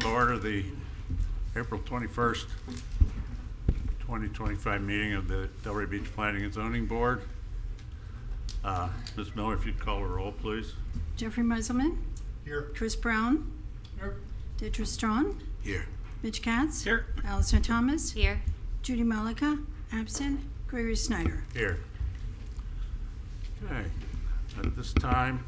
call to order the April 21st, 2025 meeting of the Delray Beach Planning and Zoning Board. Ms. Miller, if you'd call a roll, please. Jeffrey Meiselman. Here. Chris Brown. Here. Detra Strawn. Here. Mitch Katz. Here. Alistair Thomas. Here. Judy Malika. Absent. Gregory Snyder. Here. Okay. At this time,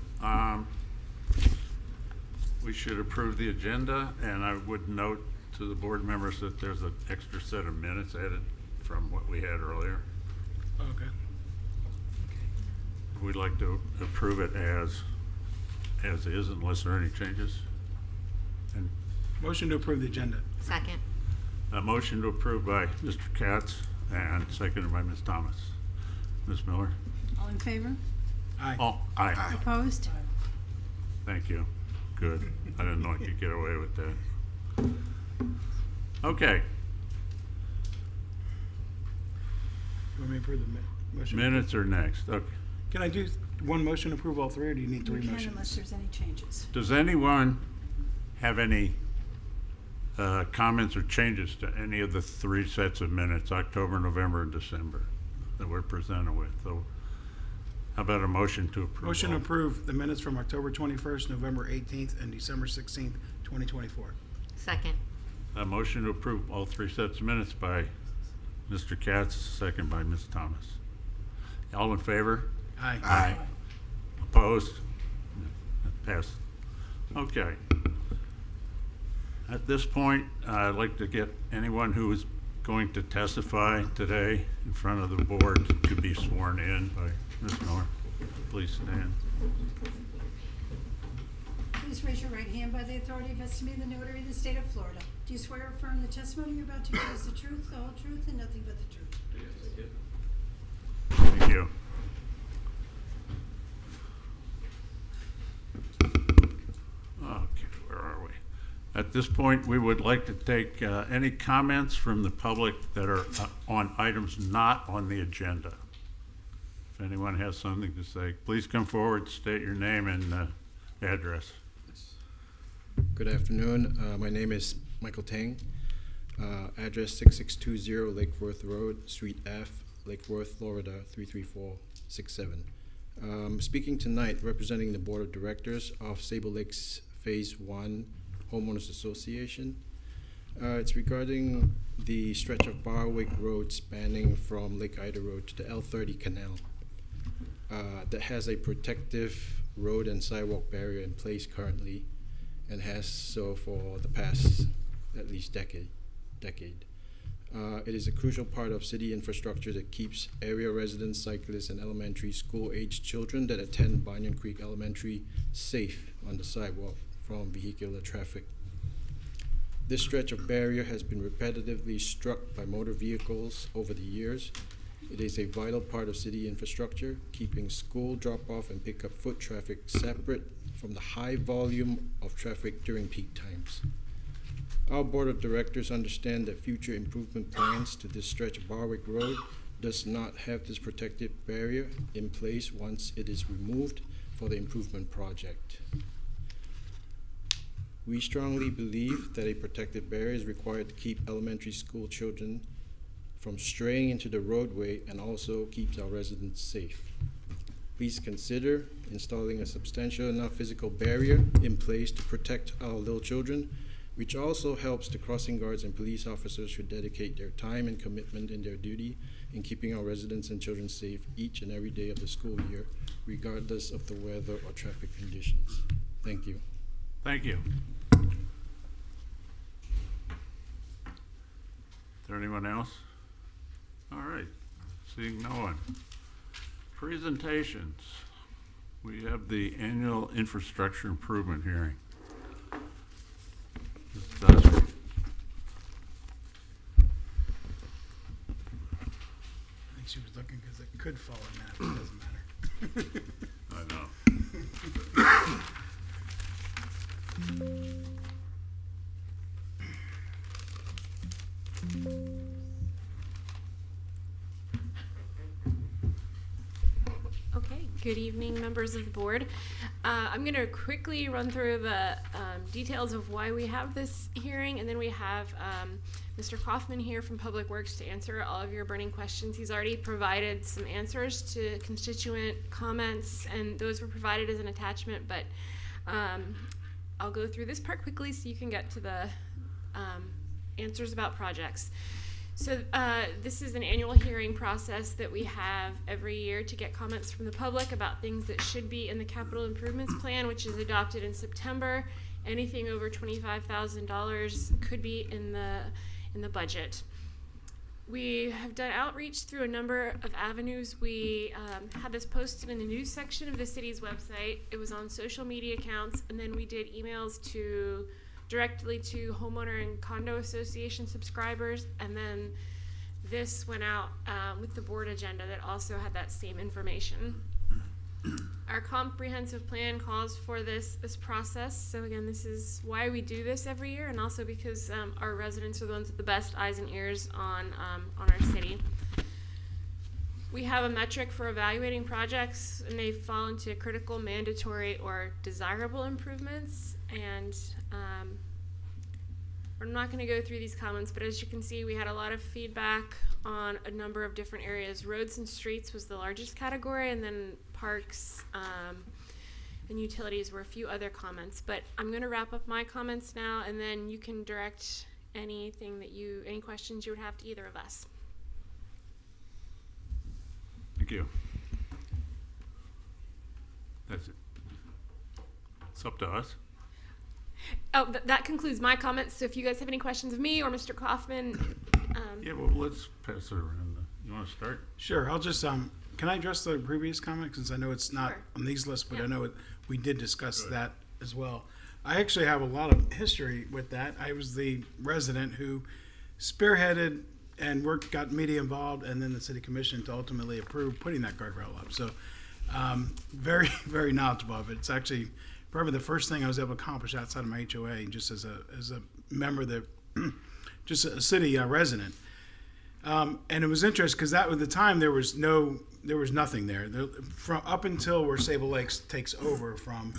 we should approve the agenda, and I would note to the board members that there's an extra set of minutes added from what we had earlier. Okay. We'd like to approve it as is unless there are any changes. And Motion to approve the agenda. Second. a motion to approve by Mr. Katz and seconded by Ms. Thomas. Ms. Miller? All in favor? Aye. Oh, aye. Opposed? Thank you. Good. I didn't know I could get away with that. Okay, You want me to approve the motion? minutes are next. Okay. Can I do one motion to approve all three, or do you need three You can unless motions? there's any changes. Does anyone have any comments or changes to any of the three sets of minutes, October, November, and December, that we're presented with? So how about a motion to approve? Motion to all? approve the minutes from October 21st, November 18th, and December 16th, 2024. Second. A motion to approve all three sets of minutes by Mr. Katz, second by Ms. Thomas. All in favor? Aye. Opposed? Passed. Okay. At this point, I'd like to get anyone who is going to testify today in front of the board to be sworn in by Ms. Miller. Please stand. Please raise your right hand by the authority vested in me, the notary of the state of Florida. Do you swear or affirm the testimony you're about to give is the truth, the whole truth, and nothing but the truth? Thank you. Okay, where are we? At this point, we would like to take any comments from the public that are on items not on the agenda. If anyone has something to say, please come forward, state your name and address. Good afternoon. My name is Michael Tang. Address 6620 Lake Worth Road, Suite F, Lake Worth, Florida 33467. Speaking tonight representing the Board of Directors of Sable Lakes Phase 1 Homeowners Association. It's regarding the stretch of Barwick Road spanning from Lake Ida Road to the L30 Canal that has a protective road and sidewalk barrier in place currently, and has so for the past at least decade. It is a crucial part of city infrastructure that keeps area residents, cyclists, and elementary school-aged children that attend Banyan Creek Elementary safe on the sidewalk from vehicular traffic. This stretch of barrier has been repetitively struck by motor vehicles over the years. It is a vital part of city infrastructure, keeping school drop-off and pick-up foot traffic separate from the high volume of traffic during peak times. Our Board of Directors understand that future improvement plans to this stretch of Barwick Road does not have this protective barrier in place once it is removed for the improvement project. We strongly believe that a protective barrier is required to keep elementary school children from straying into the roadway and also keeps our residents safe. Please consider installing a substantial enough physical barrier in place to protect our little children, which also helps the crossing guards and police officers who dedicate their time and commitment in their duty in keeping our residents and children safe each and every day of the school year, regardless of the weather or traffic conditions. Thank you. Thank you. Is there anyone else? All right, seeing no one. Presentations. We have the annual infrastructure improvement hearing. Ms. Dusty. I think she was looking because it could fall in that, but it doesn't matter. I know. Okay, Good evening, members of the board. I'm going to quickly run through the details of why we have this hearing, and then we have Mr. Kaufman here from Public Works to answer all of your burning questions. He's already provided some answers to constituent comments, and those were provided as an attachment, but I'll go through this part quickly so you can get to the answers about projects. So this is an annual hearing process that we have every year to get comments from the public about things that should be in the capital improvements plan, which is adopted in September. Anything over $25,000 could be in the budget. We have done outreach through a number of avenues. We had this posted in the news section of the city's website. It was on social media accounts, and then we did emails directly to homeowner and condo association subscribers, and then this went out with the board agenda that also had that same information. Our comprehensive plan calls for this process. So again, this is why we do this every year, and also because our residents are the ones with the best eyes and ears on our city. We have a metric for evaluating projects, and they fall into critical, mandatory, or desirable improvements. And we're not going to go through these comments, but as you can see, we had a lot of feedback on a number of different areas. Roads and streets was the largest category, and then parks and utilities were a few other comments. But I'm going to wrap up my comments now, and then you can direct any questions you would have to either of us. Thank you. That's it. It's up to us. Oh, that concludes my comments. So if you guys have any questions of me or Mr. Kaufman. Yeah, well, let's pass it around. You want to start? Sure, I'll just, can I address the previous comment, since I know it's not Sure. on these lists, but Yeah. I know we did discuss Good. that as well. I actually have a lot of history with that. I was the resident who spearheaded and got media involved, and then the city commission to ultimately approve putting that guardrail up. So very, very knowledgeable of it. It's actually probably the first thing I was able to accomplish outside of my HOA, just as a member that, just a city resident. And it was interesting because that was the time there was nothing there. From up until where Sable Lakes takes over from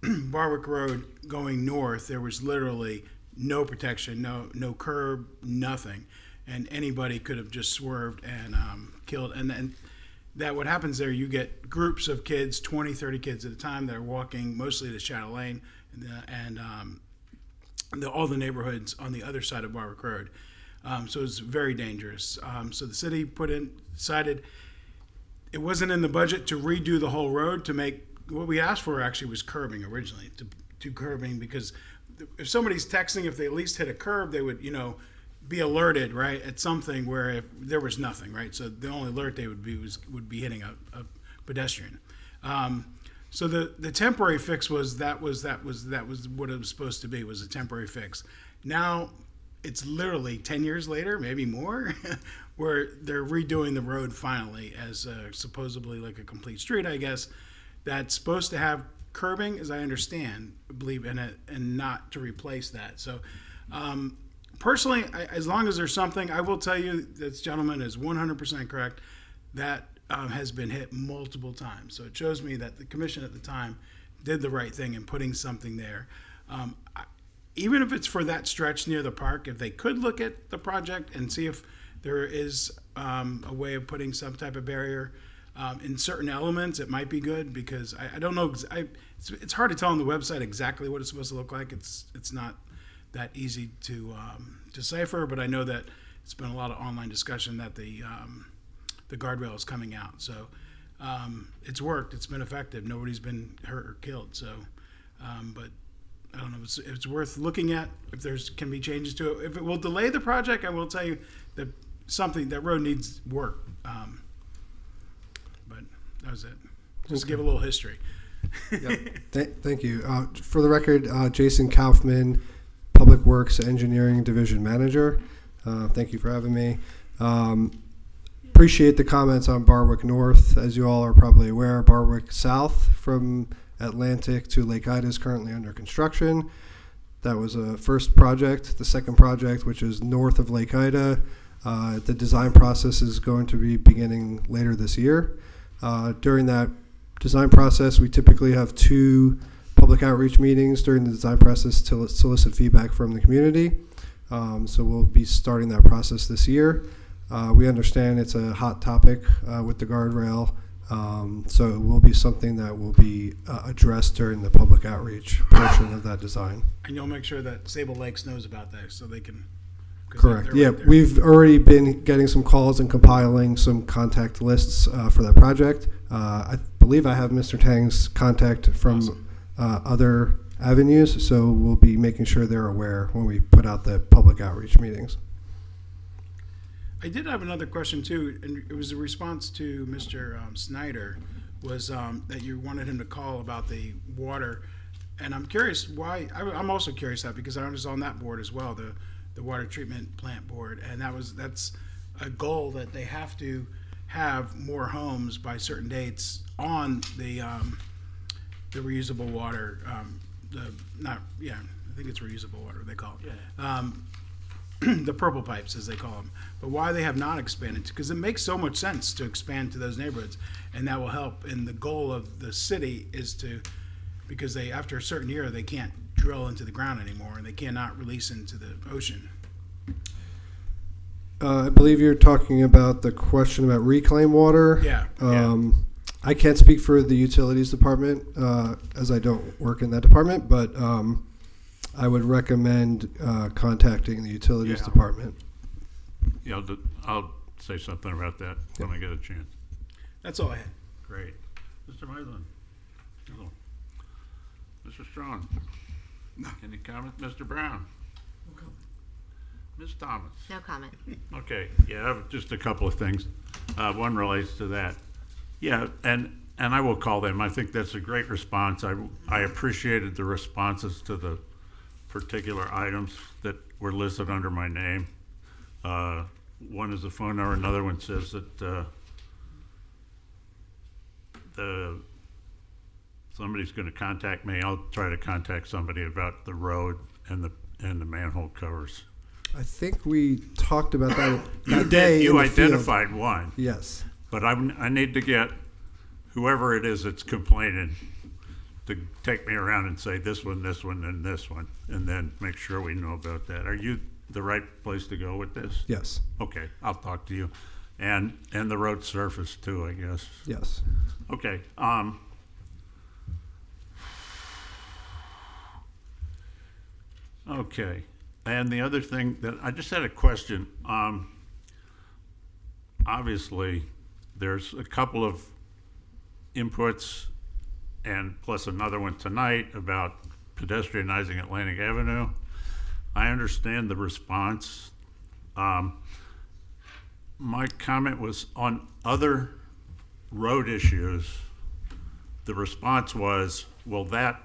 Barwick Road going north, there was literally no protection, no curb, nothing, and anybody could have just swerved and killed. And that what happens there, you get groups of kids, 20, 30 kids at a time, that are walking mostly to Shadow Lane and all the neighborhoods on the other side of Barwick Road. So it's very dangerous. So the city decided it wasn't in the budget to redo the whole road. To make what we asked for actually was curbing originally, to do curbing, because if somebody's texting, if they at least hit a curb, they would, be alerted, right, at something where if there was nothing, right. So the only alert they would be hitting a pedestrian. So the temporary fix was what it was supposed to be, was a temporary fix. Now it's literally 10 years later, maybe more, where they're redoing the road finally as supposedly like a complete street, I guess, that's supposed to have curbing, as I understand, believe in it, and not to replace that. So personally, as long as there's something, I will tell you this gentleman is 100% correct. That has been hit multiple times. So it shows me that the commission at the time did the right thing in putting something there. Even if it's for that stretch near the park, if they could look at the project and see if there is a way of putting some type of barrier in certain elements, it might be good, because I don't know. It's hard to tell on the website exactly what it's supposed to look like. It's not that easy to decipher, but I know that it's been a lot of online discussion that the guardrail is coming out. So it's worked. It's been effective. Nobody's been hurt or killed. So, but I don't know. It's worth looking at if can be changes to it. If it will delay the project, I will tell you that that road needs work. But that was it. Just to give a little history. Yep. Thank you. For the record, Jason Kaufman, Public Works Engineering Division Manager. Thank you for having me. Appreciate the comments on Barwick North. As you all are probably aware, Barwick South from Atlantic to Lake Ida is currently under construction. That was a first project. The second project, which is north of Lake Ida, the design process is going to be beginning later this year. During that design process, we typically have 2 public outreach meetings during the design process to solicit feedback from the community. So we'll be starting that process this year. We understand it's a hot topic with the guardrail, so it will be something that will be addressed during the public outreach portion of that design. And you'll make sure that Sable Lakes knows about that so they can. 'Cause Correct. they're Yeah, right there. we've already been getting some calls and compiling some contact lists for that project. I believe I have Mr. Tang's contact from Awesome. other avenues, so we'll be making sure they're aware when we put out the public outreach meetings. I did have another question too, and it was a response to Mr. Snyder, was that you wanted him to call about the water. And I'm curious why, I'm also curious that because I was on that board as well, the water treatment plant board, and that's a goal that they have to have more homes by certain dates on the reusable water, I think it's reusable water they call it. The purple pipes, as they call them, but why they have not expanded, because it makes so much sense to expand to those neighborhoods, and that will help. And the goal of the city is to, because they, after a certain year, they can't drill into the ground anymore, and they cannot release into the ocean. I believe you're talking about the question about reclaimed water. Yeah. I can't speak for the utilities department, as I don't work in that department, but I would recommend contacting the utilities Yeah. department. Yeah, I'll say something about that when I get a chance. That's all I had. Great. Mr. Mylan? Hello. Mr. Strong? Any comment? Mr. Brown? No comment. Ms. Thomas? No comment. Okay, yeah, I have just a couple of things. One relates to that. Yeah, and I will call them. I think that's a great response. I appreciated the responses to the particular items that were listed under my name. One is the phone number, another one says that somebody's going to contact me. I'll try to contact somebody about the road and the manhole covers. I think we talked about that day. You in the field. identified one, Yes. but I need to get whoever it is that's complaining to take me around and say this one, and this one, and then make sure we know about that. Are you the right place to go with this? Yes. Okay, I'll talk to you. And the road surface too, I guess. Yes. Okay, okay. And the other thing that I just had a question. Obviously, there's a couple of inputs and plus another one tonight about pedestrianizing Atlantic Avenue. I understand the response. My comment was on other road issues. The response was, well, that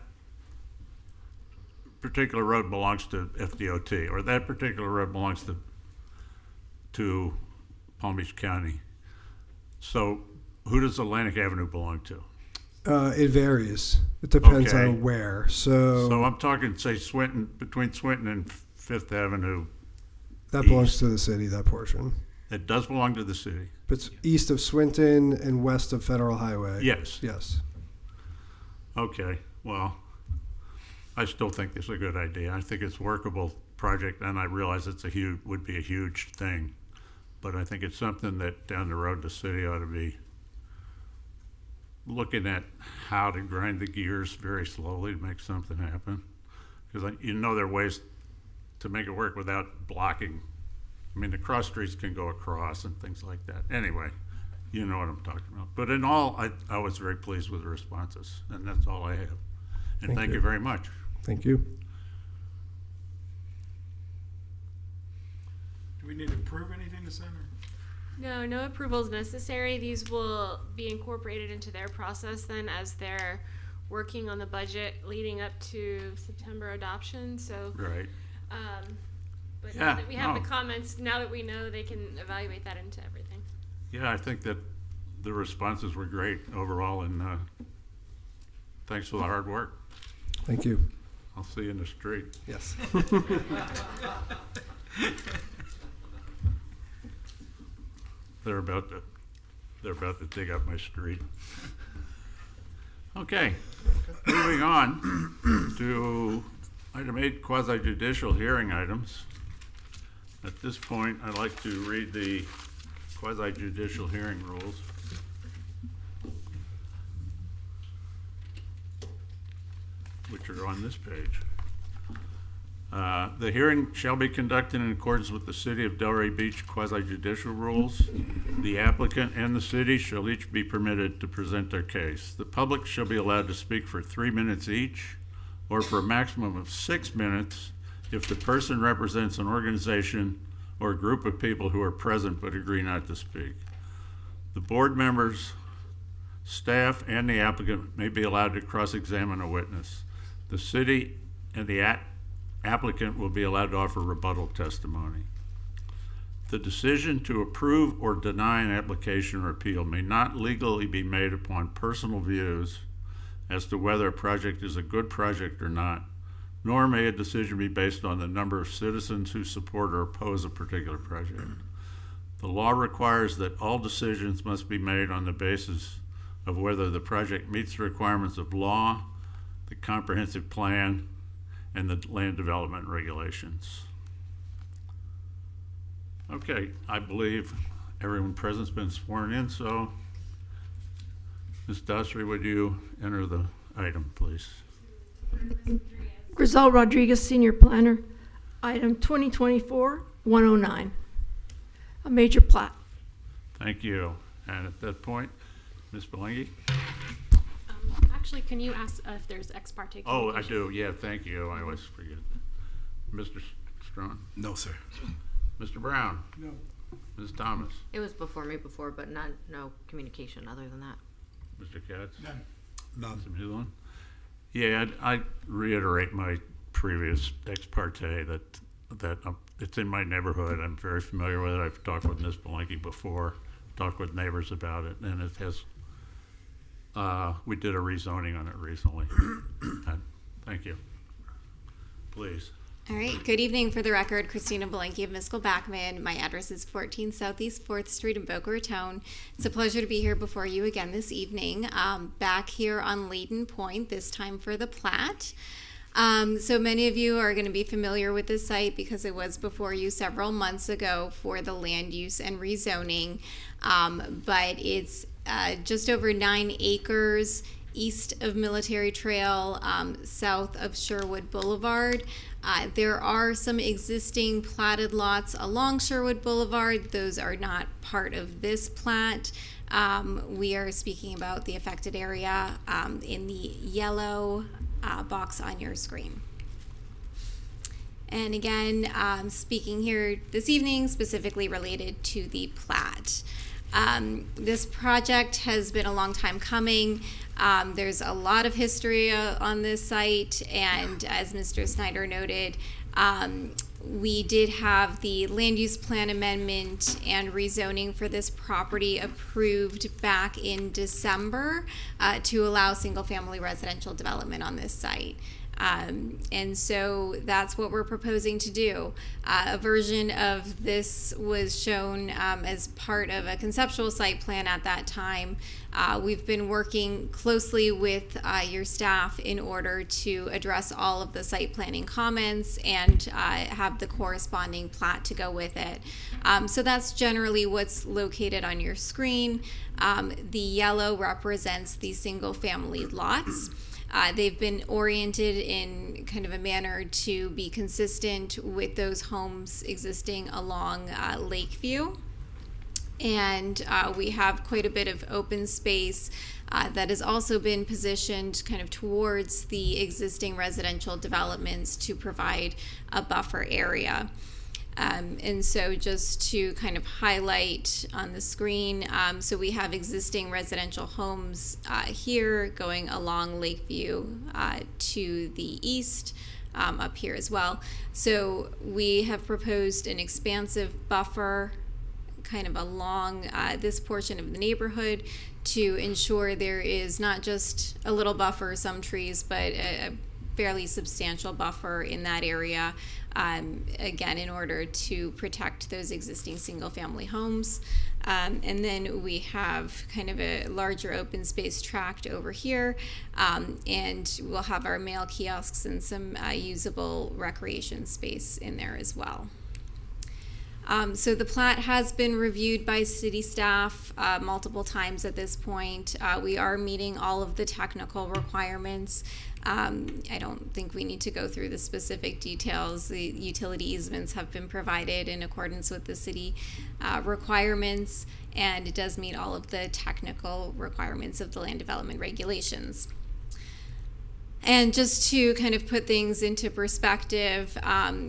particular road belongs to FDOT, or that particular road belongs to Palm Beach County. So who does Atlantic Avenue belong to? It varies. It depends Okay. on where. So I'm talking, say, Swinton, between Swinton and Fifth Avenue. that belongs east. to the city, that portion. It does belong to the city. But it's east of Swinton and west of Federal Highway. Yes. Yes. Okay, well, I still think it's a good idea. I think it's a workable project, and I realize would be a huge thing. But I think it's something that down the road the city ought to be looking at how to grind the gears very slowly to make something happen. Because there are ways to make it work without blocking. I mean, the cross streets can go across and things like that. Anyway, you know what I'm talking about. But in all, I was very pleased with the responses, and that's all I have. And thank you very much. Thank you. Do we need to approve anything to send her? No approval is necessary. These will be incorporated into their process then as they're working on the budget leading up to September adoption. So, Right. but Yeah, now that we have no. the comments, now that we know, they can evaluate that into everything. Yeah, I think that the responses were great overall, and thanks for the hard work. Thank you. I'll see you in the street. Yes. They're about to They're about to dig up my street. Okay, moving on to item 8, quasi-judicial hearing items. At this point, I'd like to read the quasi-judicial hearing rules. Which are on this page. The hearing shall be conducted in accordance with the City of Delray Beach quasi-judicial rules. The applicant and the city shall each be permitted to present their case. The public shall be allowed to speak for 3 minutes each, or for a maximum of 6 minutes if the person represents an organization or a group of people who are present but agree not to speak. The board members, staff, and the applicant may be allowed to cross-examine a witness. The city and the applicant will be allowed to offer rebuttal testimony. The decision to approve or deny an application or appeal may not legally be made upon personal views as to whether a project is a good project or not, nor may a decision be based on the number of citizens who support or oppose a particular project. The law requires that all decisions must be made on the basis of whether the project meets the requirements of law, the comprehensive plan, and the land development regulations. Okay, I believe everyone present's been sworn in, so Ms. Dossery, would you enter the item, please? Grisel Rodriguez, Senior Planner. Item 2024-109, a major plat. Thank you. And at that point, Ms. Belengi? Actually, can you ask if there's ex parte Oh, I communication? do. Yeah, thank you. I always forget. Mr. Strong? No, sir. Mr. Brown? No. Ms. Thomas? It was before me before, but no communication other than that. Mr. Katz? None. Mr. Muslin? Yeah, I reiterate my previous ex parte that it's in my neighborhood. I'm very familiar with it. I've talked with Ms. Belenki before, talked with neighbors about it, and it has, we did a rezoning on it recently. Thank you. Please. All right, good evening. For the record, Christina Belenki of Miskell Backman. My address is 14 Southeast 4th Street in Boca Raton. It's a pleasure to be here before you again this evening. Back here on Layton Point, this time for the plat. So many of you are going to be familiar with this site because it was before you several months ago for the land use and rezoning. But it's just over 9 acres east of Military Trail, south of Sherwood Boulevard. There are some existing platted lots along Sherwood Boulevard. Those are not part of this plat. We are speaking about the affected area in the yellow box on your screen. And again, speaking here this evening specifically related to the plat. This project has been a long time coming. There's a lot of history on this site, and as Mr. Snyder noted, we did have the land use plan amendment and rezoning for this property approved back in December to allow single-family residential development on this site. And so that's what we're proposing to do. A version of this was shown as part of a conceptual site plan at that time. We've been working closely with your staff in order to address all of the site planning comments and have the corresponding plat to go with it. So that's generally what's located on your screen. The yellow represents the single family lots. They've been oriented in kind of a manner to be consistent with those homes existing along Lakeview. And we have quite a bit of open space that has also been positioned kind of towards the existing residential developments to provide a buffer area. And so just to kind of highlight on the screen, so we have existing residential homes here going along Lakeview to the east, up here as well. So we have proposed an expansive buffer kind of along this portion of the neighborhood to ensure there is not just a little buffer, some trees, but fairly substantial buffer in that area, again, in order to protect those existing single-family homes. And then we have kind of a larger open space tract over here, and we'll have our mail kiosks and some usable recreation space in there as well. So the plat has been reviewed by city staff multiple times at this point. We are meeting all of the technical requirements. I don't think we need to go through the specific details. The utility easements have been provided in accordance with the city requirements, and it does meet all of the technical requirements of the land development regulations. And just to kind of put things into perspective,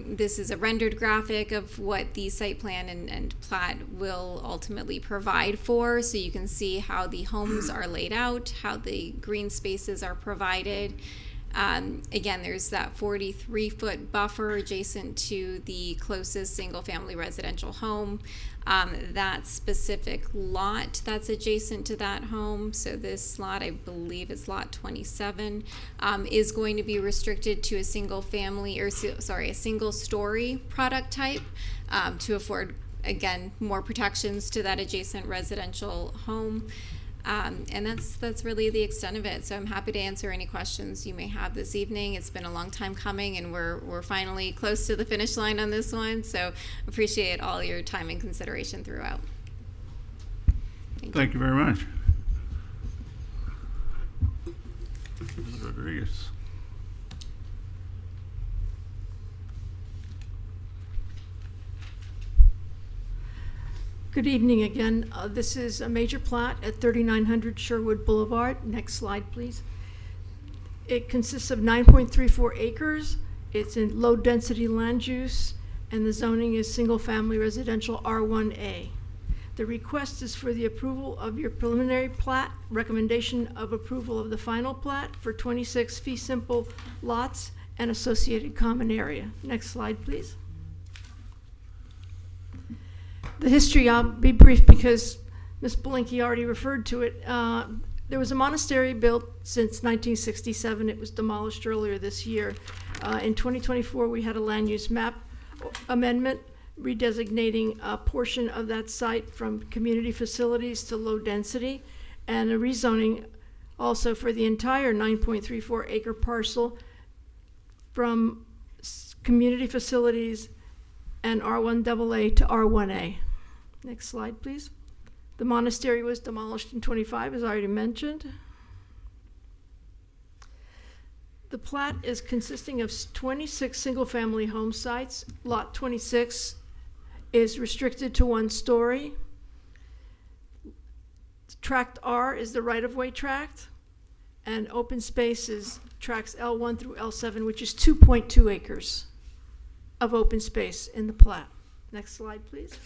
this is a rendered graphic of what the site plan and plat will ultimately provide for. So you can see how the homes are laid out, how the green spaces are provided. Again, there's that 43-foot buffer adjacent to the closest single-family residential home. That specific lot that's adjacent to that home, so this lot, I believe it's lot 27, is going to be restricted to a single-family, or a single-story product type to afford, again, more protections to that adjacent residential home. And that's really the extent of it. So I'm happy to answer any questions you may have this evening. It's been a long time coming, and we're finally close to the finish line on this one. So appreciate all your time and consideration throughout. Thank you very much. Ms. Rodriguez. Good evening again. This is a major plat at 3900 Sherwood Boulevard. Next slide, please. It consists of 9.34 acres. It's in low-density land use, and the zoning is single-family residential R1A. The request is for the approval of your preliminary plat, recommendation of approval of the final plat for 26 fee simple lots and associated common area. Next slide, please. The history, I'll be brief because Ms. Belinkie already referred to it. There was a monastery built since 1967. It was demolished earlier this year. In 2024, we had a land use map amendment redesignating a portion of that site from community facilities to low density, and a rezoning also for the entire 9.34 acre parcel from community facilities and R1AA to R1A. Next slide, please. The monastery was demolished in 25, as I already mentioned. The plat is consisting of 26 single-family home sites. Lot 26 is restricted to 1 story. Tract R is the right-of-way tract, and open space is tracts L1 through L7, which is 2.2 acres of open space in the plat. Next slide, please.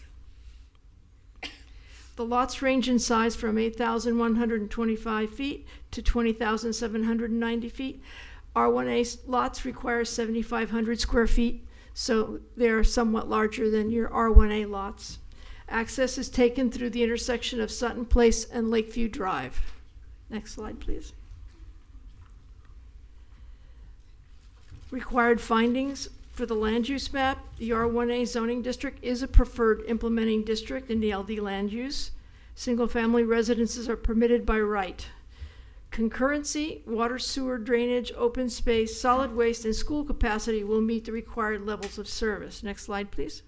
The lots range in size from 8,125 feet to 20,790 feet. R1A lots require 7,500 square feet, so they're somewhat larger than your R1A lots. Access is taken through the intersection of Sutton Place and Lakeview Drive. Next slide, please. Required findings for the land use map. The R1A zoning district is a preferred implementing district in the LD land use. Single-family residences are permitted by right. Concurrency, water, sewer, drainage, open space, solid waste, and school capacity will meet the required levels of service. Next slide, please.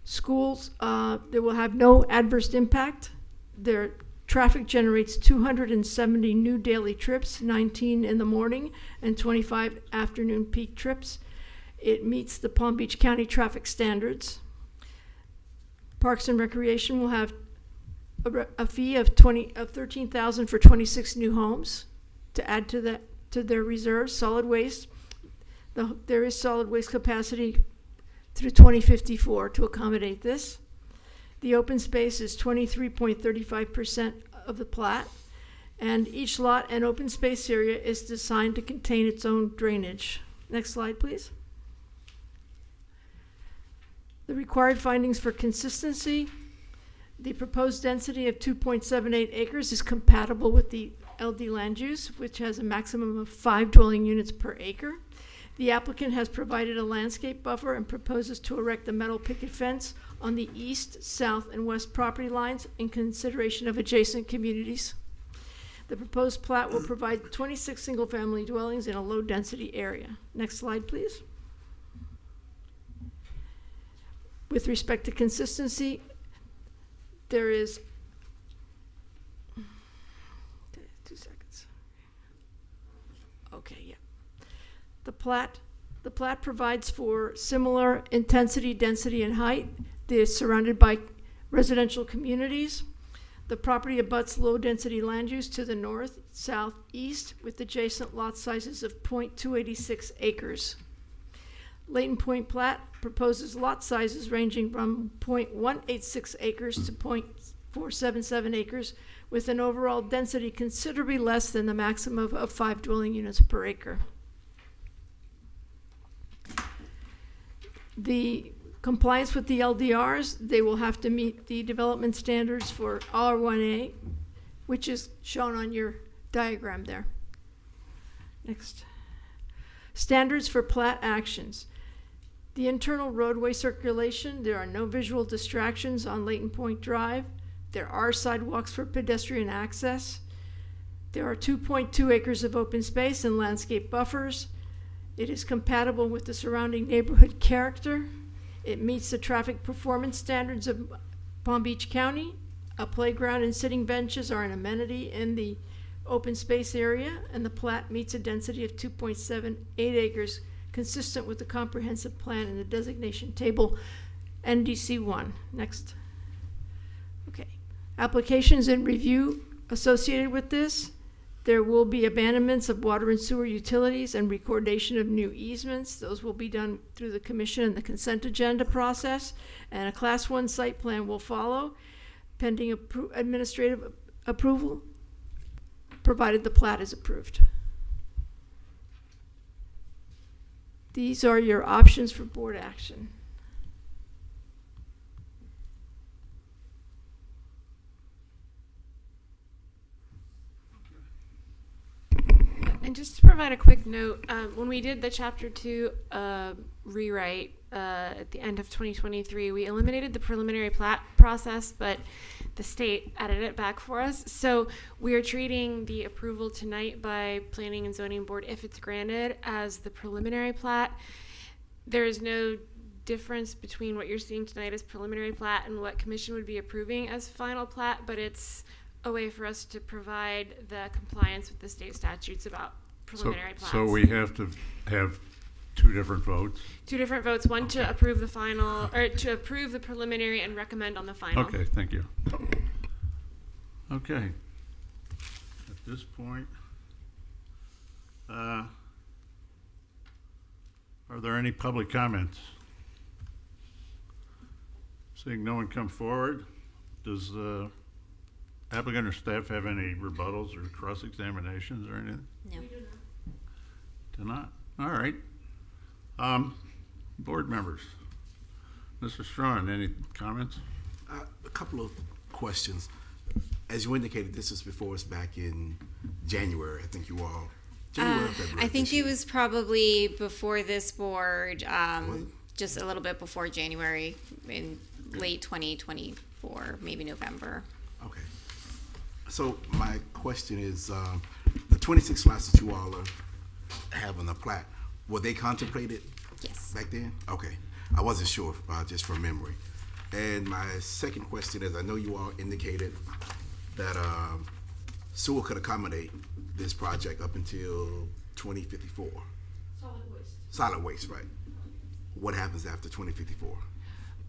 Schools, they will have no adverse impact. Their traffic generates 270 new daily trips, 19 in the morning and 25 afternoon peak trips. It meets the Palm Beach County traffic standards. Parks and Recreation will have a fee of $13,000 for 26 new homes to add to their reserves. Solid waste, there is solid waste capacity through 2054 to accommodate this. The open space is 23.35% of the plat, and each lot and open space area is designed to contain its own drainage. Next slide, please. The required findings for consistency. The proposed density of 2.78 acres is compatible with the LD land use, which has a maximum of 5 dwelling units per acre. The applicant has provided a landscape buffer and proposes to erect a metal picket fence on the east, south, and west property lines in consideration of adjacent communities. The proposed plat will provide 26 single-family dwellings in a low-density area. Next slide, please. With respect to consistency, there is 2 seconds. Okay, yeah. The plat provides for similar intensity, density, and height. They're surrounded by residential communities. The property abuts low-density land use to the north, south, east, with adjacent lot sizes of .286 acres. Layton Point plat proposes lot sizes ranging from .186 acres to .477 acres, with an overall density considerably less than the maximum of 5 dwelling units per acre. The compliance with the LDRs, they will have to meet the development standards for R1A, which is shown on your diagram there. Next. Standards for plat actions. The internal roadway circulation, there are no visual distractions on Layton Point Drive. There are sidewalks for pedestrian access. There are 2.2 acres of open space and landscape buffers. It is compatible with the surrounding neighborhood character. It meets the traffic performance standards of Palm Beach County. A playground and sitting benches are an amenity in the open space area, and the plat meets a density of 2.78 acres, consistent with the comprehensive plan in the designation table NDC 1. Next. Okay. Applications and review associated with this. There will be abandonments of water and sewer utilities and recordation of new easements. Those will be done through the commission and the consent agenda process. And a Class 1 site plan will follow, pending administrative approval, provided the plat is approved. These are your options for board action. And just to provide a quick note, when we did the Chapter 2 rewrite at the end of 2023, we eliminated the preliminary plat process, but the state added it back for us. So we are treating the approval tonight by Planning and Zoning Board, if it's granted, as the preliminary plat. There is no difference between what you're seeing tonight as preliminary plat and what commission would be approving as final plat, but it's a way for us to provide the compliance with the state statutes about preliminary plats. So we have to have 2 different votes? 2 different votes, one to approve the final, or to approve the preliminary and recommend on the final. Okay, thank you. Okay. At this point, are there any public comments? Seeing no one come forward, does the applicant or staff have any rebuttals or cross-examinations or anything? No. Do not? All right. Board members. Mr. Strawn, any comments? A couple of questions. As you indicated, this was before us back in January. I think you all. January or February I think this it year. was probably before this board, just a little bit before January, in late 2024, maybe November. Okay. So my question is, the 26 lots that you all have on the plat, were they contemplated Yes. back then? Okay. I wasn't sure, just from memory. And my second question is, I know you all indicated that sewer could accommodate this project up until 2054. Solid waste. Solid waste, right. What happens after 2054?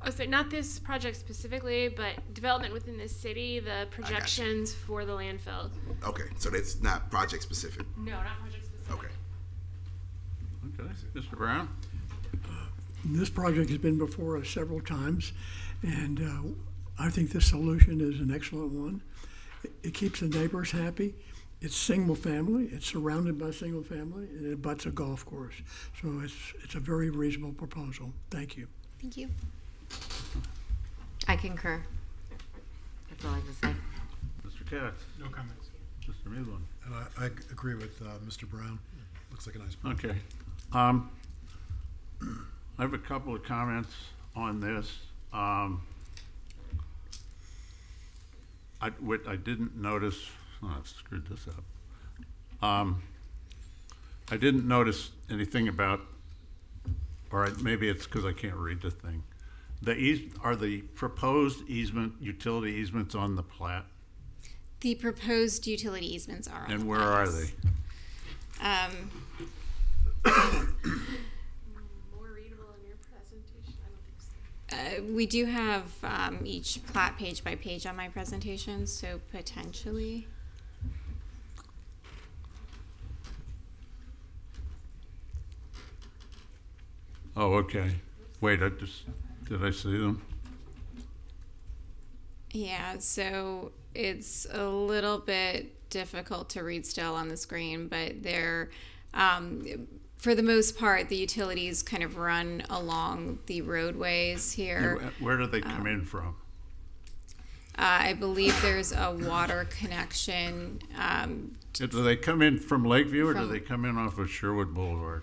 Oh, so not this project specifically, but development within the city, the projections for the landfill. Okay, so that's not project specific. No, not project specific. Okay. Okay. Mr. Brown? This project has been before us several times, and I think this solution is an excellent one. It keeps the neighbors happy. It's single family. It's surrounded by single family, and it abuts a golf course. So it's a very reasonable proposal. Thank you. Thank you. I concur. That's all I have to say. Mr. Katz? No comments. Mr. Midland? And I agree with Mr. Brown. Looks like a nice project. Okay. I have a couple of comments on this. I didn't notice, oh, I've screwed this up. I didn't notice anything about, maybe it's because I can't read the thing. Are the proposed utility easements on the plat? The proposed utility easements are on And the where are plans. they? More readable in your presentation? I don't think so. We do have each plat page by page on my presentation, so potentially. Oh, okay. Wait, did I see them? Yeah, so it's a little bit difficult to read still on the screen, but they're, for the most part, the utilities kind of run along the roadways here. Where do they come in from? I believe there's a water connection. Do they come in from Lakeview or do From- they come in off of Sherwood Boulevard?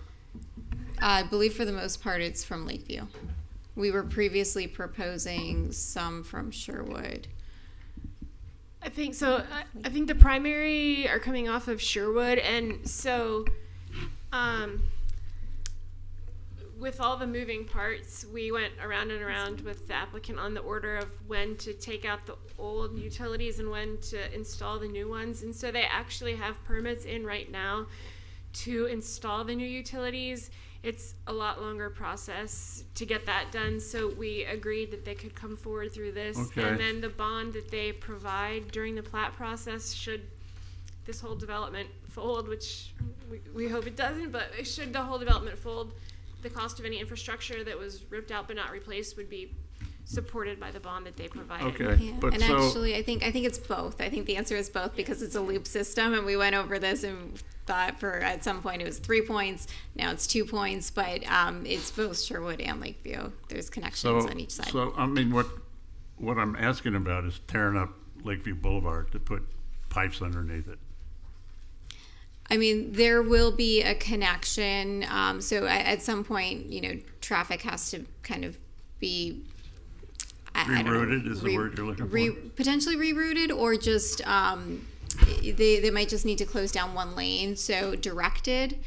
I believe for the most part it's from Lakeview. We were previously proposing some from Sherwood. I think so. I think the primary are coming off of Sherwood, and so with all the moving parts, we went around and around with the applicant on the order of when to take out the old utilities and when to install the new ones. And so they actually have permits in right now to install the new utilities. It's a lot longer process to get that done, so we agreed that they could come forward through this. Okay. And then the bond that they provide during the plat process, should this whole development fold, which we hope it doesn't, but should the whole development fold, the cost of any infrastructure that was ripped out but not replaced would be supported by the bond that they provided. Okay, Yeah, but and so, actually, I think it's both. I think the answer is both because it's a loop system, and we went over this and thought at some point it was 3 points. Now it's 2 points, but it's both Sherwood and Lakeview. There's connections on each side. So, I mean, what I'm asking about is tearing up Lakeview Boulevard to put pipes underneath it. I mean, there will be a connection. So at some point, traffic has to kind of be I don't know, Rerouted is the word you're looking for? Potentially rerouted, or just they might just need to close down one lane. So directed,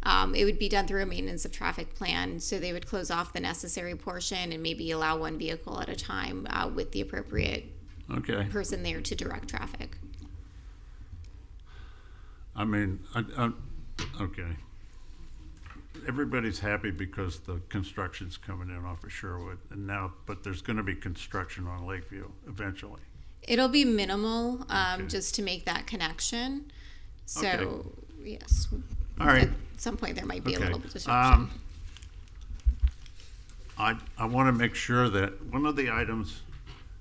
it would be done through a maintenance of traffic plan. So they would close off the necessary portion and maybe allow one vehicle at a time with the appropriate Okay. person there to direct traffic. I mean, okay. Everybody's happy because the construction's coming in off of Sherwood, but there's gonna be construction on Lakeview eventually. It'll be minimal, Okay. just to make that connection. So, Okay. yes. All right. At some point, there might be a Okay. little disruption. I want to make sure that one of the items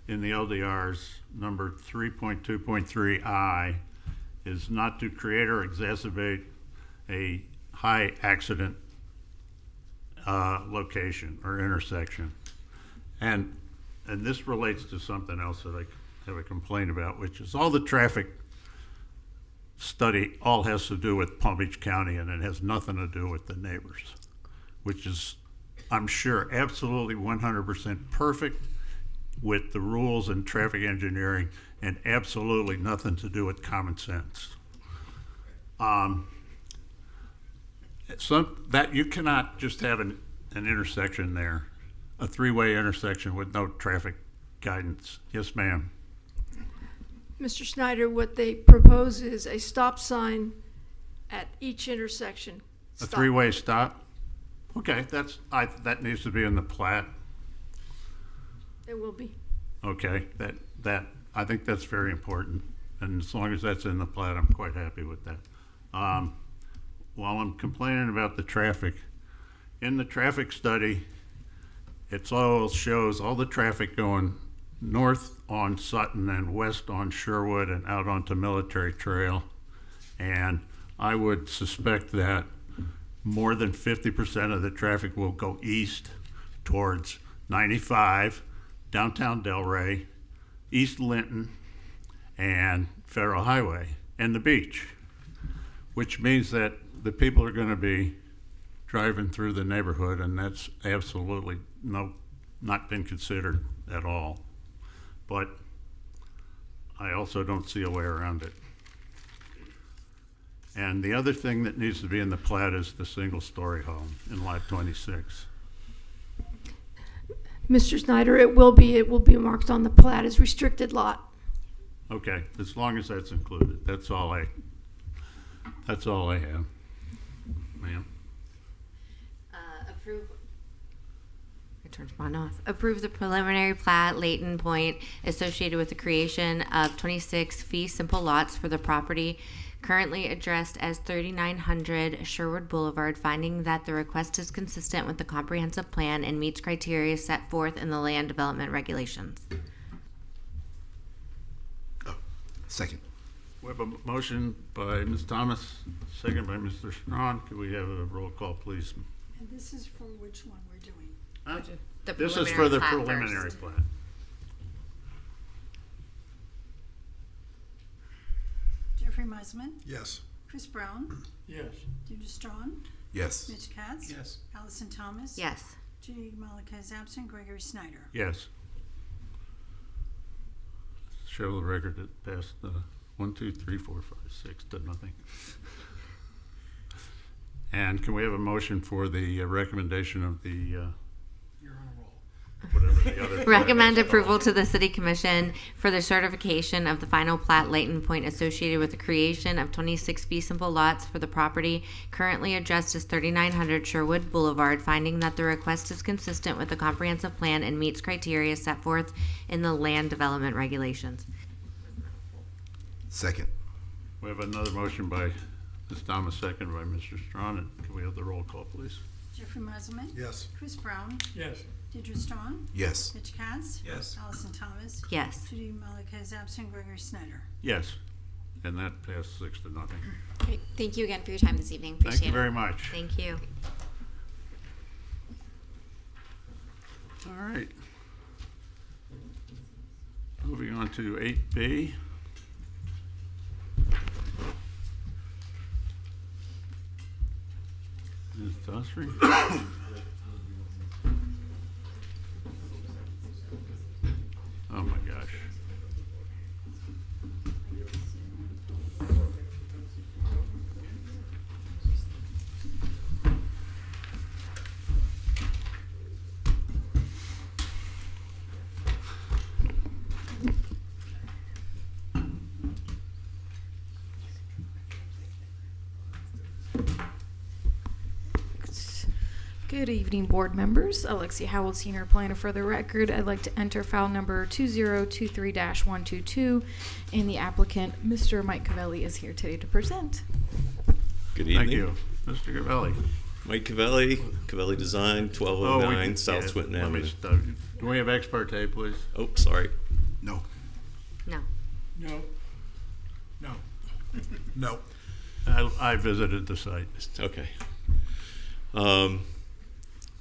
in the LDRs, number 3.2.3I, is not to create or exacerbate a high accident location or intersection. And this relates to something else that I have a complaint about, which is all the traffic study all has to do with Palm Beach County, and it has nothing to do with the neighbors, which is, I'm sure, absolutely 100% perfect with the rules and traffic engineering, and absolutely nothing to do with common sense. That you cannot just have an intersection there, a three-way intersection with no traffic guidance. Yes, ma'am. Mr. Snyder, what they propose is a stop sign at each intersection. A Stop. three-way stop? Okay, that needs to be in the plat. There will be. Okay, that I think that's very important, and as long as that's in the plat, I'm quite happy with that. While I'm complaining about the traffic, in the traffic study, it all shows all the traffic going north on Sutton and west on Sherwood and out onto Military Trail, and I would suspect that more than 50% of the traffic will go east towards 95, downtown Delray, East Linton, and Federal Highway and the beach, which means that the people are going to be driving through the neighborhood, and that's absolutely not been considered at all. But I also don't see a way around it. And the other thing that needs to be in the plat is the single-story home in lot 26. Mr. Snyder, it will be marked on the plat as restricted lot. Okay, as long as that's included. That's all I have. Ma'am? Approve. I turned mine off. Approve the preliminary plat, Layton Point, associated with the creation of 26 fee simple lots for the property currently addressed as 3900 Sherwood Boulevard, finding that the request is consistent with the comprehensive plan and meets criteria set forth in the land development regulations. Second. We have a motion by Ms. Thomas, second by Mr. Strawn. Could we have a roll call, please? And this is for which one we're doing? Huh? The This is for the plat preliminary first. plat. Jeffrey Meisman, Yes. Chris Brown, Yes. Deirdre Strawn, Yes. Mitch Katz. Yes. Allison Thomas. Yes. Judy Malika is absent. Gregory Snyder. Yes. Show the record that passed 1, 2, 3, 4, 5, 6 to nothing. And can we have a motion for the recommendation of the, You're on a roll. whatever the other. Recommend approval to the City Commission for the certification of the final plat Layton Point associated with the creation of 26 fee simple lots for the property currently addressed as 3900 Sherwood Boulevard, finding that the request is consistent with the comprehensive plan and meets criteria set forth in the land development regulations. Second. We have another motion by Ms. Thomas, second by Mr. Strawn. And can we have the roll call, please? Jeffrey Meisman. Yes. Chris Brown, Yes. Deirdre Strawn, Yes. Mitch Katz. Yes. Allison Thomas. Yes. Judy Malika is absent. Gregory Snyder. Yes. And that passed 6 to nothing. Great. Thank you again for your time this evening. Appreciate Thank you it. very much. Thank you. All right. Moving on to 8B. Ms. Dosry? Oh my gosh. Good evening, board members. Alexia Howell, Senior Planner. For the record, I'd like to enter file number 2023-122, and the applicant, Mr. Mike Cavelli, is here today to present. Good evening. Thank you. Mr. Gavelli. Mike Cavelli, Cavelli Design, 1209 South Swinton let me Avenue. stop. Can we have ex parte, please? Oh, sorry. No. No. No. No. No. I visited the site. Okay.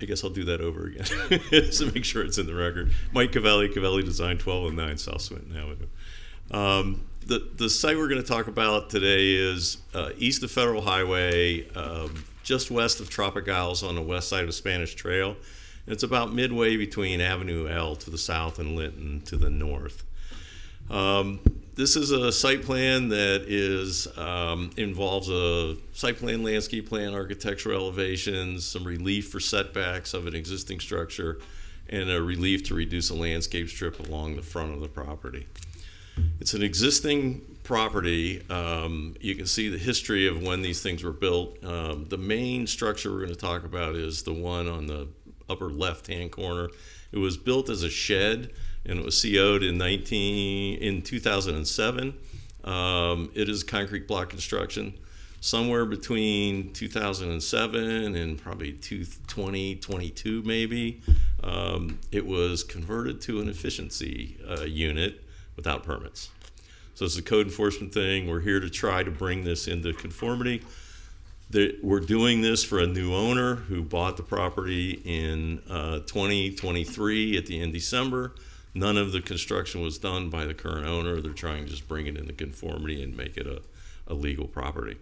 I guess I'll do that over again to make sure it's in the record. Mike Cavelli, Cavelli Design, 1209 South Swinton Avenue. The site we're going to talk about today is east of Federal Highway, just west of Tropic Isles on the west side of Spanish Trail. It's about midway between Avenue L to the south and Linton to the north. This is a site plan that is involves a site plan, landscape plan, architectural elevations, some relief for setbacks of an existing structure, and a relief to reduce a landscape strip along the front of the property. It's an existing property. You can see the history of when these things were built. The main structure we're going to talk about is the one on the upper left-hand corner. It was built as a shed, and it was CO'd in 2007. It is concrete block construction. Somewhere between 2007 and probably 2022 maybe, it was converted to an efficiency unit without permits. So it's a code enforcement thing. We're here to try to bring this into conformity. We're doing this for a new owner who bought the property in 2023 at the end of December. None of the construction was done by the current owner. They're trying to just bring it into conformity and make it a legal property.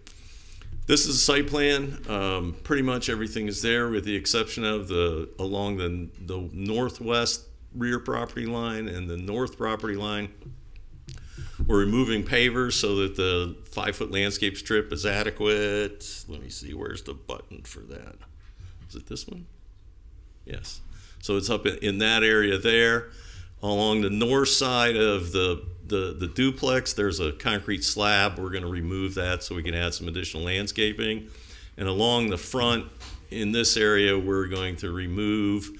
This is a site plan. Pretty much everything is there with the exception of along the northwest rear property line and the north property line. We're removing pavers so that the 5-foot landscape strip is adequate. Let me see, where's the button for that? Is it this one? Yes. So it's up in that area there. Along the north side of the duplex, there's a concrete slab. We're going to remove that so we can add some additional landscaping. And along the front in this area, we're going to remove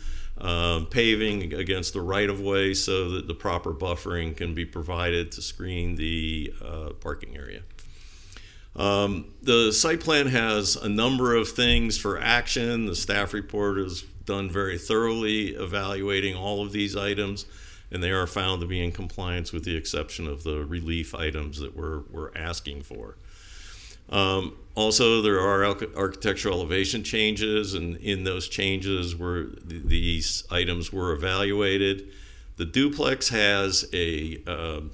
paving against the right-of-way so that the proper buffering can be provided to screen the parking area. The site plan has a number of things for action. The staff report is done very thoroughly evaluating all of these items, and they are found to be in compliance with the exception of the relief items that we're asking for. Also, there are architectural elevation changes, and in those changes these items were evaluated. The duplex has a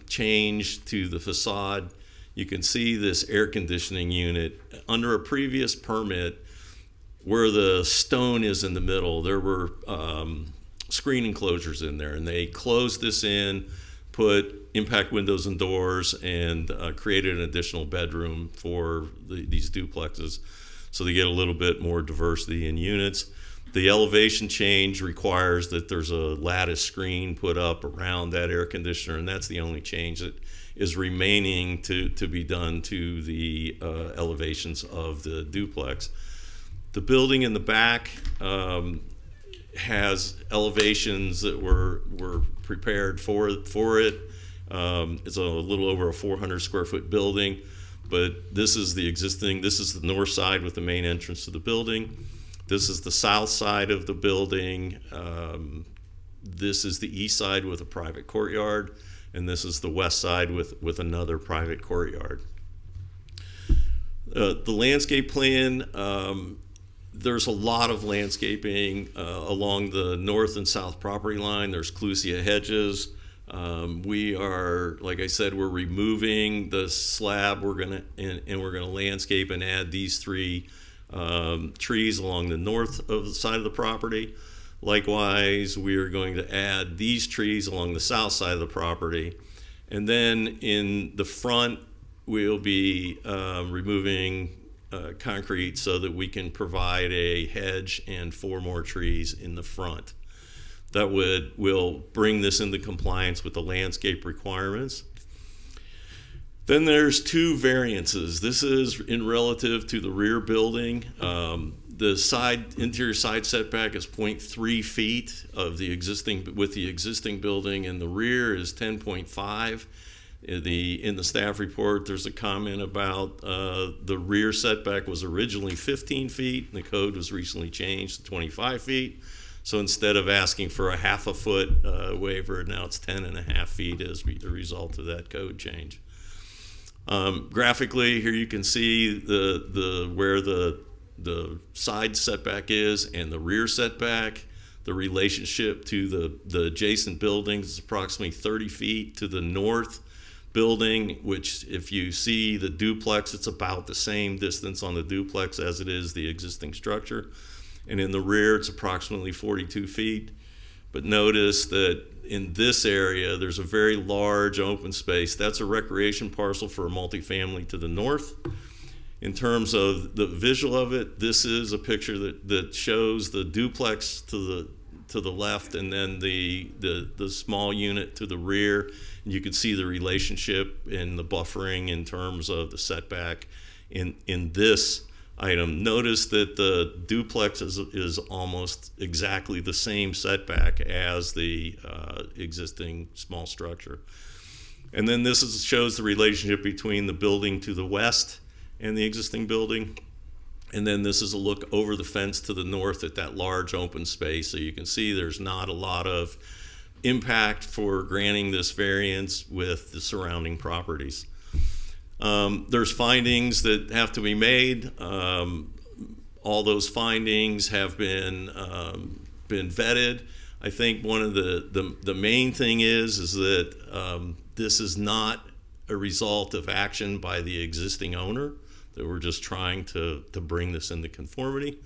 change to the facade. You can see this air conditioning unit. Under a previous permit, where the stone is in the middle, there were screen enclosures in there, and they closed this in, put impact windows and doors, and created an additional bedroom for these duplexes, so they get a little bit more diversity in units. The elevation change requires that there's a lattice screen put up around that air conditioner, and that's the only change that is remaining to be done to the elevations of the duplex. The building in the back has elevations that were prepared for it. It's a little over a 400 square foot building, but this is the north side with the main entrance to the building. This is the south side of the building. This is the east side with a private courtyard, and this is the west side with another private courtyard. The landscape plan, there's a lot of landscaping along the north and south property line. There's clusia hedges. We are, like I said, we're removing the slab. We're gonna landscape and add these 3 trees along the north of the side of the property. Likewise, we are going to add these trees along the south side of the property. And then in the front, we'll be removing concrete so that we can provide a hedge and 4 more trees in the front. That will bring this into compliance with the landscape requirements. Then there's 2 variances. This is in relative to the rear building. The interior side setback is 0.3 feet of the existing building, and the rear is 10.5. In the staff report, there's a comment about the rear setback was originally 15 feet, and the code was recently changed to 25 feet. So instead of asking for a half a foot waiver, now it's 10.5 feet as a result of that code change. Graphically, here you can see where the side setback is and the rear setback. The relationship to the adjacent buildings is approximately 30 feet to the north building, which if you see the duplex, it's about the same distance on the duplex as it is the existing structure. And in the rear, it's approximately 42 feet. But notice that in this area, there's a very large open space. That's a recreation parcel for a multifamily to the north. In terms of the visual of it, this is a picture that shows the duplex to the left and then the small unit to the rear. And you can see the relationship in the buffering in terms of the setback in this item. Notice that the duplex is almost exactly the same setback as the existing small structure. And then this shows the relationship between the building to the west and the existing building. And then this is a look over the fence to the north at that large open space. So you can see there's not a lot of impact for granting this variance with the surrounding properties. There's findings that have to be made. All those findings have been vetted. I think one of the main thing is that this is not a result of action by the existing owner, that we're just trying to bring this into conformity.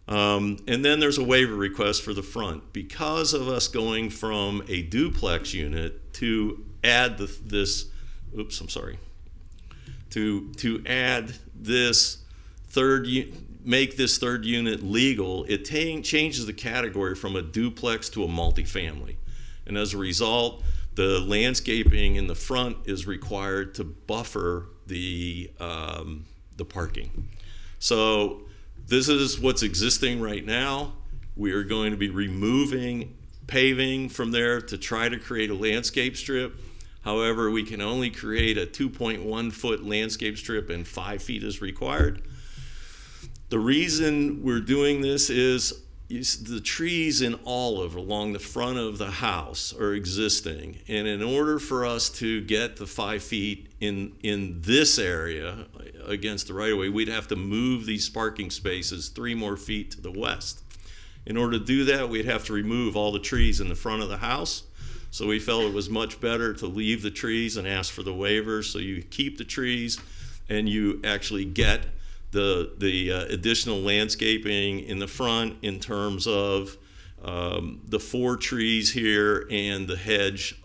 And then there's a waiver request for the front. Because of us going from a duplex unit to add to add this make this third unit legal, it changes the category from a duplex to a multifamily. And as a result, the landscaping in the front is required to buffer the parking. So this is what's existing right now. We are going to be removing paving from there to try to create a landscape strip. However, we can only create a 2.1 foot landscape strip, and 5 feet is required. The reason we're doing this is the trees in olive along the front of the house are existing, and in order for us to get the 5 feet in this area against the right-of-way, we'd have to move these parking spaces 3 more feet to the west. In order to do that, we'd have to remove all the trees in the front of the house. So we felt it was much better to leave the trees and ask for the waiver. So you keep the trees and you actually get the additional landscaping in the front in terms of the 4 trees here and the hedge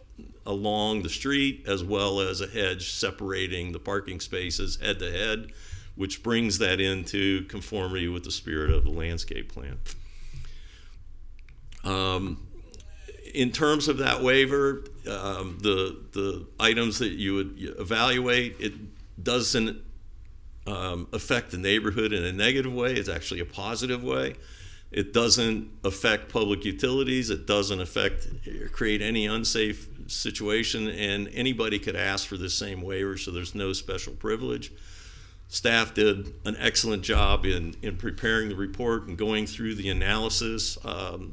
along the street, as well as a hedge separating the parking spaces head to head, which brings that into conformity with the spirit of the landscape plan. In terms of that waiver, the items that you would evaluate, it doesn't affect the neighborhood in a negative way. It's actually a positive way. It doesn't affect public utilities. It doesn't create any unsafe situation, and anybody could ask for the same waiver, so there's no special privilege. Staff did an excellent job in preparing the report and going through the analysis.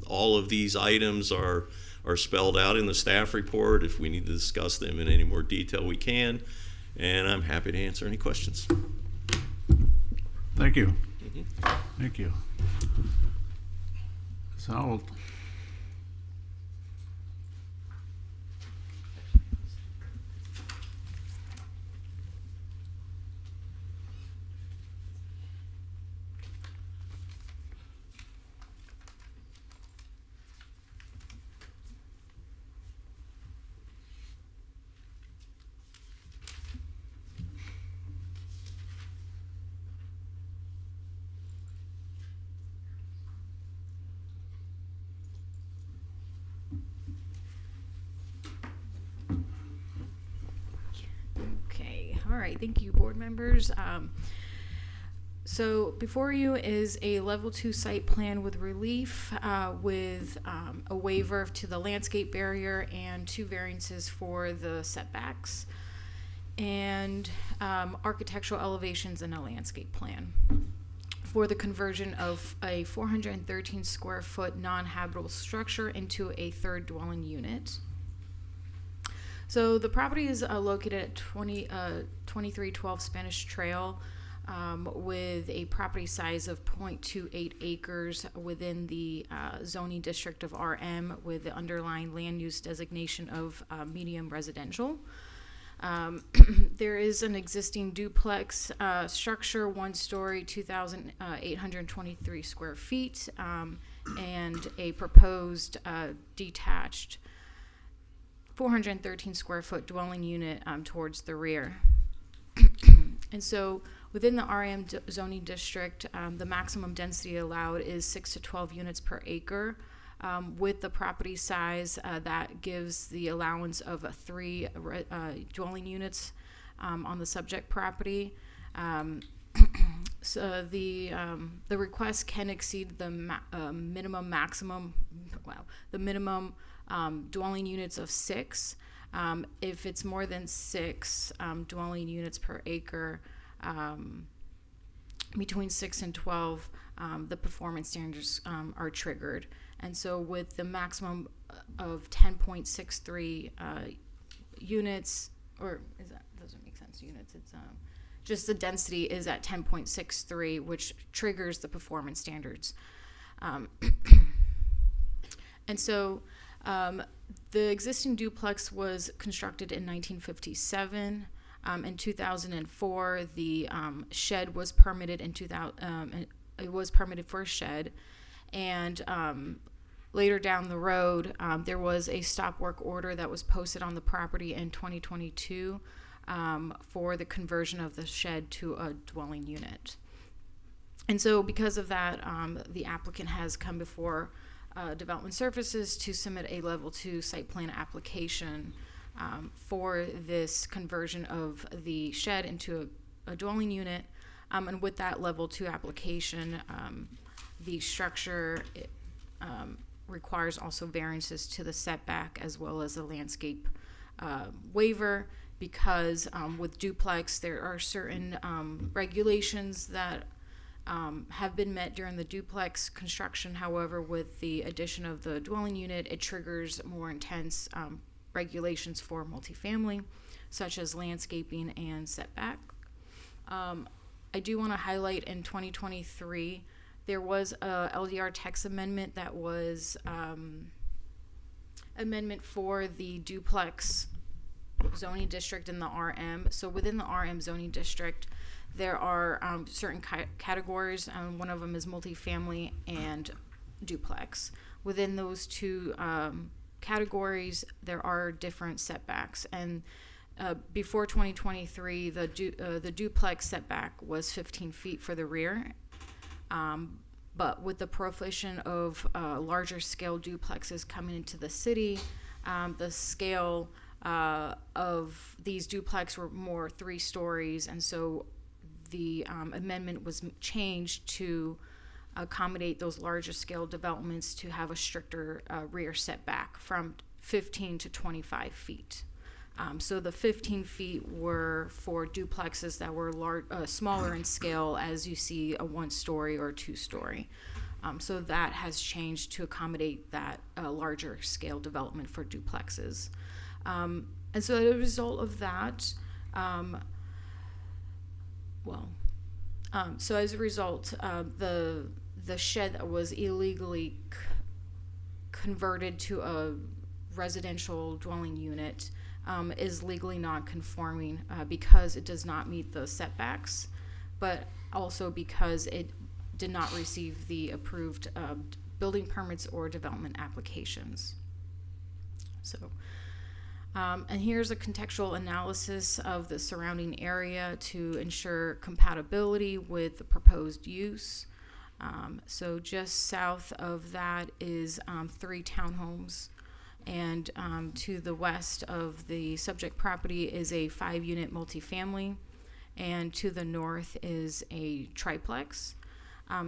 All of these items are spelled out in the staff report. If we need to discuss them in any more detail, we can, and I'm happy to answer any questions. Thank you. Thank you. So, All right, thank you, board members. So before you is a level 2 site plan with relief, with a waiver to the landscape barrier and 2 variances for the setbacks, and architectural elevations and a landscape plan for the conversion of a 413 square foot non-habitable structure into a 3rd dwelling unit. So the property is located at 2312 Spanish Trail, with a property size of 0.28 acres within the zoning district of RM, with the underlying land use designation of medium residential. There is an existing duplex structure, 1-story, 2,823 square feet, and a proposed detached 413 square foot dwelling unit towards the rear. And so within the RM zoning district, the maximum density allowed is 6 to 12 units per acre. With the property size, that gives the allowance of 3 dwelling units on the subject property. So the request can exceed the minimum dwelling units of 6. If it's more than 6 dwelling units per acre, between 6 and 12, the performance standards are triggered. And so with the maximum of 10.63 units, or is that doesn't make sense, units, it's just the density is at 10.63, which triggers the performance standards. And so the existing duplex was constructed in 1957. In 2004, the shed was permitted in 2000. It was permitted for a shed, and later down the road, there was a stop work order that was posted on the property in 2022 for the conversion of the shed to a dwelling unit. And so because of that, the applicant has come before Development Services to submit a level 2 site plan application for this conversion of the shed into a dwelling unit. And with that level 2 application, the structure requires also variances to the setback as well as a landscape waiver, because with duplex there are certain regulations that have been met during the duplex construction. However, with the addition of the dwelling unit, it triggers more intense regulations for multifamily, such as landscaping and setback. I do want to highlight in 2023, there was a LDR text amendment that was amendment for the duplex zoning district in the RM. So within the RM zoning district, there are certain categories. One of them is multifamily and duplex. Within those two categories, there are different setbacks. And before 2023, the duplex setback was 15 feet for the rear. But with the proliferation of larger scale duplexes coming into the city, the scale of these duplex were more 3 stories, and so the amendment was changed to accommodate those larger scale developments to have a stricter rear setback from 15 to 25 feet. So the 15 feet were for duplexes that were smaller in scale, as you see a 1-story or 2-story. So that has changed to accommodate that larger scale development for duplexes. And so as a result of that, so as a result, the shed that was illegally converted to a residential dwelling unit is legally non-conforming because it does not meet the setbacks, but also because it did not receive the approved building permits or development applications. So, and here's a contextual analysis of the surrounding area to ensure compatibility with the proposed use. So just south of that is 3 townhomes, and to the west of the subject property is a 5-unit multifamily, and to the north is a triplex.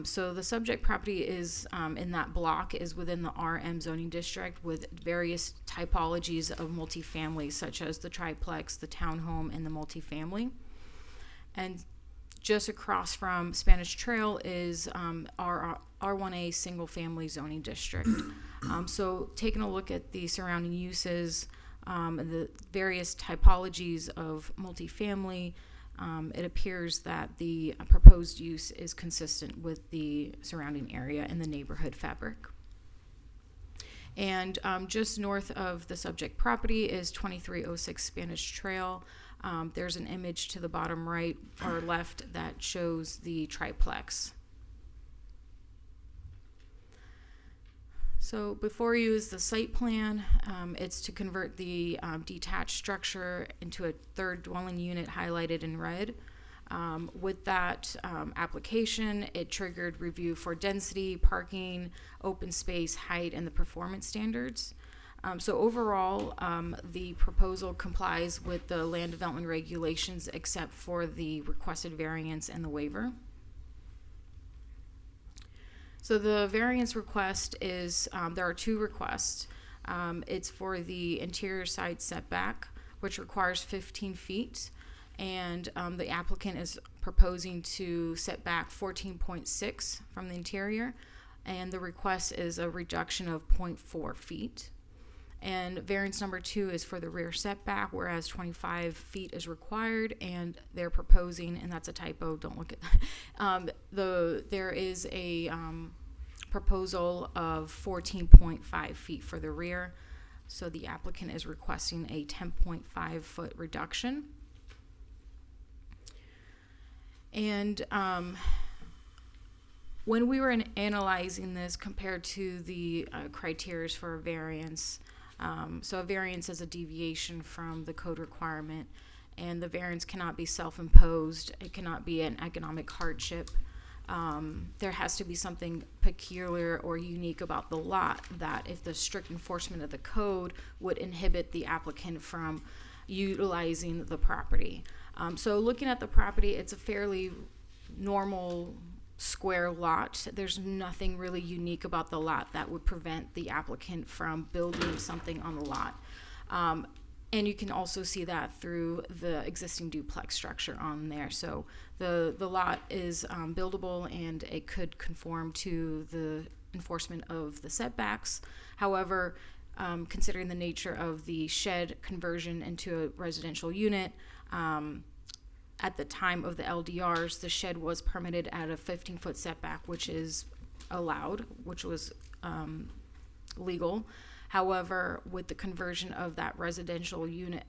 So the subject property is in that block is within the RM zoning district with various typologies of multifamily, such as the triplex, the townhome, and the multifamily. And just across from Spanish Trail is our R1A single family zoning district. So taking a look at the surrounding uses, the various typologies of multifamily, it appears that the proposed use is consistent with the surrounding area and the neighborhood fabric. And just north of the subject property is 2306 Spanish Trail. There's an image to the bottom right or left that shows the triplex. So before you is the site plan. It's to convert the detached structure into a 3rd dwelling unit highlighted in red. With that application, it triggered review for density, parking, open space, height, and the performance standards. So overall, the proposal complies with the land development regulations except for the requested variance and the waiver. So the variance request is, there are 2 requests. It's for the interior side setback, which requires 15 feet. And the applicant is proposing to set back 14.6 from the interior. And the request is a reduction of 0.4 feet. And variance number 2 is for the rear setback, whereas 25 feet is required, and they're proposing, and that's a typo, don't look at that. There is a proposal of 14.5 feet for the rear. So the applicant is requesting a 10.5 foot reduction. And when we were analyzing this compared to the criteria for a variance, so a variance is a deviation from the code requirement, and the variance cannot be self-imposed. It cannot be an economic hardship. There has to be something peculiar or unique about the lot that, if the strict enforcement of the code, would inhibit the applicant from utilizing the property. So looking at the property, it's a fairly normal square lot. There's nothing really unique about the lot that would prevent the applicant from building something on the lot. And you can also see that through the existing duplex structure on there. So the lot is buildable, and it could conform to the enforcement of the setbacks. However, considering the nature of the shed conversion into a residential unit, at the time of the LDRs, the shed was permitted at a 15-foot setback, which is allowed, which was legal. However, with the conversion of that residential unit,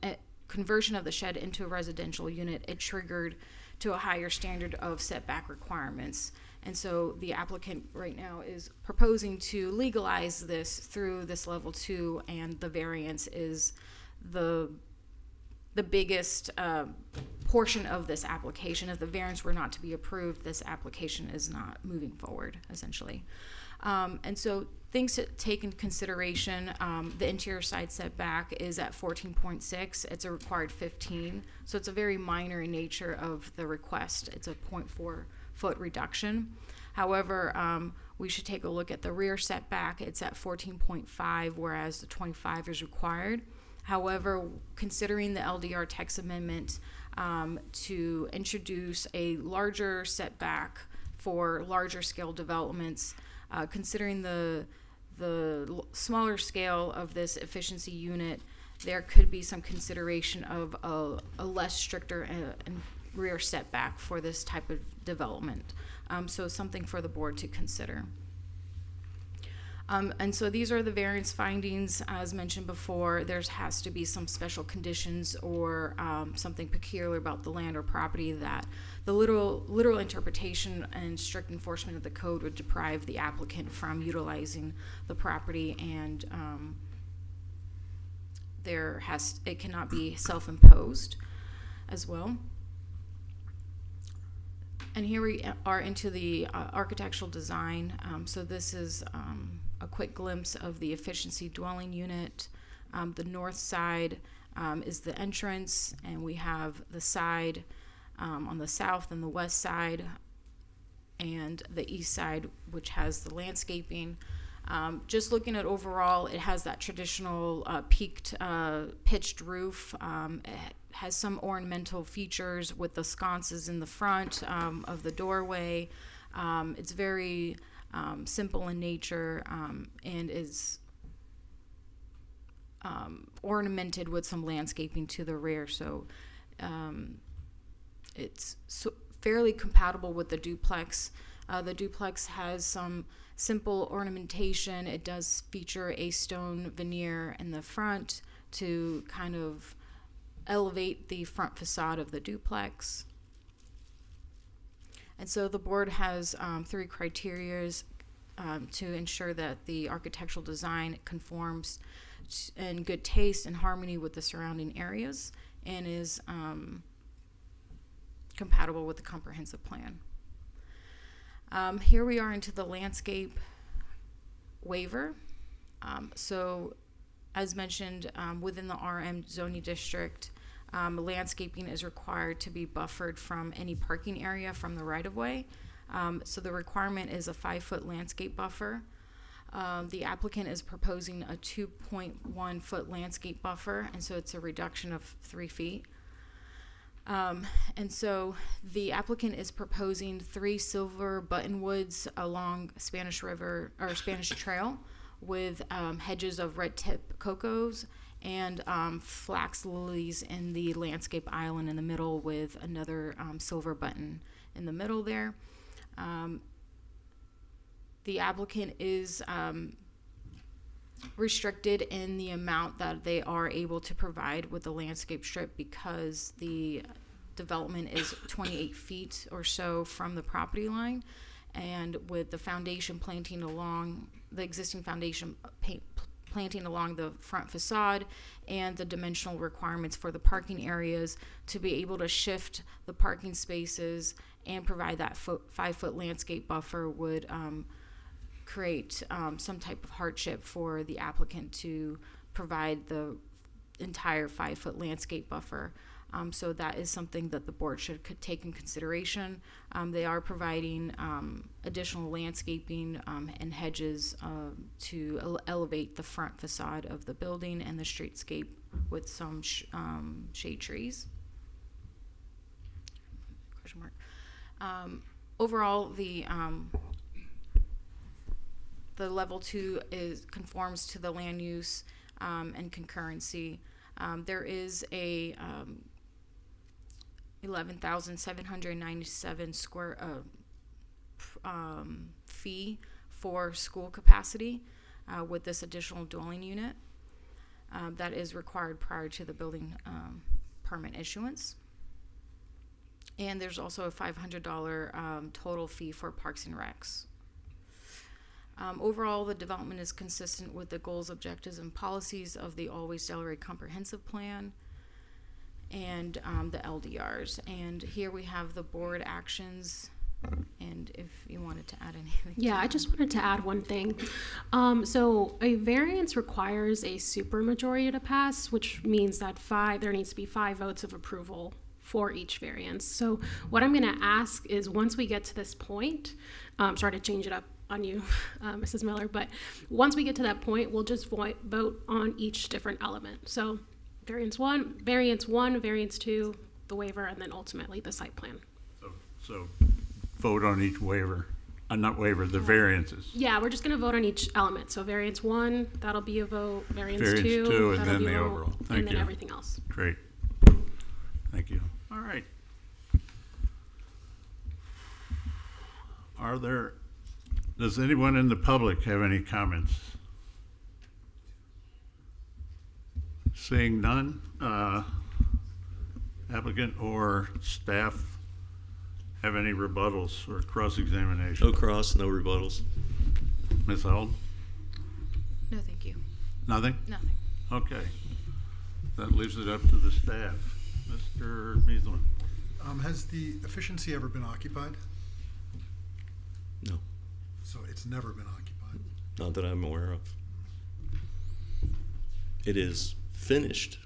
conversion of the shed into a residential unit, it triggered to a higher standard of setback requirements. And so the applicant right now is proposing to legalize this through this level 2, and the variance is the biggest portion of this application. If the variance were not to be approved, this application is not moving forward, essentially. And so things to take into consideration, the interior side setback is at 14.6. It's a required 15. So it's a very minor in nature of the request. It's a 0.4 foot reduction. However, we should take a look at the rear setback. It's at 14.5, whereas the 25 is required. However, considering the LDR text amendment to introduce a larger setback for larger scale developments, considering the smaller scale of this efficiency unit, there could be some consideration of a less stricter rear setback for this type of development. So something for the board to consider. And so these are the variance findings. As mentioned before, there has to be some special conditions or something peculiar about the land or property that the literal interpretation and strict enforcement of the code would deprive the applicant from utilizing the property, and it cannot be self-imposed as well. And here we are into the architectural design. So this is a quick glimpse of the efficiency dwelling unit. The north side is the entrance, and we have the side on the south and the west side, and the east side, which has the landscaping. Just looking at overall, it has that traditional peaked pitched roof. It has some ornamental features with the sconces in the front of the doorway. It's very simple in nature, and is ornamented with some landscaping to the rear. So it's fairly compatible with the duplex. The duplex has some simple ornamentation. It does feature a stone veneer in the front to kind of elevate the front facade of the duplex. And so the board has 3 criteria to ensure that the architectural design conforms in good taste and harmony with the surrounding areas, and is compatible with the comprehensive plan. Here we are into the landscape waiver. So as mentioned, within the RM zoning district, landscaping is required to be buffered from any parking area from the right-of-way. So the requirement is a 5-foot landscape buffer. The applicant is proposing a 2.1 foot landscape buffer, and so it's a reduction of 3 feet. And so the applicant is proposing 3 silver buttonwoods along Spanish River or Spanish Trail with hedges of red tip cocos and flax lilies in the landscape island in the middle, with another silver button in the middle there. the applicant is restricted in the amount that they are able to provide with the landscape strip because the development is 28 feet or so from the property line, and with the foundation planting along the existing foundation planting along the front facade and the dimensional requirements for the parking areas to be able to shift the parking spaces and provide that 5-foot landscape buffer would create some type of hardship for the applicant to provide the entire 5-foot landscape buffer. So that is something that the board could take in consideration. They are providing additional landscaping and hedges to elevate the front facade of the building and the streetscape with some shade trees. Question mark. Overall, the level 2 conforms to the land use and concurrency. There is a 11,797 square fee for school capacity with this additional dwelling unit that is required prior to the building permit issuance. And there's also a $500 total fee for Parks and Recs. Overall, the development is consistent with the goals, objectives, and policies of the Always Delray Comprehensive Plan and the LDRs. And here we have the board actions, and if you wanted to add anything. Yeah, I just wanted to add one thing. So a variance requires a supermajority to pass, which means that there needs to be 5 votes of approval for each variance. So what I'm going to ask is once we get to this point, sorry to change it up on you, Mrs. Miller, but once we get to that point, we'll just vote on each different element. So variance 1, variance 2, the waiver, and then ultimately the site plan. So vote on each waiver, not waiver, the variances. Yeah, we're just going to vote on each element. So variance 1, that'll be a vote. Variance 2, and that'll then be the a vote, overall. Thank and then you. everything else. Great. Thank you. All right. Does anyone in the public have any comments? Seeing none, applicant or staff have any rebuttals or cross-examination? No cross, no rebuttals. Ms. Held? No, thank you. Nothing? Nothing. Okay. That leaves it up to the staff. Mr. Measlin? Has the efficiency ever been occupied? No, So it's never been occupied. not that I'm aware of. It is finished,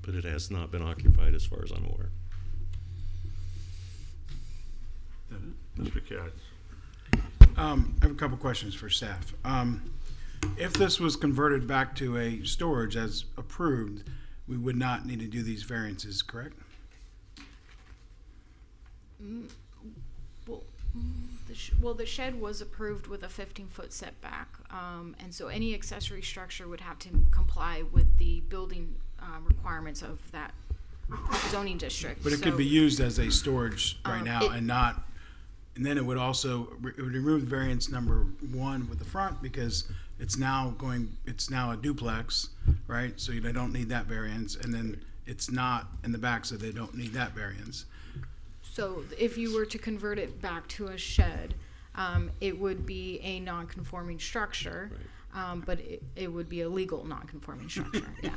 but it has not been occupied as far as I'm aware. Mr. Katz? I have a couple questions for staff. If this was converted back to a storage as approved, we would not need to do these variances, correct? Well, the shed was approved with a 15-foot setback, and so any accessory structure would have to comply with the building requirements of that zoning district. But it could be used as a storage right now it- and not, and then it would also, it would remove variance number 1 with the front because it's now a duplex, right? So they don't need that variance, and then it's not in the back, so they don't need that variance. So if you were to convert it back to a shed, it would be a non-conforming structure, but it would be a legal non-conforming structure. Yeah,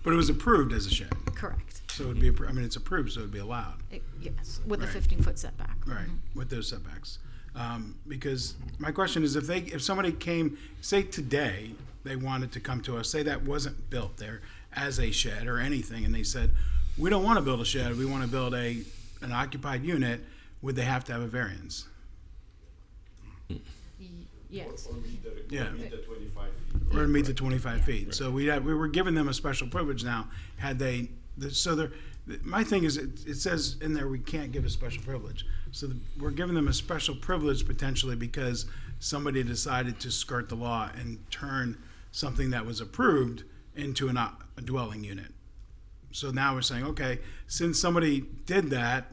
But it was approved as a shed, correct. so it would be, it's approved, so it would be allowed. Yes, with a Right. 15-foot setback. Right, with those setbacks. Because my question is, if somebody came, say today, they wanted to come to us, say that wasn't built there as a shed or anything, and they said, we don't want to build a shed, we want to build an occupied unit, would they have to have a variance? Yes. Yeah. Or meet the 25 feet. So we were giving them a special privilege now. My thing is, it says in there we can't give a special privilege. So we're giving them a special privilege potentially because somebody decided to skirt the law and turn something that was approved into a dwelling unit. So now we're saying, okay, since somebody did that,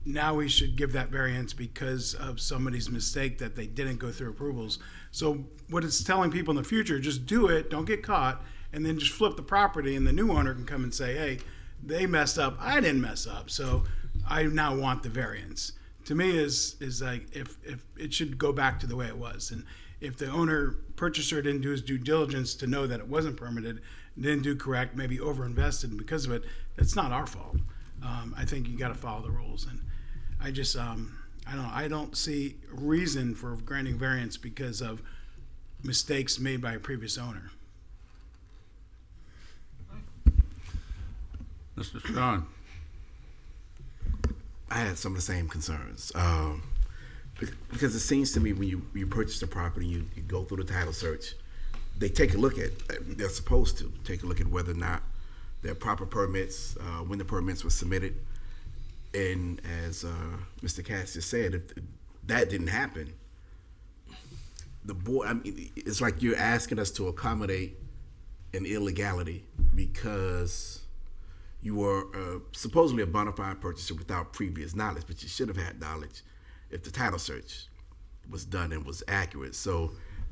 now we should give that variance because of somebody's mistake that they didn't go through approvals. So what it's telling people in the future, just do it, don't get caught, and then just flip the property, and the new owner can come and say, hey, they messed up, I didn't mess up, so I now want the variance. To me is like, if it should go back to the way it was. And if the purchaser didn't do his due diligence to know that it wasn't permitted, didn't do correct, maybe overinvested, and because of it, that's not our fault. I think you gotta follow the rules. And I just, I don't see reason for granting variance because of mistakes made by a previous owner. Mr. Strawn? I had some of the same concerns. Because it seems to me when you purchase a property, you go through the title search, they take a look at, they're supposed to take a look at whether or not there are proper permits, when the permits were submitted. And as Mr. Cass just said, if that didn't happen, the board, I mean, it's like you're asking us to accommodate an illegality because you were supposedly a bona fide purchaser without previous knowledge, but you should have had knowledge if the title search was done and was accurate. So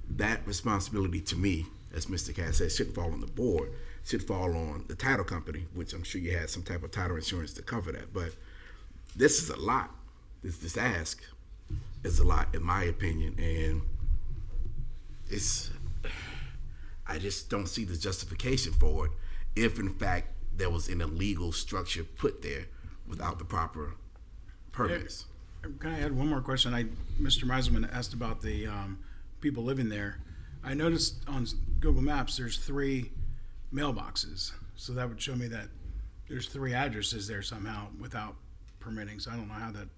that responsibility to me, as Mr. Cass said, shouldn't fall on the board, should fall on the title company, which I'm sure you had some type of title insurance to cover that. But this is a lot. This ask is a lot, in my opinion, and I just don't see the justification for it if, in fact, there was an illegal structure put there without the proper permits. Can I add one more question? Mr. Meiselman asked about the people living there. I noticed on Google Maps there's 3 mailboxes, so that would show me that there's 3 addresses there somehow without permitting. So I don't know how that.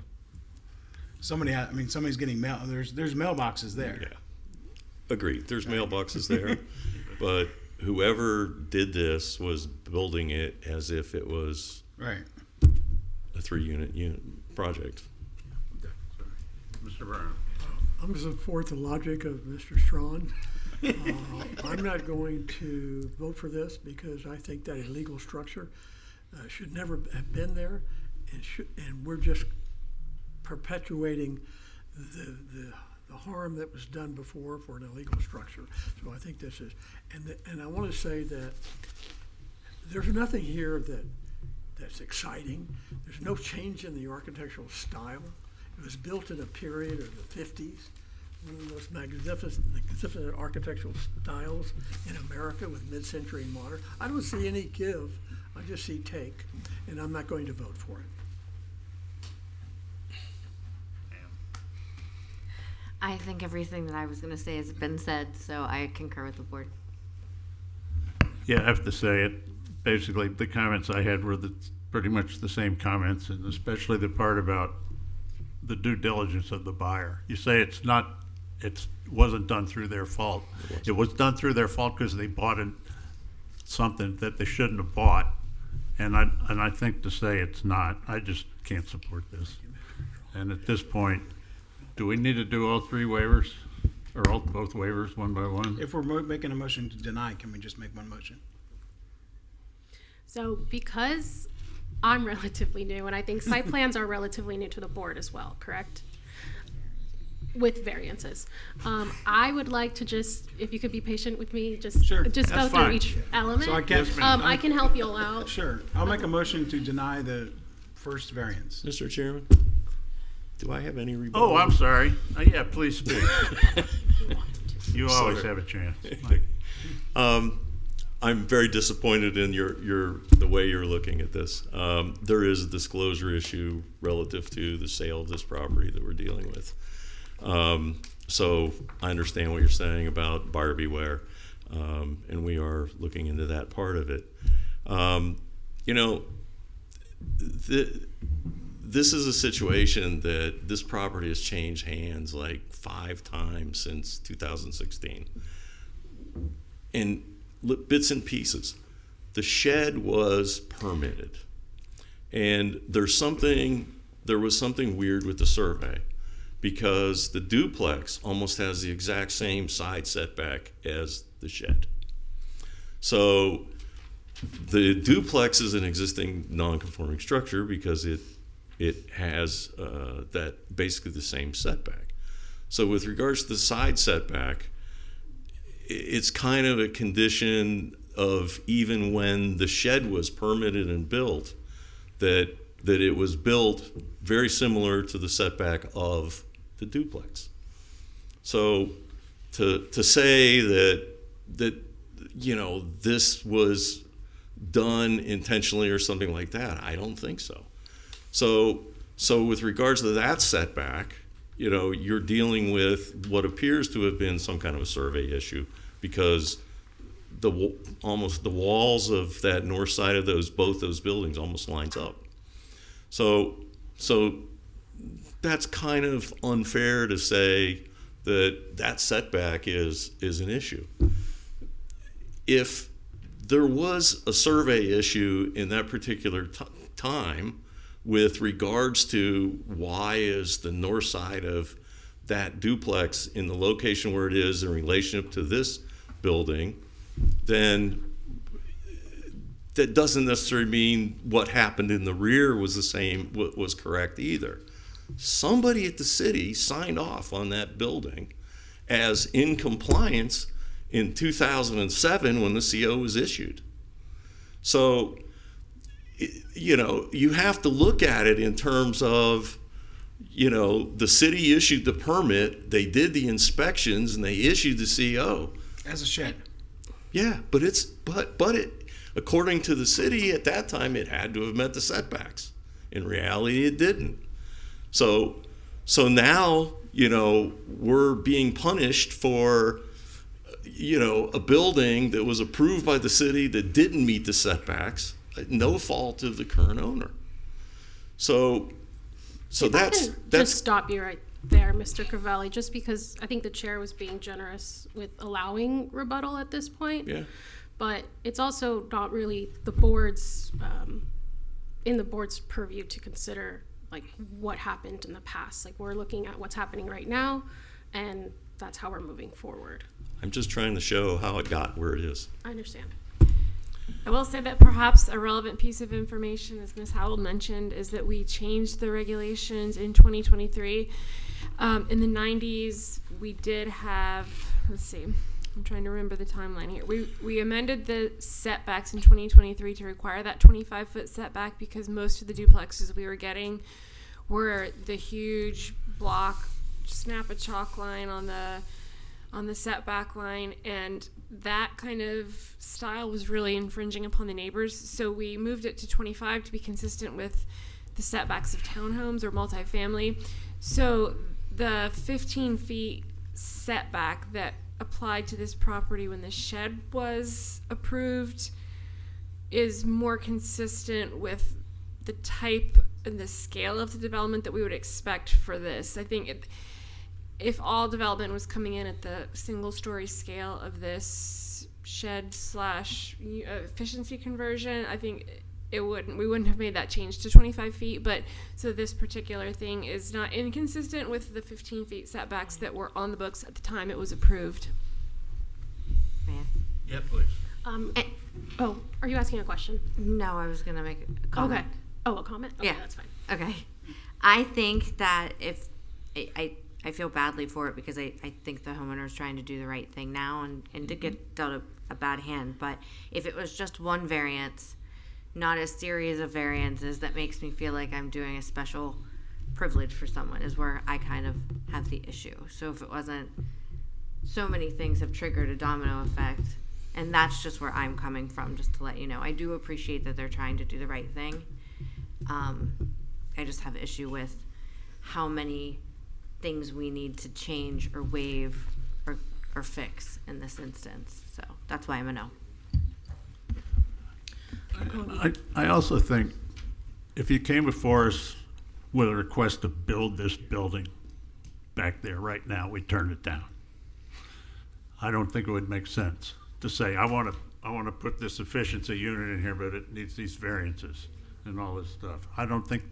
Somebody's getting mail. There's mailboxes there. Yeah, agreed. There's mailboxes there, but whoever did this was building it as if it was right a 3-unit project. Mr. Brown? I'm going to support the logic of Mr. Strawn. I'm not going to vote for this because I think that illegal structure should never have been there, and we're just perpetuating the harm that was done before for an illegal structure. So I think this is, and I want to say that there's nothing here that's exciting. There's no change in the architectural style. It was built in a period of the 50s, one of the most magnificent architectural styles in America with mid-century modern. I don't see any give, I just see take, and I'm not going to vote for it. I think everything that I was going to say has been said, so I concur with the board. Yeah, I have to say it. Basically, the comments I had were pretty much the same comments, and especially the part about the due diligence of the buyer. You say it wasn't done through their fault. It was done through their fault because they bought something that they shouldn't have bought, and I think to say it's not, I just can't support this. And at this point, do we need to do all 3 waivers, or both waivers one by one? If we're making a motion to deny, can we just make one motion? So because I'm relatively new, and I think site plans are relatively new to the board as well, correct? With variances. I would like to just, if you could be patient with me, just Sure, go that's through fine. each element. So I can't- I can help you all out. Sure. I'll make a motion to deny the first variance. Mr. Chairman, do I have any rebuttal? Oh, I'm sorry. Yeah, please speak. You always Sorry. have a chance. I'm very disappointed in the way you're looking at this. There is a disclosure issue relative to the sale of this property that we're dealing with. So I understand what you're saying about buyer beware, and we are looking into that part of it. This is a situation that this property has changed hands like 5 times since 2016. In bits and pieces. The shed was permitted. And there was something weird with the survey because the duplex almost has the exact same side setback as the shed. So the duplex is an existing non-conforming structure because it it has that basically the same setback. So with regards to the side setback, it's kind of a condition of even when the shed was permitted and built, that it was built very similar to the setback of the duplex. So to say that you know, this was done intentionally or something like that, I don't think so. So with regards to that setback, you know, you're dealing with what appears to have been some kind of a survey issue, because almost the walls of that north side of both those buildings almost lines up. So that's kind of unfair to say that setback is an issue. If there was a survey issue in that particular time with regards to why is the north side of that duplex in the location where it is in relationship to this building, then that doesn't necessarily mean what happened in the rear was the same, was correct either. Somebody at the city signed off on that building as in compliance in 2007 when the CO was issued. So, you know, you have to look at it in terms of, you know, the city issued the permit, they did the inspections, and they issued the CO. As a shed. Yeah, but according to the city at that time, it had to have met the setbacks. In reality, it didn't. So now, you know, we're being punished for, you know, a building that was approved by the city that didn't meet the setbacks, no fault of the current owner. So that's Just stop you right there, Mr. Cavalli, just because I think the chair was being generous with allowing rebuttal at this point. Yeah. But it's also not really the board's, in the board's purview to consider like what happened in the past. Like, we're looking at what's happening right now, and that's how we're moving forward. I'm just trying to show how it got where it is. I understand. I will say that perhaps a relevant piece of information, as Ms. Howell mentioned, is that we changed the regulations in 2023. In the 90s, we did have, let's see, I'm trying to remember the timeline here. We amended the setbacks in 2023 to require that 25-foot setback because most of the duplexes we were getting were the huge block, snap a chalk line on the setback line, and that kind of style was really infringing upon the neighbors. So we moved it to 25 to be consistent with the setbacks of townhomes or multifamily. So the 15 feet setback that applied to this property when the shed was approved is more consistent with the type and the scale of the development that we would expect for this. I think if all development was coming in at the single-story scale of this shed slash efficiency conversion, I think we wouldn't have made that change to 25 feet. But so this particular thing is not inconsistent with the 15 feet setbacks that were on the books at the time it was approved. Yeah, please. Oh, are you asking a question? No, I was gonna make a comment. Okay. Oh, a comment? Okay, Yeah. that's fine. Okay. I think that if I feel badly for it because I think the homeowner is trying to do the right thing now and did get dealt a bad hand. But if it was just one variance, not a series of variances, that makes me feel like I'm doing a special privilege for someone is where I kind of have the issue. So if it wasn't, so many things have triggered a domino effect. And that's just where I'm coming from, just to let you know. I do appreciate that they're trying to do the right thing. I just have issue with how many things we need to change or waive or fix in this instance. So that's why I'm a no. I also think if you came before us with a request to build this building back there right now, we turned it down. I don't think it would make sense to say, I want to put this efficiency unit in here, but it needs these variances and all this stuff. I don't think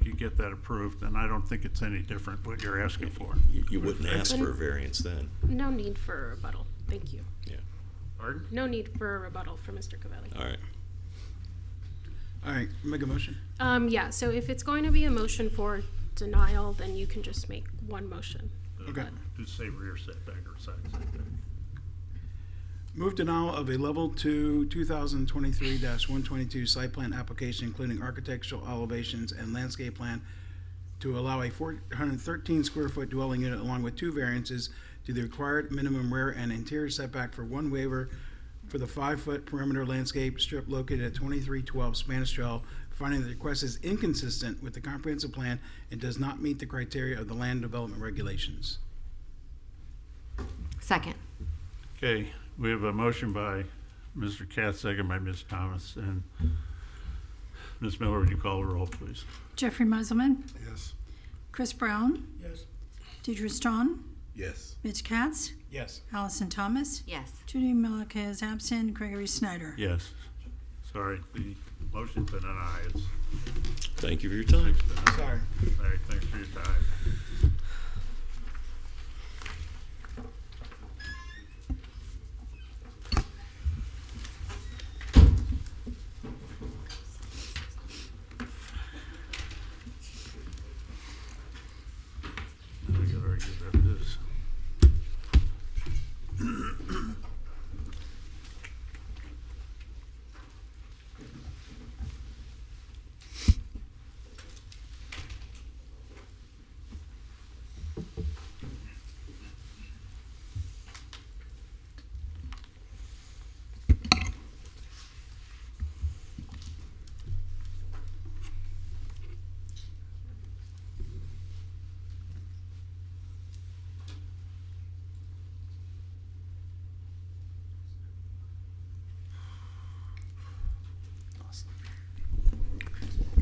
you get that approved, and I don't think it's any different what you're asking for. You wouldn't ask for a variance then. No need for a rebuttal. Thank you. Yeah. Pardon? No need for a rebuttal for Mr. Cavalli. All right. All right, make a motion. Yeah, so if it's going to be a motion for denial, then you can just make one motion. Okay. Just say rear setback or side setback. Move denial of a level 2 2023-122 site plan application including architectural elevations and landscape plan to allow a 413 square foot dwelling unit along with 2 variances to the required minimum rear and interior setback for 1 waiver for the 5-foot perimeter landscape strip located at 2312 Spanish Trail, finding the request is inconsistent with the comprehensive plan and does not meet the criteria of the land development regulations. Second. Okay, we have a motion by Mr. Katz, second by Ms. Thomas, and Ms. Miller, would you call the roll, please? Jeffrey Musselman, Yes. Chris Brown, Yes. Deidre Strawn, Yes. Mitch Katz, Yes. Allison Thomas, Yes. Judy Malika is absent, Gregory Snyder. Yes. Sorry, the motion's been denied. Thank you for your time. Sorry. All right, thanks for your time. Now we gotta argue about this.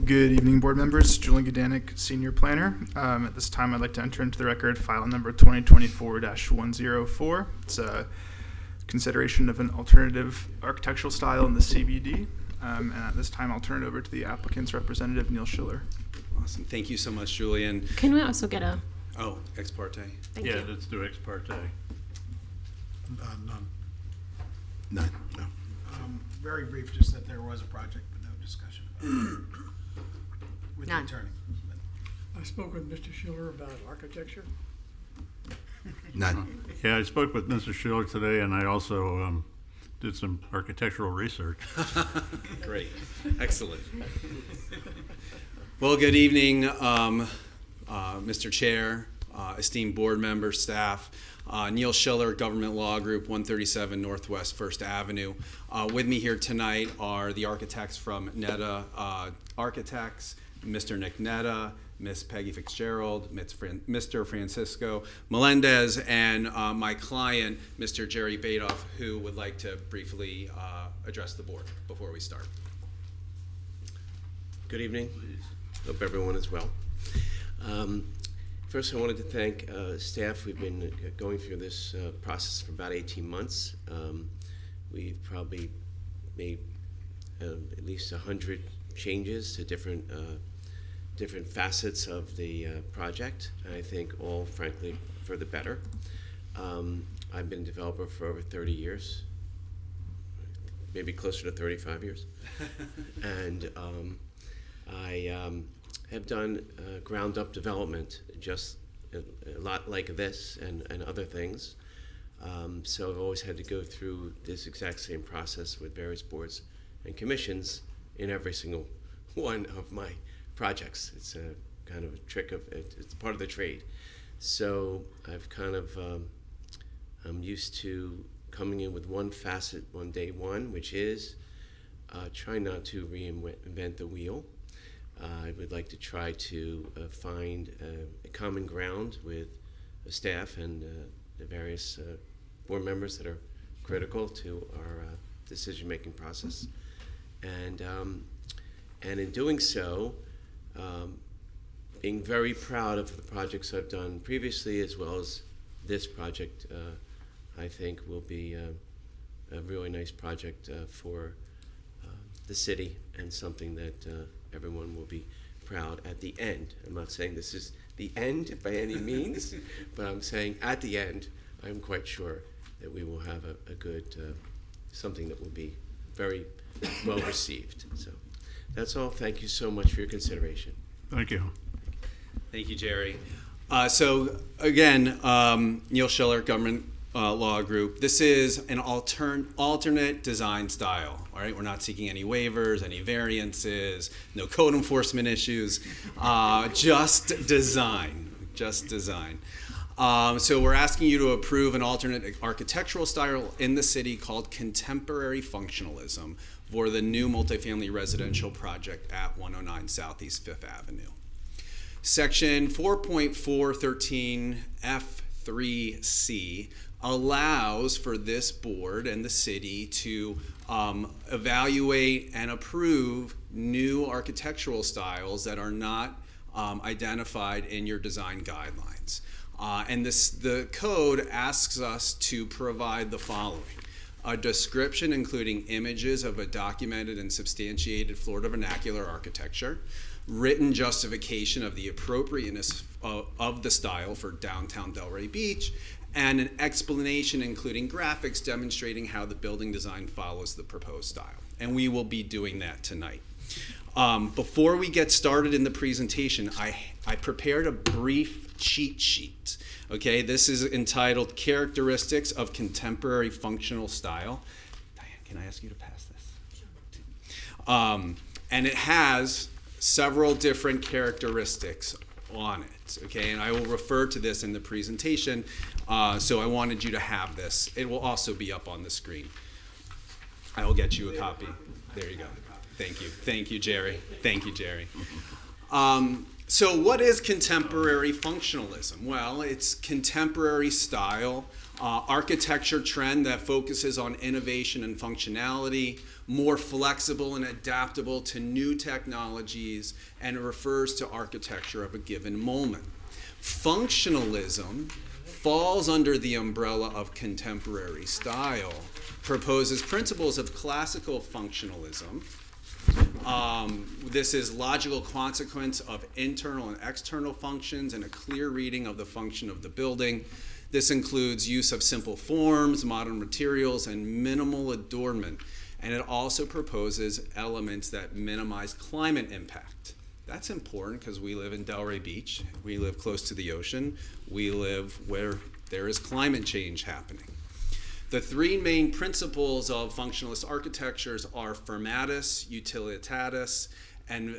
Good evening, board members. Julian Gudanik, Senior Planner. At this time, I'd like to enter into the record file number 2024-104. It's a consideration of an alternative architectural style in the CBD. And at this time, I'll turn it over to the applicant's representative, Neil Schiller. Awesome. Thank you so much, Julian. Can we also get a, Oh, ex parte. thank Yeah, you. let's do ex parte. None. None. No. Very brief, just that there was a project, but no discussion about it with the None. attorney. I spoke with Mr. Schiller about architecture. None. Yeah, I spoke with Mr. Schiller today, and I also did some architectural research. Great. Excellent. Well, good evening, Mr. Chair, esteemed board members, staff. Neil Schiller, Government Law Group, 137 Northwest First Avenue. With me here tonight are the architects from Netta Architects, Mr. Nick Netta, Miss Peggy Fitzgerald, Mr. Francisco Melendez, and my client, Mr. Jerry Badoff, who would like to briefly address the board before we start. Good evening. Hope everyone is well. First, I wanted to thank staff. We've been going through this process for about 18 months. We've probably made at least 100 changes to different facets of the project, and I think all, frankly, for the better. I've been a developer for over 30 years, maybe closer to 35 years. And I have done ground-up development, just a lot like this and other things. So I've always had to go through this exact same process with various boards and commissions in every single one of my projects. It's a kind of a trick of it's part of the trade. So I've kind of I'm used to coming in with one facet on day one, which is try not to reinvent the wheel. I would like to try to find a common ground with the staff and the various board members that are critical to our decision-making process. And in doing so, being very proud of the projects I've done previously, as well as this project, I think will be a really nice project for the city and something that everyone will be proud at the end. I'm not saying this is the end by any means, but I'm saying at the end, I'm quite sure that we will have a good, something that will be very well received. So That's all. Thank you so much for your consideration. Thank you. Thank you, Jerry. So again, Neil Schiller, Government Law Group. This is an alternate design style. All right, we're not seeking any waivers, any variances, no code enforcement issues. Just design. Just design. So we're asking you to approve an alternate architectural style in the city called contemporary functionalism for the new multifamily residential project at 109 Southeast 5th Avenue. Section 4.413 F3C allows for this board and the city to evaluate and approve new architectural styles that are not identified in your design guidelines. And the code asks us to provide the following: a description including images of a documented and substantiated Florida vernacular architecture, written justification of the appropriateness of the style for downtown Delray Beach, and an explanation including graphics demonstrating how the building design follows the proposed style. And we will be doing that tonight. Before we get started in the presentation, I prepared a brief cheat sheet. Okay, this is entitled Characteristics of Contemporary Functional Style. Diane, can I ask you to pass this? Sure. And it has several different characteristics on it. Okay, and I will refer to this in the presentation. So I wanted you to have this. It will also be up on the screen. I will get you a copy. There you go. Thank you. Thank you, Jerry. Thank you, Jerry. So what is contemporary functionalism? Well, it's contemporary style, architecture trend that focuses on innovation and functionality, more flexible and adaptable to new technologies, and it refers to architecture of a given moment. Functionalism falls under the umbrella of contemporary style, proposes principles of classical functionalism. This is logical consequence of internal and external functions and a clear reading of the function of the building. This includes use of simple forms, modern materials, and minimal adornment. And it also proposes elements that minimize climate impact. That's important because we live in Delray Beach. We live close to the ocean. We live where there is climate change happening. The three main principles of functionalist architectures are formatus, utilitatis, and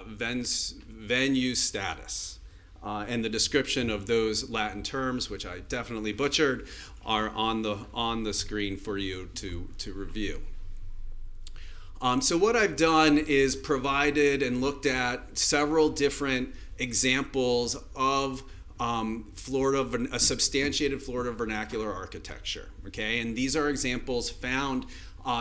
venue status. And the description of those Latin terms, which I definitely butchered, are on the screen for you to review. So what I've done is provided and looked at several different examples of a substantiated Florida vernacular architecture, okay? And these are examples found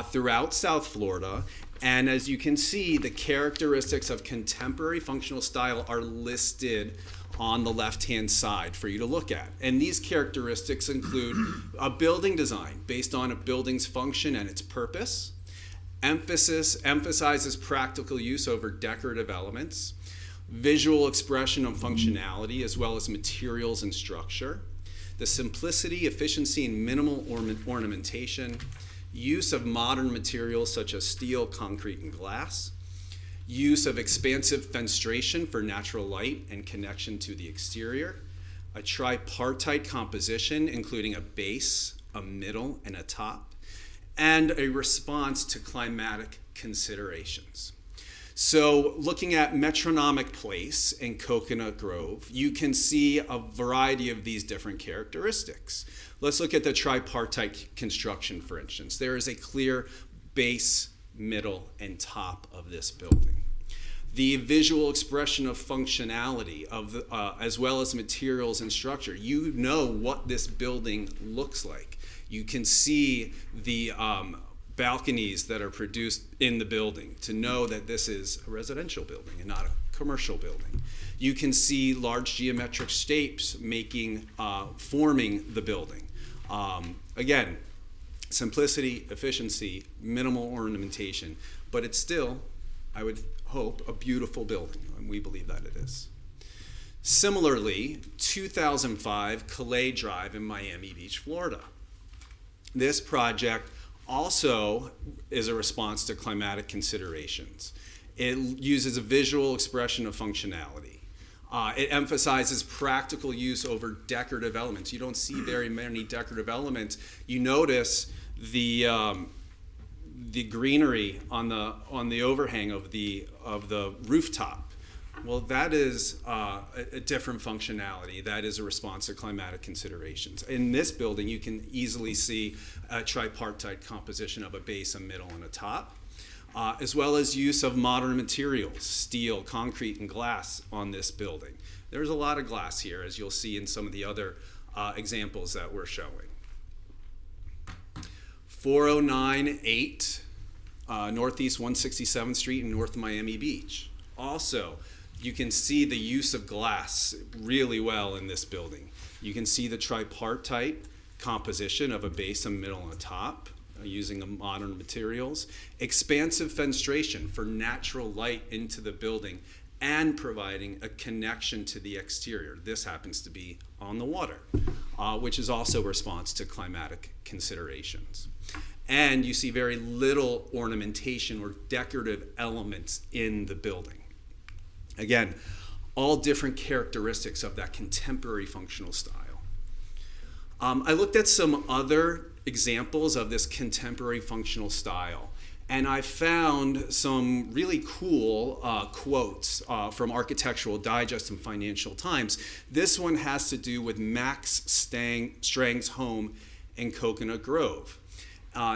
throughout South Florida. And as you can see, the characteristics of contemporary functional style are listed on the left-hand side for you to look at. And these characteristics include a building design based on a building's function and its purpose. Emphasizes practical use over decorative elements. Visual expression of functionality as well as materials and structure, the simplicity, efficiency, and minimal ornamentation, use of modern materials such as steel, concrete, and glass, use of expansive fenestration for natural light and connection to the exterior, a tripartite composition including a base, a middle, and a top, and a response to climatic considerations. So looking at Metronomic Place in Coconut Grove, you can see a variety of these different characteristics. Let's look at the tripartite construction, for instance. There is a clear base, middle, and top of this building. The visual expression of functionality, as well as materials and structure. You know what this building looks like. You can see the balconies that are produced in the building to know that this is a residential building and not a commercial building. You can see large geometric shapes forming the building. Again, simplicity, efficiency, minimal ornamentation, but it's still, I would hope, a beautiful building, and we believe that it is. Similarly, 2005 Calais Drive in Miami Beach, Florida. This project also is a response to climatic considerations. It uses a visual expression of functionality. It emphasizes practical use over decorative elements. You don't see very many decorative elements. You notice the greenery on the overhang of the rooftop. Well, that is a different functionality. That is a response to climatic considerations. In this building, you can easily see a tripartite composition of a base, a middle, and a top, as well as use of modern materials, steel, concrete, and glass on this building. There's a lot of glass here, as you'll see in some of the other examples that we're showing. 4098 Northeast 167th Street in North Miami Beach. Also, you can see the use of glass really well in this building. You can see the tripartite composition of a base, a middle, and a top using the modern materials. Expansive fenestration for natural light into the building and providing a connection to the exterior. This happens to be on the water, which is also a response to climatic considerations. And you see very little ornamentation or decorative elements in the building. Again, all different characteristics of that contemporary functional style. I looked at some other examples of this contemporary functional style, and I found some really cool quotes from Architectural Digest and Financial Times. This one has to do with Max Strang's home in Coconut Grove.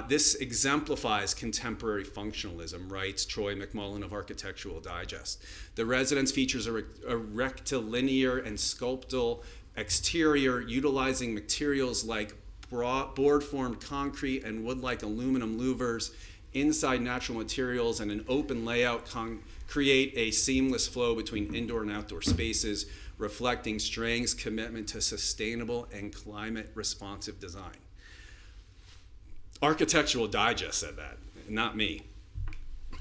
This exemplifies contemporary functionalism, writes Troy McMullen of Architectural Digest. The residence features a rectilinear and sculptural exterior utilizing materials like board-formed concrete and wood-like aluminum louvers. Inside, natural materials and an open layout create a seamless flow between indoor and outdoor spaces, reflecting Strang's commitment to sustainable and climate-responsive design. Architectural Digest said that, not me.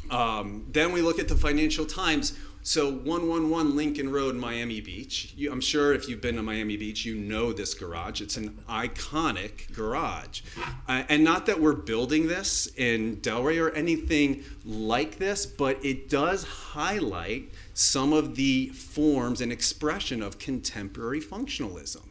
Then we look at the Financial Times. So 111 Lincoln Road, Miami Beach. I'm sure if you've been to Miami Beach, you know this garage. It's an iconic garage. And not that we're building this in Delray or anything like this, but it does highlight some of the forms and expression of contemporary functionalism.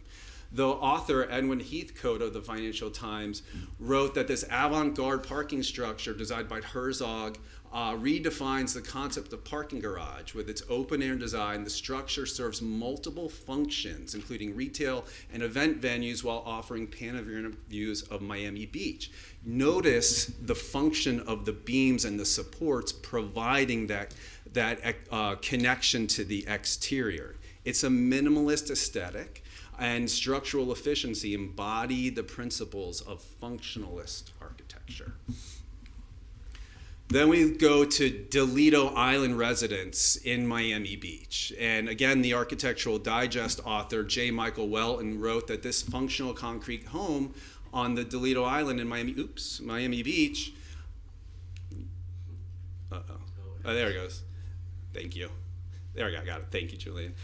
The author, Edwin Heathcote of the Financial Times, wrote that this avant-garde parking structure designed by Herzog redefines the concept of parking garage. With its open-air design, the structure serves multiple functions, including retail and event venues, while offering panoramic views of Miami Beach. Notice the function of the beams and the supports providing that connection to the exterior. It's a minimalist aesthetic, and structural efficiency embody the principles of functionalist architecture. Then we go to Delito Island residence in Miami Beach. And again, the Architectural Digest author, J. Michael Welton, wrote that this functional concrete home on the Delito Island in Miami Beach. Oh, there it goes. Thank you. There we go, got it. Thank you, Julian.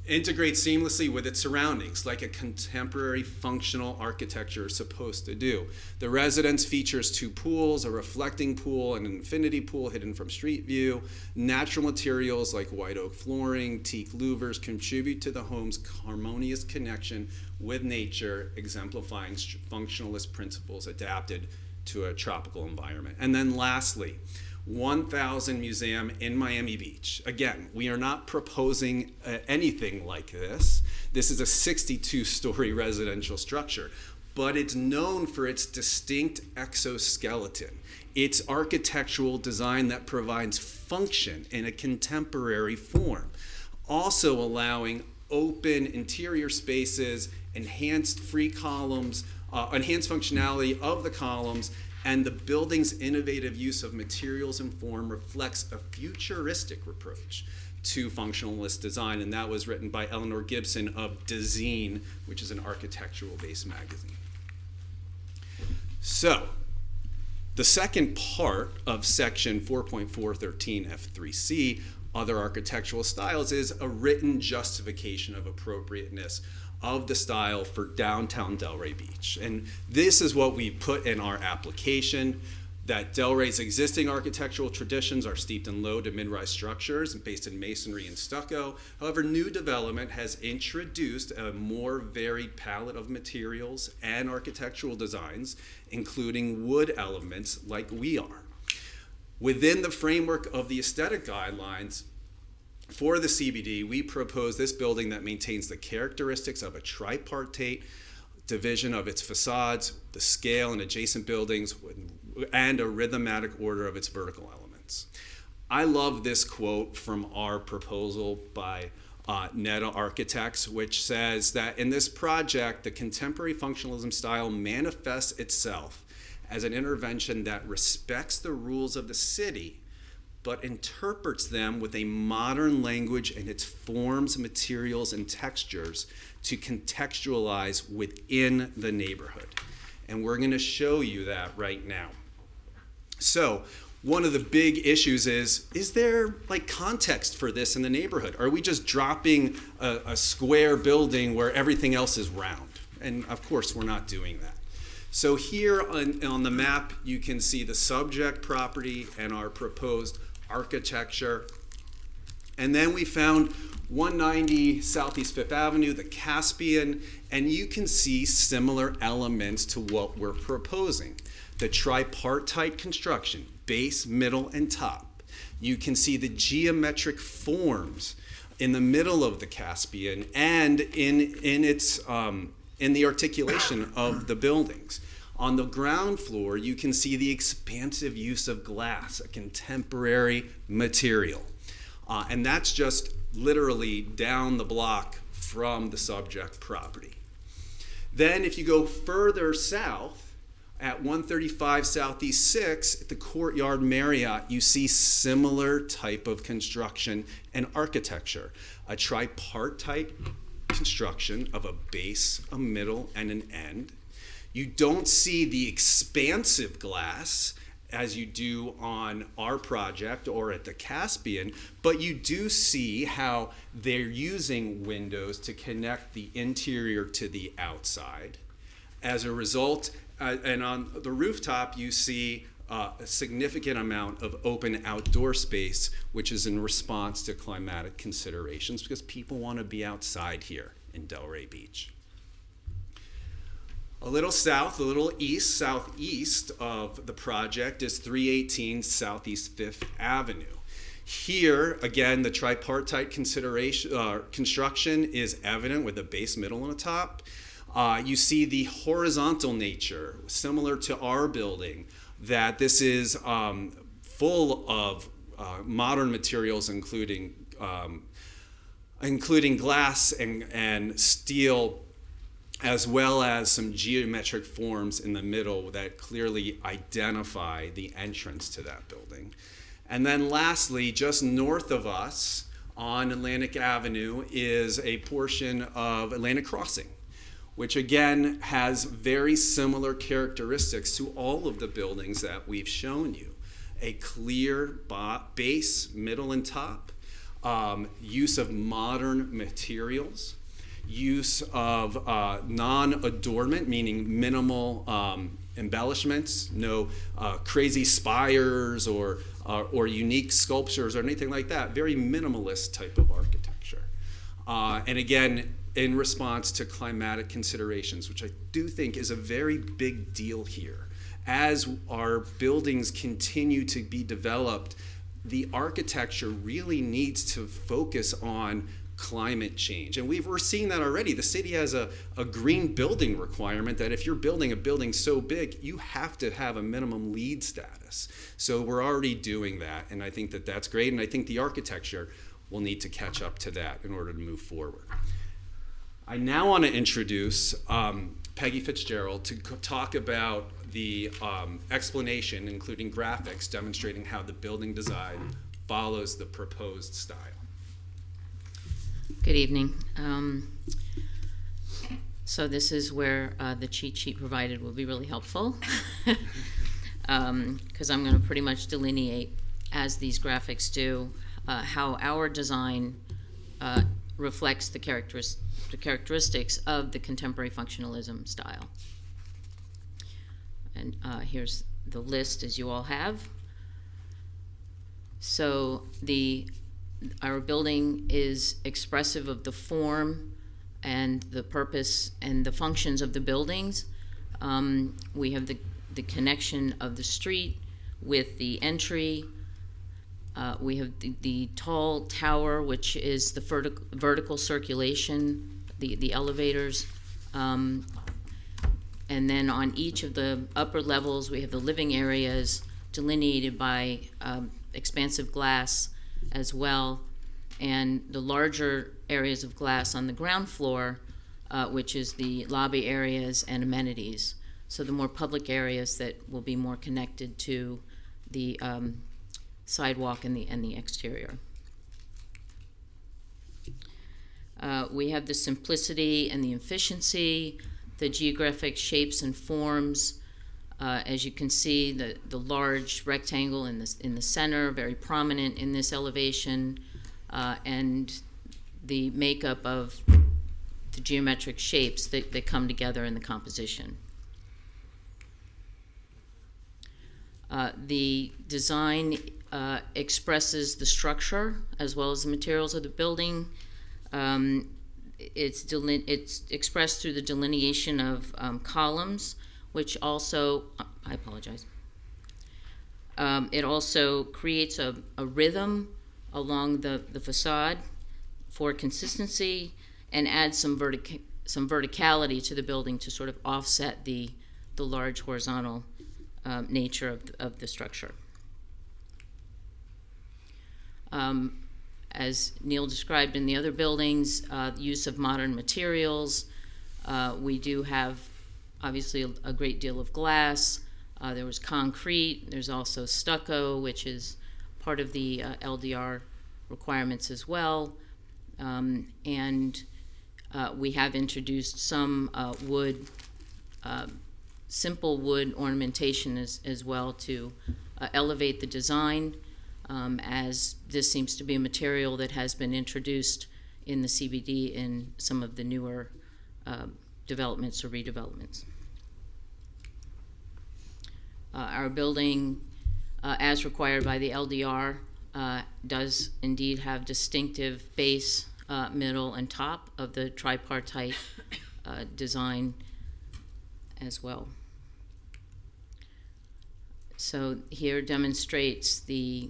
Integrates seamlessly with its surroundings, like a contemporary functional architecture is supposed to do. The residence features 2 pools, a reflecting pool and an infinity pool hidden from street view. Natural materials like white oak flooring, teak louvers contribute to the home's harmonious connection with nature, exemplifying functionalist principles adapted to a tropical environment. And then lastly, 1000 Museum in Miami Beach. Again, we are not proposing anything like this. This is a 62-story residential structure, but it's known for its distinct exoskeleton, its architectural design that provides function in a contemporary form, also allowing open interior spaces, enhanced free columns, enhanced functionality of the columns, and the building's innovative use of materials and form reflects a futuristic approach to functionalist design, and that was written by Eleanor Gibson of Dezeen, which is an architectural-based magazine. So, the second part of section 4.413 F3C, other architectural styles, is a written justification of appropriateness of the style for downtown Delray Beach. And this is what we put in our application. that Delray's existing architectural traditions are steeped in low to mid-rise structures based in masonry and stucco. However, new development has introduced a more varied palette of materials and architectural designs, including wood elements like we are. Within the framework of the aesthetic guidelines for the CBD, we propose this building that maintains the characteristics of a tripartite division of its facades, the scale and adjacent buildings, and a rhythmatic order of its vertical elements. I love this quote from our proposal by Netta Architects, which says that in this project, the contemporary functionalism style manifests itself as an intervention that respects the rules of the city, but interprets them with a modern language in its forms, materials, and textures to contextualize within the neighborhood. And we're going to show you that right now. So one of the big issues is there like context for this in the neighborhood? Are we just dropping a square building where everything else is round? And of course, we're not doing that. So here on the map, you can see the subject property and our proposed architecture. And then we found 190 Southeast 5th Avenue, the Caspian, and you can see similar elements to what we're proposing. The tripartite construction, base, middle, and top. You can see the geometric forms in the middle of the Caspian and in the articulation of the buildings. On the ground floor, you can see the expansive use of glass, a contemporary material. And that's just literally down the block from the subject property. Then if you go further south, at 135 Southeast 6, at the Courtyard Marriott, you see similar type of construction and architecture. A tripartite construction of a base, a middle, and an end. You don't see the expansive glass as you do on our project or at the Caspian, but you do see how they're using windows to connect the interior to the outside. As a result, and on the rooftop, you see a significant amount of open outdoor space, which is in response to climatic considerations because people want to be outside here in Delray Beach. A little south, a little east, southeast of the project is 318 Southeast 5th Avenue. Here, again, the tripartite construction is evident with a base, middle, and a top. You see the horizontal nature, similar to our building, that this is full of modern materials, including glass and steel, as well as some geometric forms in the middle that clearly identify the entrance to that building. And then lastly, just north of us on Atlantic Avenue is a portion of Atlantic Crossing, which again has very similar characteristics to all of the buildings that we've shown you. A clear base, middle, and top, use of modern materials, use of non-adornment, meaning minimal embellishments, no crazy spires or unique sculptures or anything like that. Very minimalist type of architecture. And again, in response to climatic considerations, which I do think is a very big deal here. As our buildings continue to be developed, the architecture really needs to focus on climate change. And we're seeing that already. The city has a green building requirement that if you're building a building so big, you have to have a minimum LEED status. So we're already doing that, and I think that that's great, and I think the architecture will need to catch up to that in order to move forward. I now want to introduce Peggy Fitzgerald to talk about the explanation, including graphics, demonstrating how the building design follows the proposed style. Good evening. So this is where the cheat sheet provided will be really helpful because I'm going to pretty much delineate, as these graphics do, how our design reflects the characteristics of the contemporary functionalism style. And here's the list as you all have. So our building is expressive of the form and the purpose and the functions of the buildings. We have the connection of the street with the entry. We have the tall tower, which is the vertical circulation, the elevators. And then on each of the upper levels, we have the living areas delineated by expansive glass as well, and the larger areas of glass on the ground floor, which is the lobby areas and amenities. So the more public areas that will be more connected to the sidewalk and the exterior. We have the simplicity and the efficiency, the geographic shapes and forms. As you can see, the large rectangle in the center, very prominent in this elevation, and the makeup of the geometric shapes that come together in the composition. The design expresses the structure as well as the materials of the building. It's expressed through the delineation of columns, which also, I apologize. It also creates a rhythm along the facade for consistency and adds some verticality to the building to sort of offset the large horizontal nature of the structure. As Neil described in the other buildings, use of modern materials. We do have obviously a great deal of glass. There was concrete. There's also stucco, which is part of the LDR requirements as well. And we have introduced some wood, simple wood ornamentation as well to elevate the design, as this seems to be a material that has been introduced in the CBD in some of the newer developments or redevelopments. Our building, as required by the LDR, does indeed have distinctive base, middle, and top of the tripartite design as well. So here demonstrates the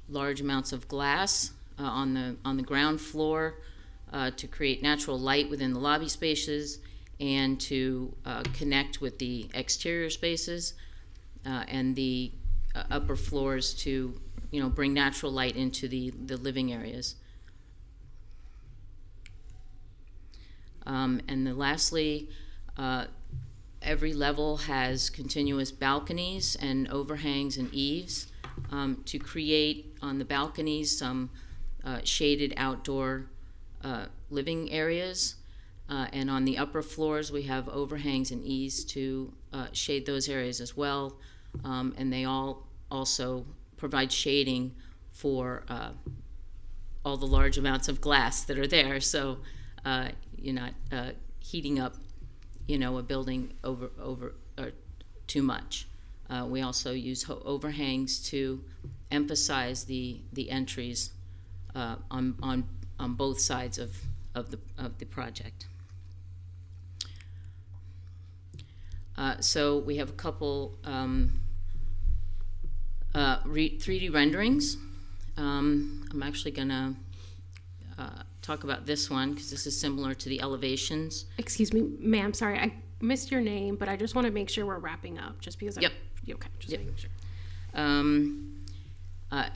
large amounts of glass on the ground floor to create natural light within the lobby spaces and to connect with the exterior spaces and the upper floors to bring natural light into the living areas. And then lastly, every level has continuous balconies and overhangs and eaves to create on the balconies some shaded outdoor living areas. And on the upper floors, we have overhangs and eaves to shade those areas as well. And they all also provide shading for all the large amounts of glass that are there. So you're not heating up, a building over too much. We also use overhangs to emphasize the entries on both sides of the project. So we have a couple 3D renderings. I'm actually gonna talk about this one because this is similar to the elevations. Excuse me, ma'am, sorry, I missed your name, but I just want to make sure we're wrapping up just because Yep. Okay, just Yep. making sure.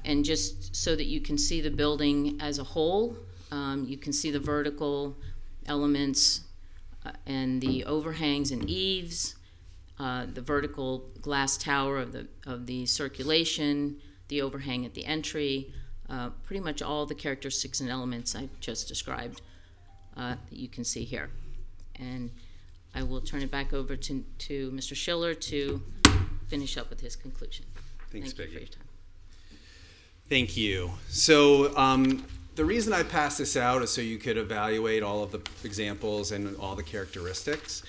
And just so that you can see the building as a whole, you can see the vertical elements and the overhangs and eaves, the vertical glass tower of the circulation, the overhang at the entry, pretty much all the characteristics and elements I just described that you can see here. And I will turn it back over to Mr. Schiller to finish up with his conclusion. Thanks, Thank you for Peggy. your time. Thank you. So the reason I passed this out is so you could evaluate all of the examples and all the characteristics.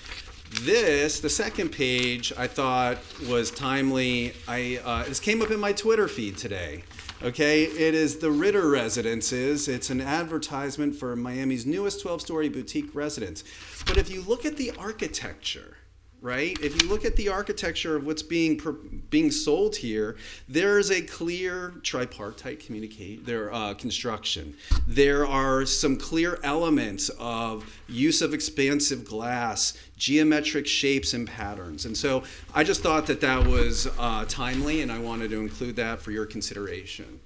This, the second page, I thought was timely. This came up in my Twitter feed today. Okay, it is the Ritter Residences. It's an advertisement for Miami's newest 12-story boutique residence. But if you look at the architecture, right? If you look at the architecture of what's being sold here, there is a clear tripartite construction. There are some clear elements of use of expansive glass, geometric shapes and patterns. And so I just thought that that was timely, and I wanted to include that for your consideration.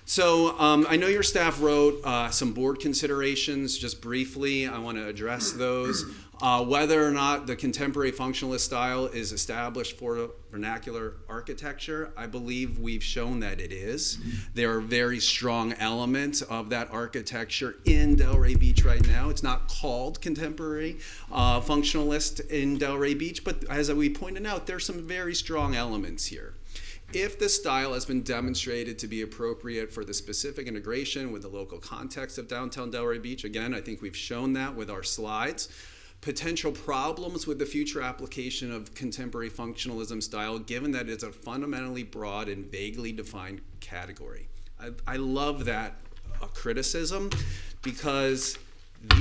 So I know your staff wrote some board considerations. Just briefly, I want to address those. Whether or not the contemporary functionalist style is established for vernacular architecture, I believe we've shown that it is. There are very strong elements of that architecture in Delray Beach right now. It's not called contemporary functionalist in Delray Beach, but as we pointed out, there's some very strong elements here. If the style has been demonstrated to be appropriate for the specific integration with the local context of downtown Delray Beach, again, I think we've shown that with our slides. Potential problems with the future application of contemporary functionalism style, given that it's a fundamentally broad and vaguely defined category. I love that criticism, because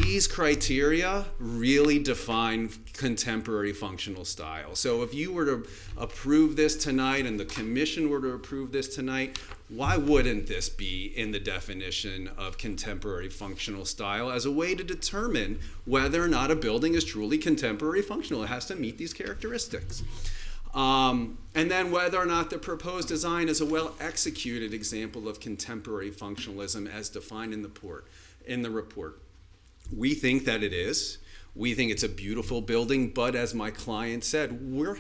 these criteria really define contemporary functional style. So if you were to approve this tonight and the commission were to approve this tonight, why wouldn't this be in the definition of contemporary functional style as a way to determine whether or not a building is truly contemporary functional? It has to meet these characteristics. And then whether or not the proposed design is a well-executed example of contemporary functionalism as defined in the report. We think that it is. We think it's a beautiful building, but as my client said, we're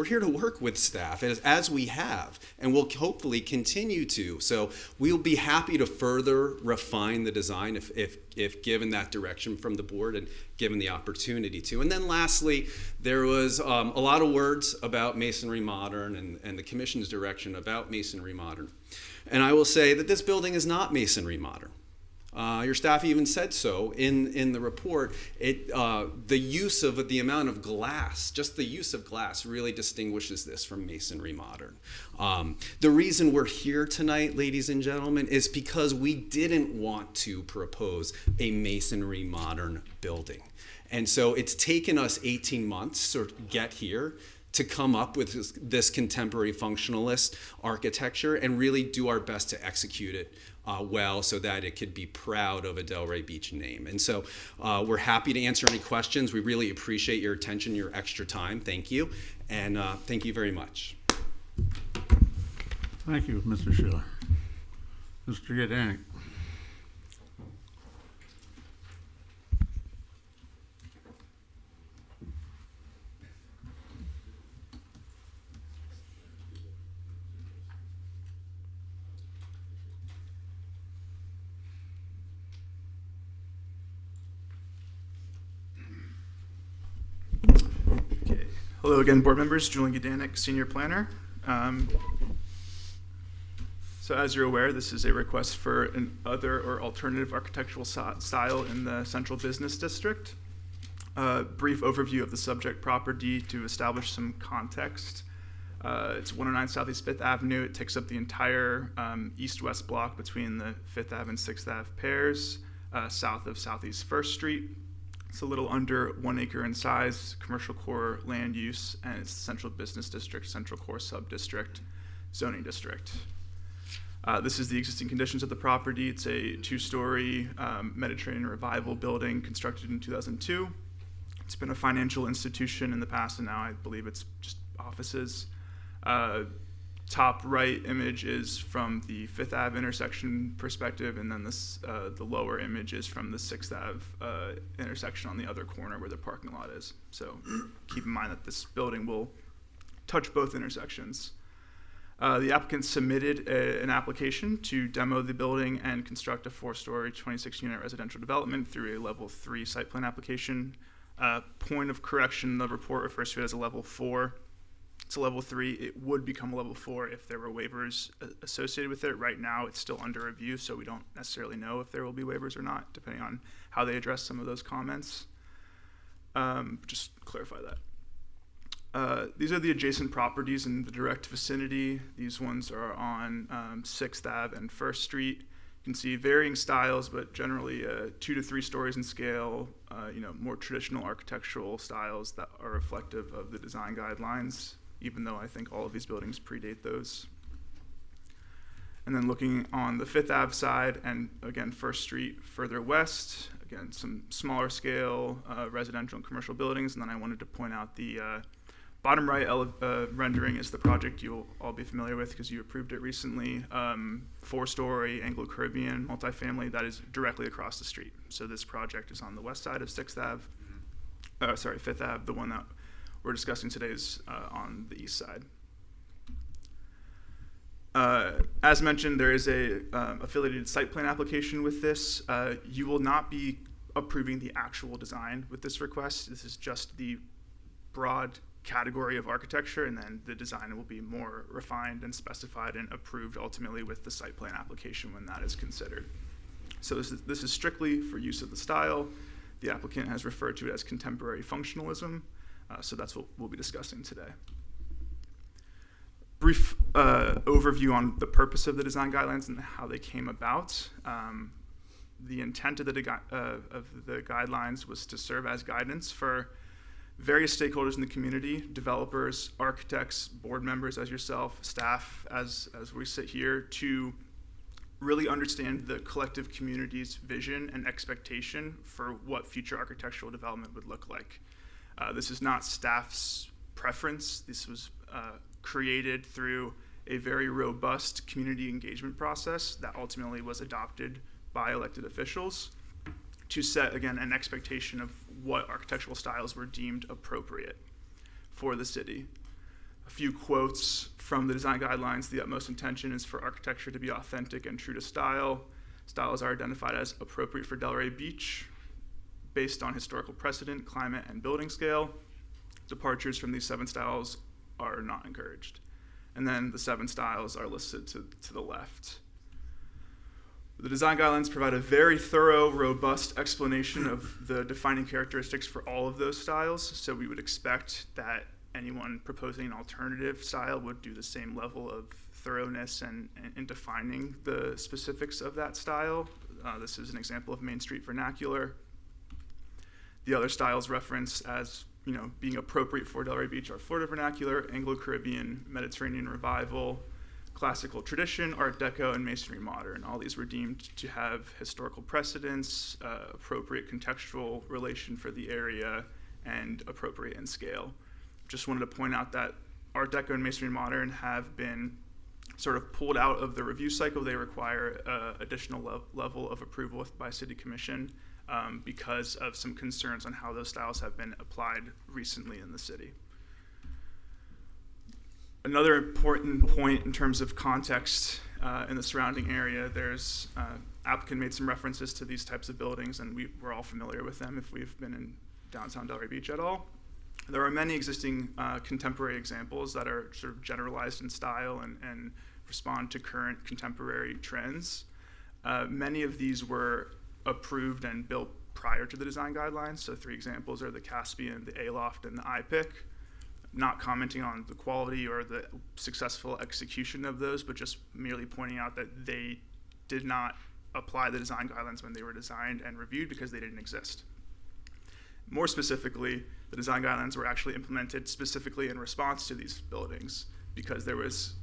here to work with staff, as we have, and we'll hopefully continue to. So we'll be happy to further refine the design if given that direction from the board and given the opportunity to. And then lastly, there was a lot of words about Masonry Modern and the Commission's direction about Masonry Modern. And I will say that this building is not Masonry Modern. Your staff even said so in the report. The use of the amount of glass, just the use of glass, really distinguishes this from Masonry Modern. The reason we're here tonight, ladies and gentlemen, is because we didn't want to propose a Masonry Modern building. And so it's taken us 18 months to get here, to come up with this contemporary functionalist architecture and really do our best to execute it well, so that it could be proud of a Delray Beach name. And so we're happy to answer any questions. We really appreciate your attention, your extra time. Thank you. And thank you very much. Thank you, Mr. Schiller. Mr. Yadanik. Hello again, board members. Julian Gdanik, Senior Planner. So as you're aware, this is a request for an other or alternative architectural style in the Central Business District. Brief overview of the subject property to establish some context. It's 109 Southeast 5th Avenue. It takes up the entire east-west block between the 5th Ave and 6th Ave pairs, south of Southeast 1st Street. It's a little under 1 acre in size, commercial core land use, and it's the Central Business District, Central Core Sub-District, Zoning District. This is the existing conditions of the property. It's a 2-story Mediterranean Revival building constructed in 2002. It's been a financial institution in the past, and now I believe it's just offices. Top right image is from the 5th Ave intersection perspective, and then the lower image is from the 6th Ave intersection on the other corner where the parking lot is. So keep in mind that this building will touch both intersections. The applicant submitted an application to demo the building and construct a 4-story, 26-unit residential development through a level 3 site plan application. Point of correction, the report refers to it as a level 4. It's a level 3. It would become a level 4 if there were waivers associated with it. Right now, it's still under review, so we don't necessarily know if there will be waivers or not, depending on how they address some of those comments. Just clarify that. These are the adjacent properties in the direct vicinity. These ones are on 6th Ave and 1st Street. You can see varying styles, but generally 2 to 3 stories in scale, more traditional architectural styles that are reflective of the design guidelines, even though I think all of these buildings predate those. And then looking on the 5th Ave side, and again, 1st Street further west, again, some smaller scale residential and commercial buildings. And then I wanted to point out the bottom right rendering is the project you'll all be familiar with because you approved it recently. 4-story Anglo-Caribbean multifamily that is directly across the street. So this project is on the west side of 5th Ave. The one that we're discussing today is on the east side. As mentioned, there is a affiliated site plan application with this. You will not be approving the actual design with this request. This is just the broad category of architecture, and then the design will be more refined and specified and approved ultimately with the site plan application when that is considered. So this is strictly for use of the style. The applicant has referred to it as contemporary functionalism, so that's what we'll be discussing today. Brief overview on the purpose of the design guidelines and how they came about. The intent of the guidelines was to serve as guidance for various stakeholders in the community, developers, architects, board members as yourself, staff as we sit here, to really understand the collective community's vision and expectation for what future architectural development would look like. This is not staff's preference. This was created through a very robust community engagement process that ultimately was adopted by elected officials to set, again, an expectation of what architectural styles were deemed appropriate for the city. A few quotes from the design guidelines: the utmost intention is for architecture to be authentic and true to style. Styles are identified as appropriate for Delray Beach, based on historical precedent, climate, and building scale. Departures from these 7 styles are not encouraged. And then the 7 styles are listed to the left. The design guidelines provide a very thorough, robust explanation of the defining characteristics for all of those styles. So we would expect that anyone proposing an alternative style would do the same level of thoroughness and defining the specifics of that style. This is an example of Main Street vernacular. The other styles referenced as being appropriate for Delray Beach are Florida vernacular, Anglo-Caribbean, Mediterranean revival, classical tradition, Art Deco, and Masonry modern. All these were deemed to have historical precedence, appropriate contextual relation for the area, and appropriate in scale. Just wanted to point out that Art Deco and Masonry modern have been sort of pulled out of the review cycle. They require additional level of approval by City Commission because of some concerns on how those styles have been applied recently in the city. Another important point in terms of context in the surrounding area, there's applicant made some references to these types of buildings, and we're all familiar with them if we've been in downtown Delray Beach at all. There are many existing contemporary examples that are sort of generalized in style and respond to current contemporary trends. Many of these were approved and built prior to the design guidelines. So 3 examples are the Caspian, the A-Loft, and the iPic. Not commenting on the quality or the successful execution of those, but just merely pointing out that they did not apply the design guidelines when they were designed and reviewed because they didn't exist. More specifically, the design guidelines were actually implemented specifically in response to these buildings because there was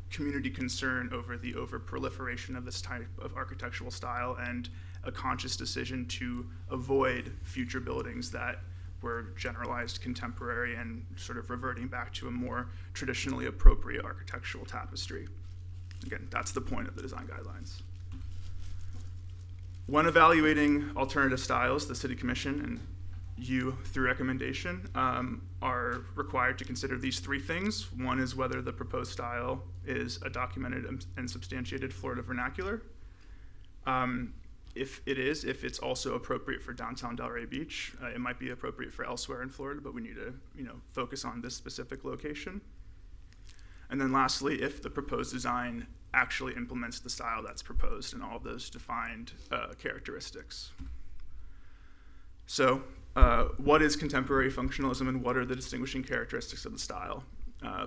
community concern over the over-proliferation of this type of architectural style and a conscious decision to avoid future buildings that were generalized contemporary and sort of reverting back to a more traditionally appropriate architectural tapestry. Again, that's the point of the design guidelines. When evaluating alternative styles, the City Commission and you, through recommendation, are required to consider these 3 things. One is whether the proposed style is a documented and substantiated Florida vernacular. If it's also appropriate for downtown Delray Beach. It might be appropriate for elsewhere in Florida, but we need to focus on this specific location. And then lastly, if the proposed design actually implements the style that's proposed and all of those defined characteristics. So what is contemporary functionalism and what are the distinguishing characteristics of the style?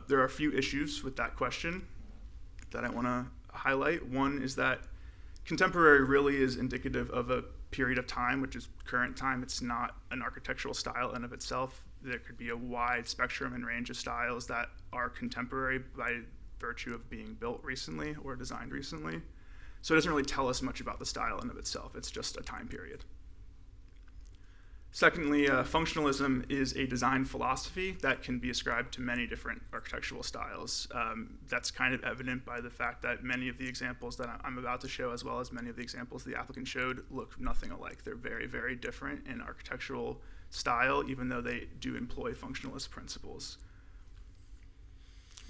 There are a few issues with that question that I want to highlight. One is that contemporary really is indicative of a period of time, which is current time. It's not an architectural style in and of itself. There could be a wide spectrum and range of styles that are contemporary by virtue of being built recently or designed recently. So it doesn't really tell us much about the style in and of itself. It's just a time period. Secondly, functionalism is a design philosophy that can be ascribed to many different architectural styles. That's kind of evident by the fact that many of the examples that I'm about to show, as well as many of the examples the applicant showed, look nothing alike. They're very, very different in architectural style, even though they do employ functionalist principles.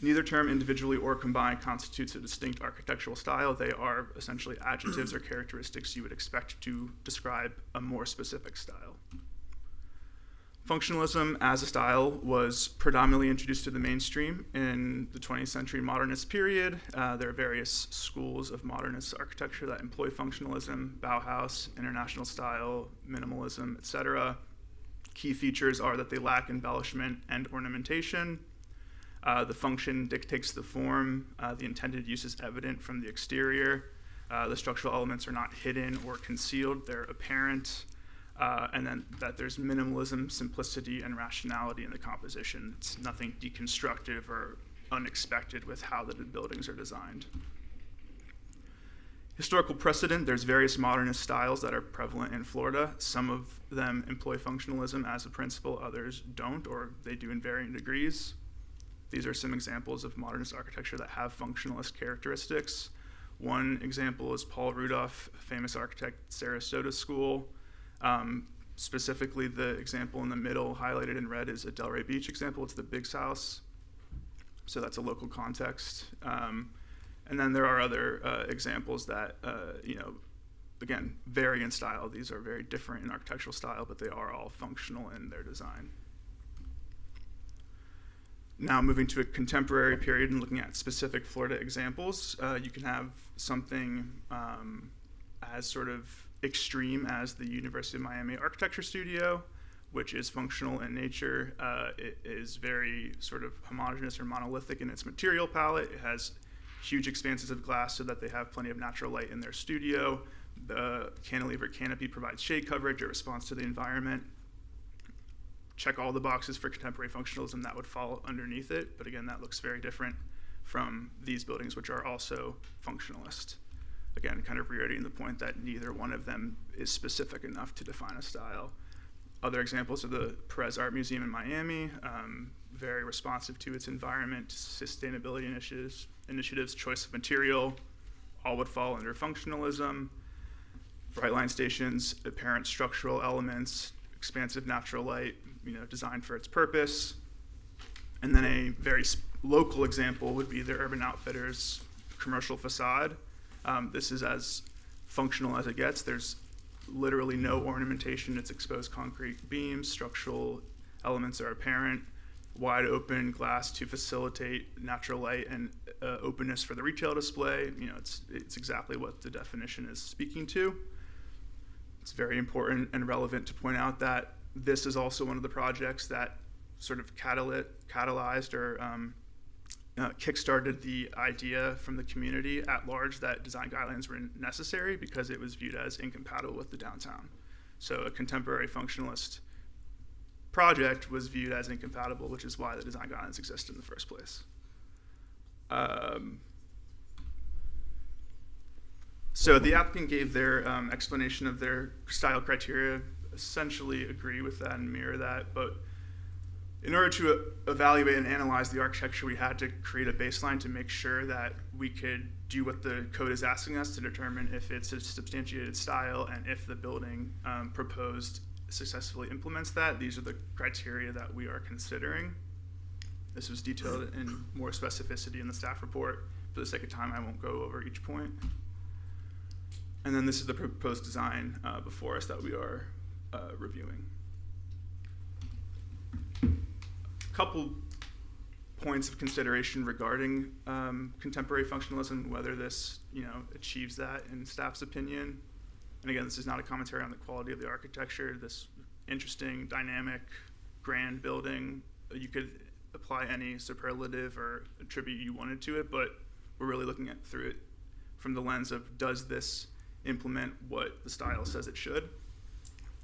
Neither term individually or combined constitutes a distinct architectural style. They are essentially adjectives or characteristics you would expect to describe a more specific style. Functionalism as a style was predominantly introduced to the mainstream in the 20th century modernist period. There are various schools of modernist architecture that employ functionalism: Bauhaus, international style, minimalism, etc. Key features are that they lack embellishment and ornamentation. The function dictates the form. The intended use is evident from the exterior. The structural elements are not hidden or concealed. They're apparent. And then that there's minimalism, simplicity, and rationality in the composition. It's nothing deconstructive or unexpected with how the buildings are designed. Historical precedent: there's various modernist styles that are prevalent in Florida. Some of them employ functionalism as a principle, others don't, or they do in varying degrees. These are some examples of modernist architecture that have functionalist characteristics. One example is Paul Rudolph, famous architect, Sarasota School. Specifically, the example in the middle, highlighted in red, is a Delray Beach example. It's the Biggs House. So that's a local context. And then there are other examples that, again, vary in style. These are very different in architectural style, but they are all functional in their design. Now, moving to a contemporary period and looking at specific Florida examples, you can have something as sort of extreme as the University of Miami Architecture Studio, which is functional in nature. It is very sort of homogeneous or monolithic in its material palette. It has huge expanses of glass so that they have plenty of natural light in their studio. The cantilever canopy provides shade coverage, a response to the environment. Check all the boxes for contemporary functionalism that would fall underneath it, but again, that looks very different from these buildings, which are also functionalist. Again, kind of reiterating the point that neither one of them is specific enough to define a style. Other examples are the Perez Art Museum in Miami, very responsive to its environment, sustainability initiatives, choice of material, all would fall under functionalism. Bright line stations, apparent structural elements, expansive natural light, designed for its purpose. And then a very local example would be the Urban Outfitters commercial facade. This is as functional as it gets. There's literally no ornamentation. It's exposed concrete beams. Structural elements are apparent. Wide open glass to facilitate natural light and openness for the retail display. It's exactly what the definition is speaking to. It's very important and relevant to point out that this is also one of the projects that sort of catalyzed or kickstarted the idea from the community at large that design guidelines were necessary because it was viewed as incompatible with the downtown. So a contemporary functionalist project was viewed as incompatible, which is why the design guidelines exist in the first place. So the applicant gave their explanation of their style criteria, essentially agree with that and mirror that, but in order to evaluate and analyze the architecture, we had to create a baseline to make sure that we could do what the code is asking us to determine if it's a substantiated style and if the building proposed successfully implements that. These are the criteria that we are considering. This was detailed in more specificity in the staff report. For the sake of time, I won't go over each point. And then this is the proposed design before us that we are reviewing. Couple points of consideration regarding contemporary functionalism, whether this achieves that in staff's opinion. And again, this is not a commentary on the quality of the architecture. This interesting, dynamic, grand building. You could apply any superlative or attribute you wanted to it, but we're really looking at through it from the lens of, does this implement what the style says it should?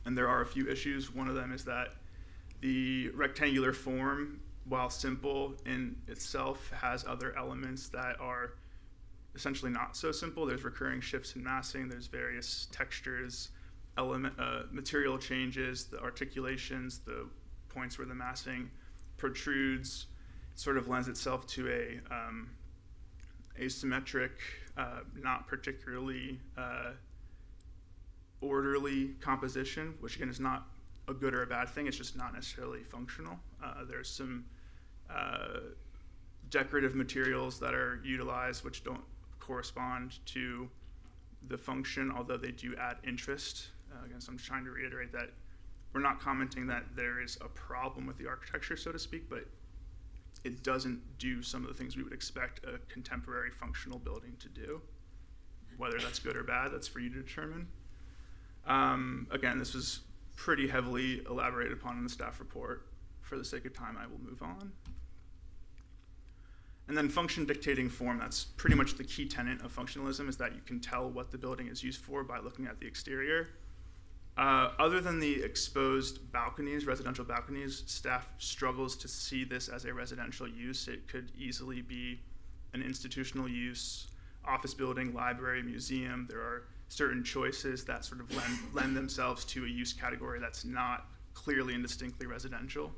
And there are a few issues. One of them is that the rectangular form, while simple in itself, has other elements that are essentially not so simple. There's recurring shifts in massing, there's various textures, material changes, the articulations, the points where the massing protrudes. It sort of lends itself to a asymmetric, not particularly orderly composition, which again is not a good or a bad thing, it's just not necessarily functional. There's some decorative materials that are utilized which don't correspond to the function, although they do add interest. Again, so I'm just trying to reiterate that we're not commenting that there is a problem with the architecture, so to speak, but it doesn't do some of the things we would expect a contemporary functional building to do. Whether that's good or bad, that's for you to determine. Again, this was pretty heavily elaborated upon in the staff report. For the sake of time, I will move on. And then function dictating form, that's pretty much the key tenet of functionalism, is that you can tell what the building is used for by looking at the exterior. Other than the exposed balconies, residential balconies, staff struggles to see this as a residential use. It could easily be an institutional use, office building, library, museum. There are certain choices that sort of lend themselves to a use category that's not clearly and distinctly residential.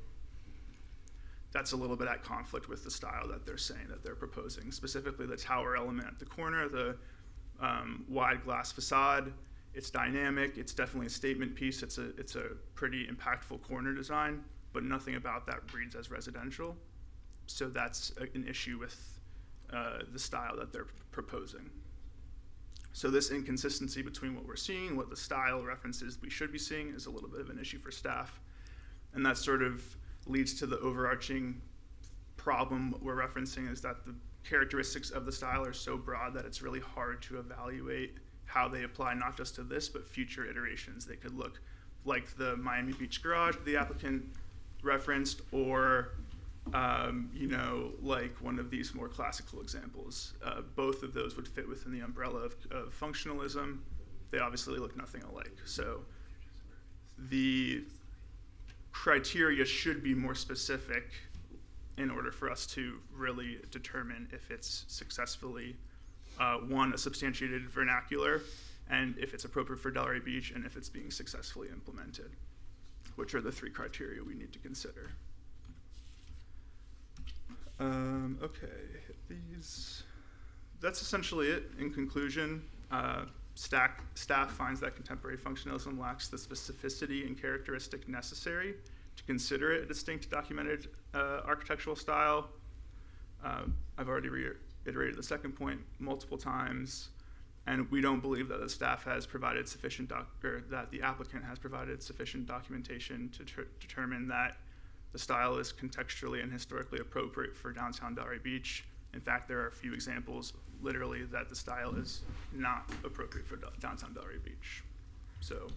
That's a little bit at conflict with the style that they're saying that they're proposing, specifically the tower element at the corner, the wide glass facade. It's dynamic, it's definitely a statement piece, it's a pretty impactful corner design, but nothing about that reads as residential. So that's an issue with the style that they're proposing. So this inconsistency between what we're seeing, what the style references we should be seeing, is a little bit of an issue for staff. And that sort of leads to the overarching problem we're referencing, is that the characteristics of the style are so broad that it's really hard to evaluate how they apply not just to this, but future iterations. They could look like the Miami Beach garage the applicant referenced, or like one of these more classical examples. Both of those would fit within the umbrella of functionalism. They obviously look nothing alike. So the criteria should be more specific in order for us to really determine if it's successfully, one, a substantiated vernacular, and if it's appropriate for Delray Beach, and if it's being successfully implemented, which are the three criteria we need to consider. That's essentially it. In conclusion, staff finds that contemporary functionalism lacks the specificity and characteristic necessary to consider it a distinct documented architectural style. I've already reiterated the second point multiple times, and we don't believe that the staff has provided sufficient that the applicant has provided sufficient documentation to determine that the style is contextually and historically appropriate for downtown Delray Beach. In fact, there are a few examples, literally, that the style is not appropriate for downtown Delray Beach. So,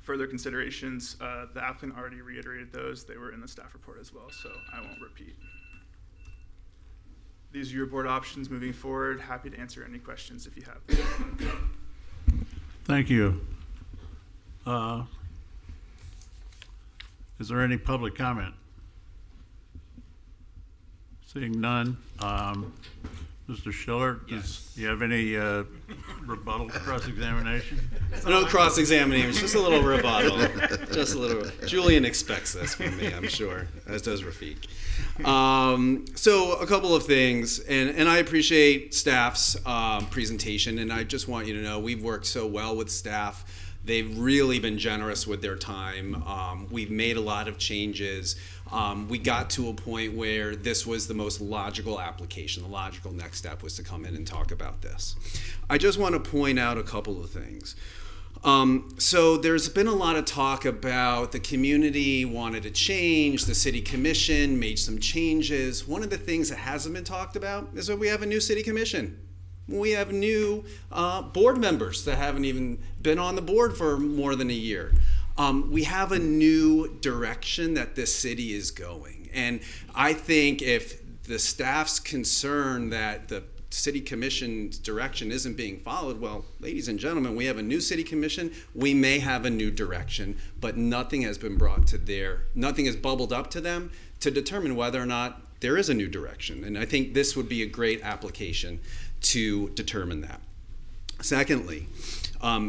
further considerations, the applicant already reiterated those. They were in the staff report as well, so I won't repeat. These are your board options moving forward. Happy to answer any questions if you have them. Thank you. Is there any public comment? Seeing none. Mr. Schiller, do you have any rebuttal cross-examination? No cross-examination, just a little rebuttal. Just a little. Julian expects this from me, I'm sure, as does Rafiq. So a couple of things, and I appreciate staff's presentation, and I just want you to know we've worked so well with staff. They've really been generous with their time. We've made a lot of changes. We got to a point where this was the most logical application. The logical next step was to come in and talk about this. I just want to point out a couple of things. So there's been a lot of talk about the community wanted to change, the city commission made some changes. One of the things that hasn't been talked about is that we have a new city commission. We have new board members that haven't even been on the board for more than a year. We have a new direction that this city is going. And I think if the staff's concern that the city commission's direction isn't being followed, well, ladies and gentlemen, we have a new city commission. We may have a new direction, but nothing has been brought to nothing has bubbled up to them to determine whether or not there is a new direction. And I think this would be a great application to determine that. Secondly,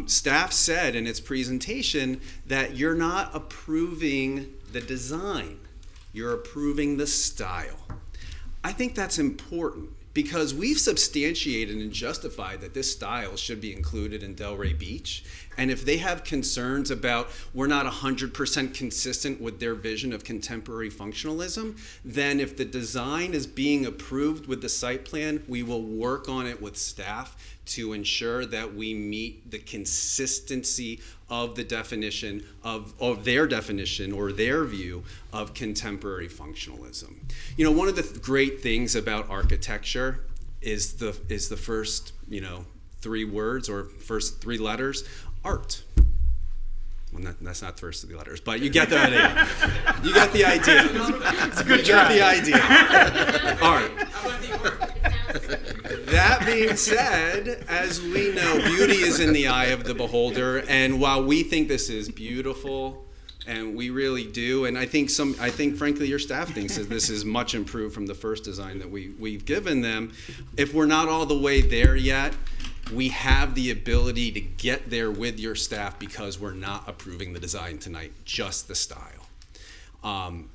staff said in its presentation that you're not approving the design, you're approving the style. I think that's important because we've substantiated and justified that this style should be included in Delray Beach. And if they have concerns about we're not 100% consistent with their vision of contemporary functionalism, then if the design is being approved with the site plan, we will work on it with staff to ensure that we meet the consistency of the definition of their definition or their view of contemporary functionalism. You know, one of the great things about architecture is the first, three words or first three letters, art. Well, that's not the first three letters, but you get the idea. You get the idea. It's a good you get try. the idea. Art. That being said, as we know, beauty is in the eye of the beholder, and while we think this is beautiful, and we really do, and I think frankly your staff thinks that this is much improved from the first design that we've given them. If we're not all the way there yet, we have the ability to get there with your staff because we're not approving the design tonight, just the style.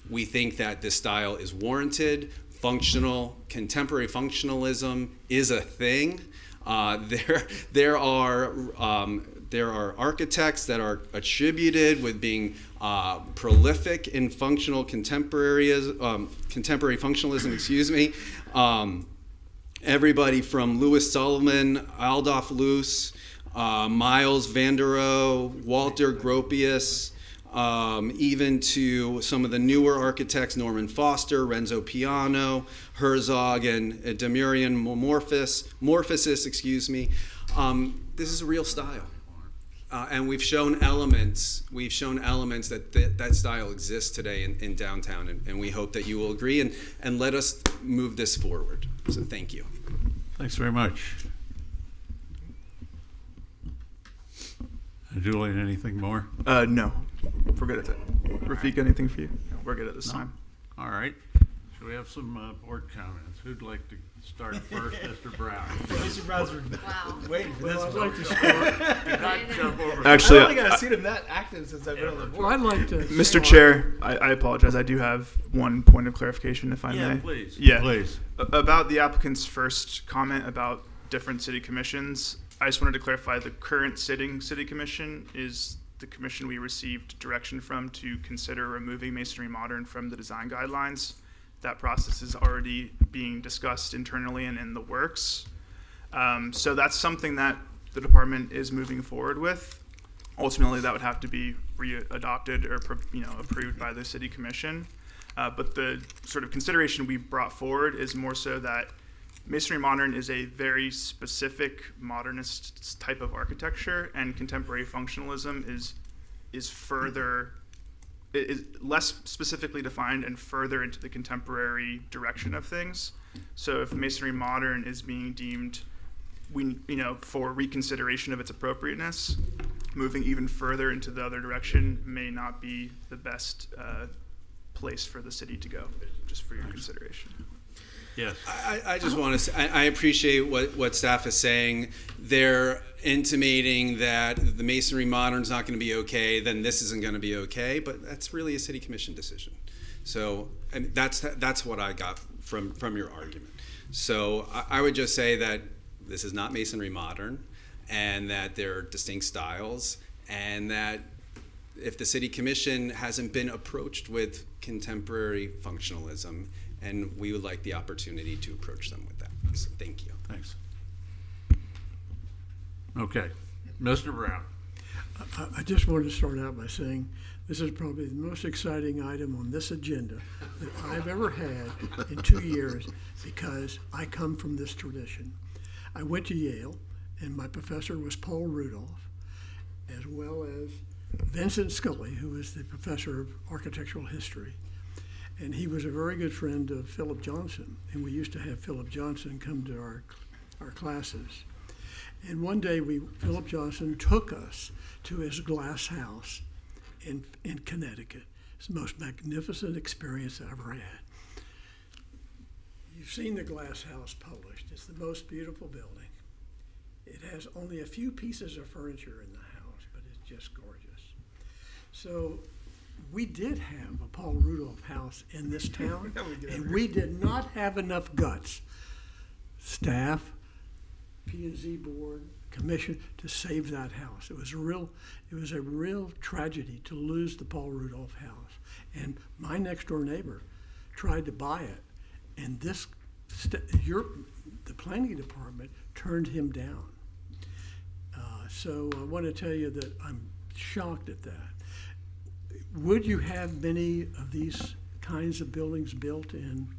We think that this style is warranted. Functional, contemporary functionalism is a thing. There are architects that are attributed with being prolific in functional contemporary functionalism. Excuse me. Everybody from Louis Sullivan, Adolf Loos, Miles van der Rohe, Walter Gropius, even to some of the newer architects, Norman Foster, Renzo Piano, Herzog, and Demurian Morphosis, excuse me. This is a real style. And we've shown elements that style exists today in downtown, and we hope that you will agree and let us move this forward. So thank you. Thanks very much. Julian, anything more? No. We're good at that. Rafik, anything for you? No, we're good at this time. All right. Should we have some board comments? Who'd like to start first? Mr. Brown. Mr. Brown's waiting for this. I'd like to start. Jump over. Actually, I don't think I've seen him that active since I've been on the board. Well, I'd like to. Mr. Chair, I apologize. I do have one point of clarification, if I may. Please. Yeah, Please. About the applicant's first comment about different city commissions, I just wanted to clarify the current sitting city commission is the commission we received direction from to consider removing Masonry Modern from the design guidelines. That process is already being discussed internally and in the works. So that's something that the department is moving forward with. Ultimately, that would have to be re-adopted or approved by the city commission. But the sort of consideration we brought forward is more so that Masonry Modern is a very specific modernist type of architecture, and contemporary functionalism is further, is less specifically defined and further into the contemporary direction of things. So if Masonry Modern is being deemed, for reconsideration of its appropriateness, moving even further into the other direction may not be the best place for the city to go, just for your consideration. Yes. I just want to say, I appreciate what staff is saying. They're intimating that the Masonry Modern is not going to be okay, then this isn't going to be okay, but that's really a city commission decision. So, and that's what I got from your argument. So I would just say that this is not Masonry Modern, and that there are distinct styles, and that if the city commission hasn't been approached with contemporary functionalism, and we would like the opportunity to approach them with that. So thank you. Thanks. Okay. Mr. Brown. I just wanted to start out by saying this is probably the most exciting item on this agenda that I've ever had in 2 years, because I come from this tradition. I went to Yale, and my professor was Paul Rudolph, as well as Vincent Scully, who was the professor of architectural history. And he was a very good friend of Philip Johnson, and we used to have Philip Johnson come to our classes. And one day, Philip Johnson took us to his glass house in Connecticut. It's the most magnificent experience I ever had. You've seen the glass house published. It's the most beautiful building. It has only a few pieces of furniture in the house, but it's just gorgeous. So we did have a Paul Rudolph house in this town, and we did not have enough guts, staff, P&Z board, commission, to save that house. It was a real tragedy to lose the Paul Rudolph house. And my next door neighbor tried to buy it, and the planning department turned him down. So I want to tell you that I'm shocked at that. Would you have many of these kinds of buildings built in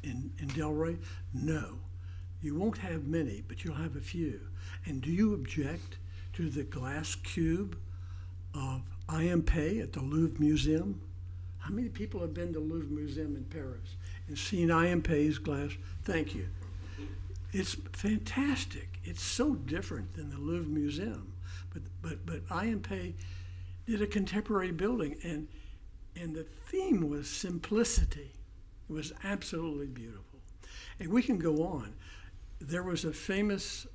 Delray? No. You won't have many, but you'll have a few. And do you object to the glass cube of IMP at the Louvre Museum? How many people have been to Louvre Museum in Paris and seen IMP's glass? Thank you. It's fantastic. It's so different than the Louvre Museum. But IMP did a contemporary building, and the theme was simplicity. It was absolutely beautiful. And we can go on. There was a famous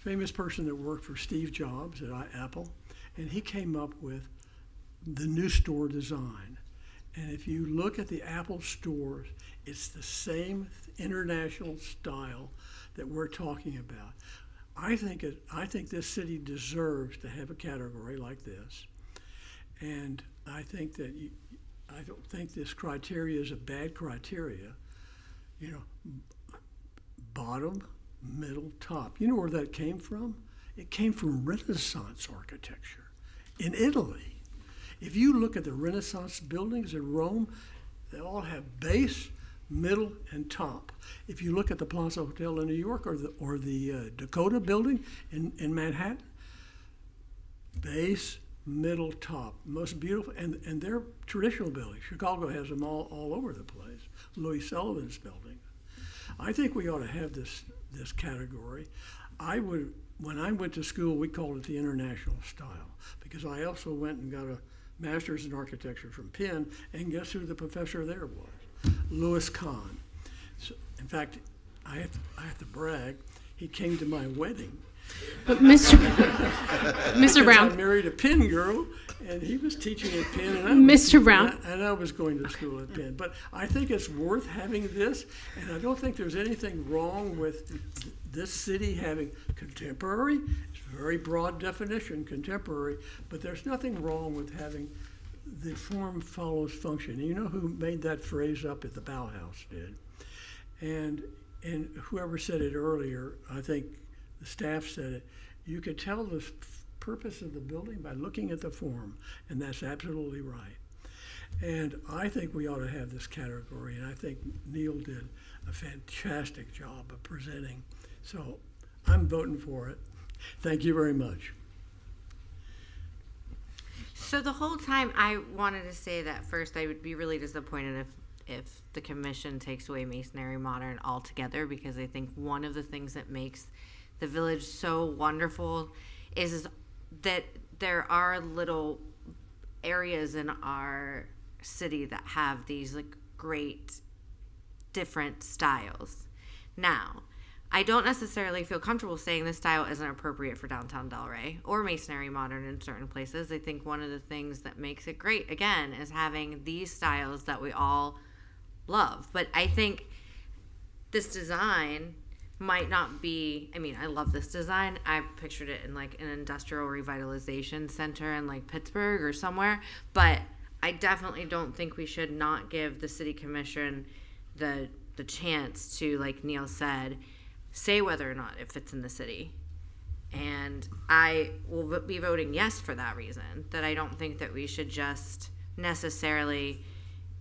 person that worked for Steve Jobs at Apple, and he came up with the new store design. And if you look at the Apple stores, it's the same international style that we're talking about. I think this city deserves to have a category like this, and I think that I don't think this criteria is a bad criteria. You know, bottom, middle, top. You know where that came from? It came from Renaissance architecture in Italy. If you look at the Renaissance buildings in Rome, they all have base, middle, and top. If you look at the Plaza Hotel in New York or the Dakota building in Manhattan, base, middle, top. Most beautiful, and they're traditional buildings. Chicago has them all over the place. Louis Sullivan's building. I think we ought to have this category. When I went to school, we called it the international style, because I also went and got a master's in architecture from Penn, and guess who the professor there was? Louis Kahn. So, in fact, I have to brag, he came to my wedding. But Mr. Brown. I married a Penn girl, and he was teaching at Penn, Mr. Brown. And I was going to school at Penn. But I think it's worth having this, and I don't think there's anything wrong with this city having contemporary. It's a very broad definition, contemporary, but there's nothing wrong with having the form follows function. And you know who made that phrase up? At the Bauhaus did. And whoever said it earlier, I think the staff said it, you could tell the purpose of the building by looking at the form, and that's absolutely right. And I think we ought to have this category, and I think Neil did a fantastic job of presenting. So I'm voting for it. Thank you very much. So the whole time I wanted to say that first I would be really disappointed if the commission takes away Masonry Modern altogether, because I think one of the things that makes the village so wonderful is that there are little areas in our city that have these like great different styles. Now, I don't necessarily feel comfortable saying this style isn't appropriate for downtown Delray or Masonry Modern in certain places. I think one of the things that makes it great, again, is having these styles that we all love. But I think this design might not be, I mean, I love this design. I pictured it in like an industrial revitalization center in like Pittsburgh or somewhere. But I definitely don't think we should not give the city commission the chance to, like Neil said, say whether or not it fits in the city. And I will be voting yes for that reason, that I don't think that we should just necessarily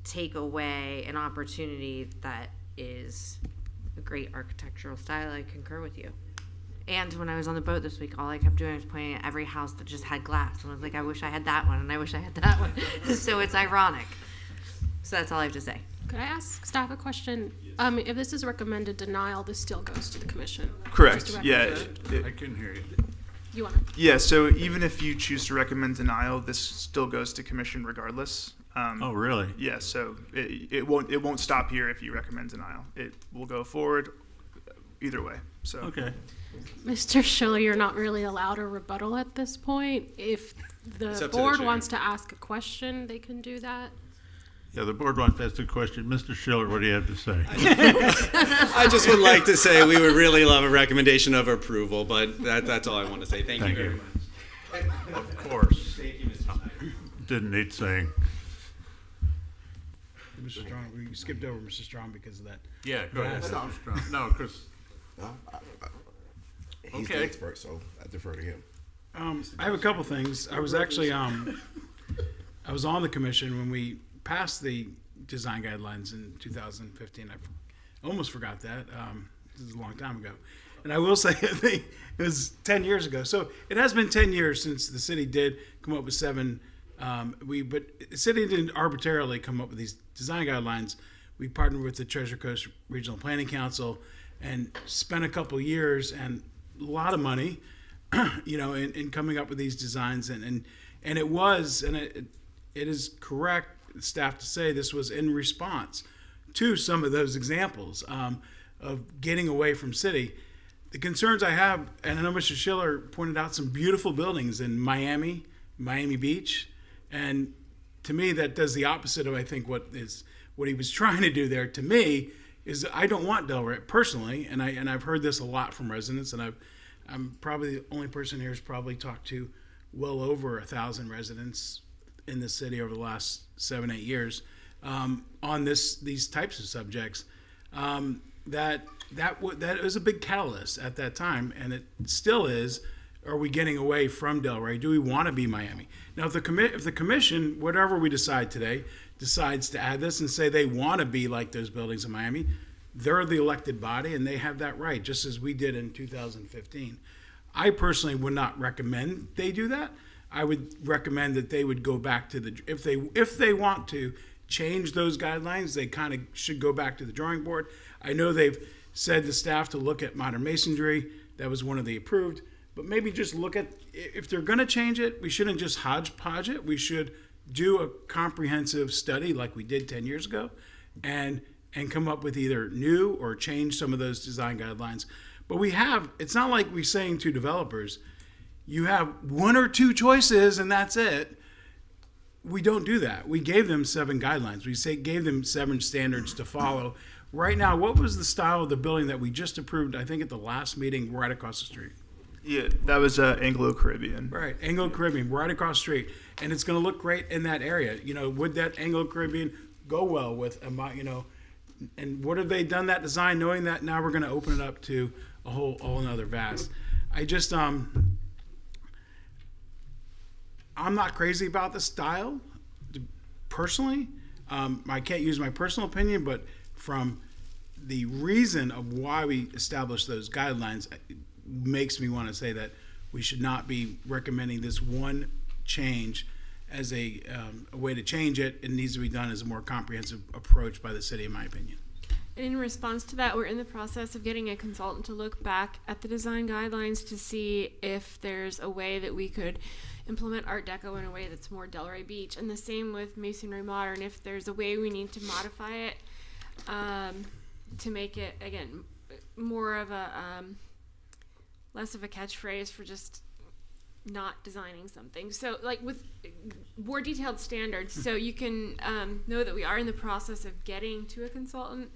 take away an opportunity that is a great architectural style. I concur with you. And when I was on the boat this week, all I kept doing was pointing at every house that just had glass. And I was like, I wish I had that one, and I wish I had that one. So it's ironic. So that's all I have to say. Could I ask staff a question? If this is recommended denial, this still goes to the commission. Correct. Just to Yeah. recommend. I can hear you. You want to? Yeah, so even if you choose to recommend denial, this still goes to commission regardless. Oh, really? Yeah, so it won't stop here if you recommend denial. It will go forward either way. So Okay. Mr. Schiller, you're not really allowed a rebuttal at this point. If It's the up to the board chair. wants to ask a question, they can do that. Yeah, the board wants to ask a question. Mr. Schiller, what do you have to say? I just would like to say we would really love a recommendation of approval, but that's all I want to say. Thank you Thank very you. much. Of course. Thank you, Mr. Chair. Didn't need saying. Mr. Strong, we skipped over Mr. Strong because of that. Yeah, go ahead. Yes. No, because, He's the Okay. expert, so I defer to him. I have a couple things. I was actually I was on the commission when we passed the design guidelines in 2015. I almost forgot that. This is a long time ago. And I will say, I think it was 10 years ago. So it has been 10 years since the city did come up with 7. But the city didn't arbitrarily come up with these design guidelines. We partnered with the Treasure Coast Regional Planning Council and spent a couple years and a lot of money, in coming up with these designs. And it was, and it is correct, staff, to say this was in response to some of those examples of getting away from city. The concerns I have, and I know Mr. Schiller pointed out some beautiful buildings in Miami Beach, and to me that does the opposite of, I think, what he was trying to do there. To me, is I don't want Delray personally, and I've heard this a lot from residents, and I'm probably the only person here who's probably talked to well over 1,000 residents in the city over the last 7-8 years on these types of subjects. That was a big catalyst at that time, and it still is. Are we getting away from Delray? Do we want to be Miami? Now, if the commission, whatever we decide today, decides to add this and say they want to be like those buildings in Miami, they're the elected body and they have that right, just as we did in 2015. I personally would not recommend they do that. I would recommend that they would go back to if they want to change those guidelines, they kind of should go back to the drawing board. I know they've said to staff to look at modern masonry. That was one of the approved. But maybe just look at, if they're going to change it, we shouldn't just hodgepodge it. We should do a comprehensive study like we did 10 years ago and come up with either new or change some of those design guidelines. But it's not like we're saying to developers, you have 1 or 2 choices and that's it. We don't do that. We gave them 7 guidelines. Gave them 7 standards to follow. Right now, what was the style of the building that we just approved, I think at the last meeting, right across the street? yeah, that was Anglo-Caribbean. Right, Anglo-Caribbean, right across the street. And it's going to look great in that area. Would that Anglo-Caribbean go well with, and what have they done that design knowing that now we're going to open it up to a whole another vast. I just, I'm not crazy about the style, personally. I can't use my personal opinion, but from the reason of why we established those guidelines, it makes me want to say that we should not be recommending this one change as a way to change it. It needs to be done as a more comprehensive approach by the city, in my opinion. And in response to that, we're in the process of getting a consultant to look back at the design guidelines to see if there's a way that we could implement Art Deco in a way that's more Delray Beach. And the same with Masonry Modern, if there's a way we need to modify it to make it, again, more of a, less of a catchphrase for just not designing something. So like with more detailed standards, so you can know that we are in the process of getting to a consultant,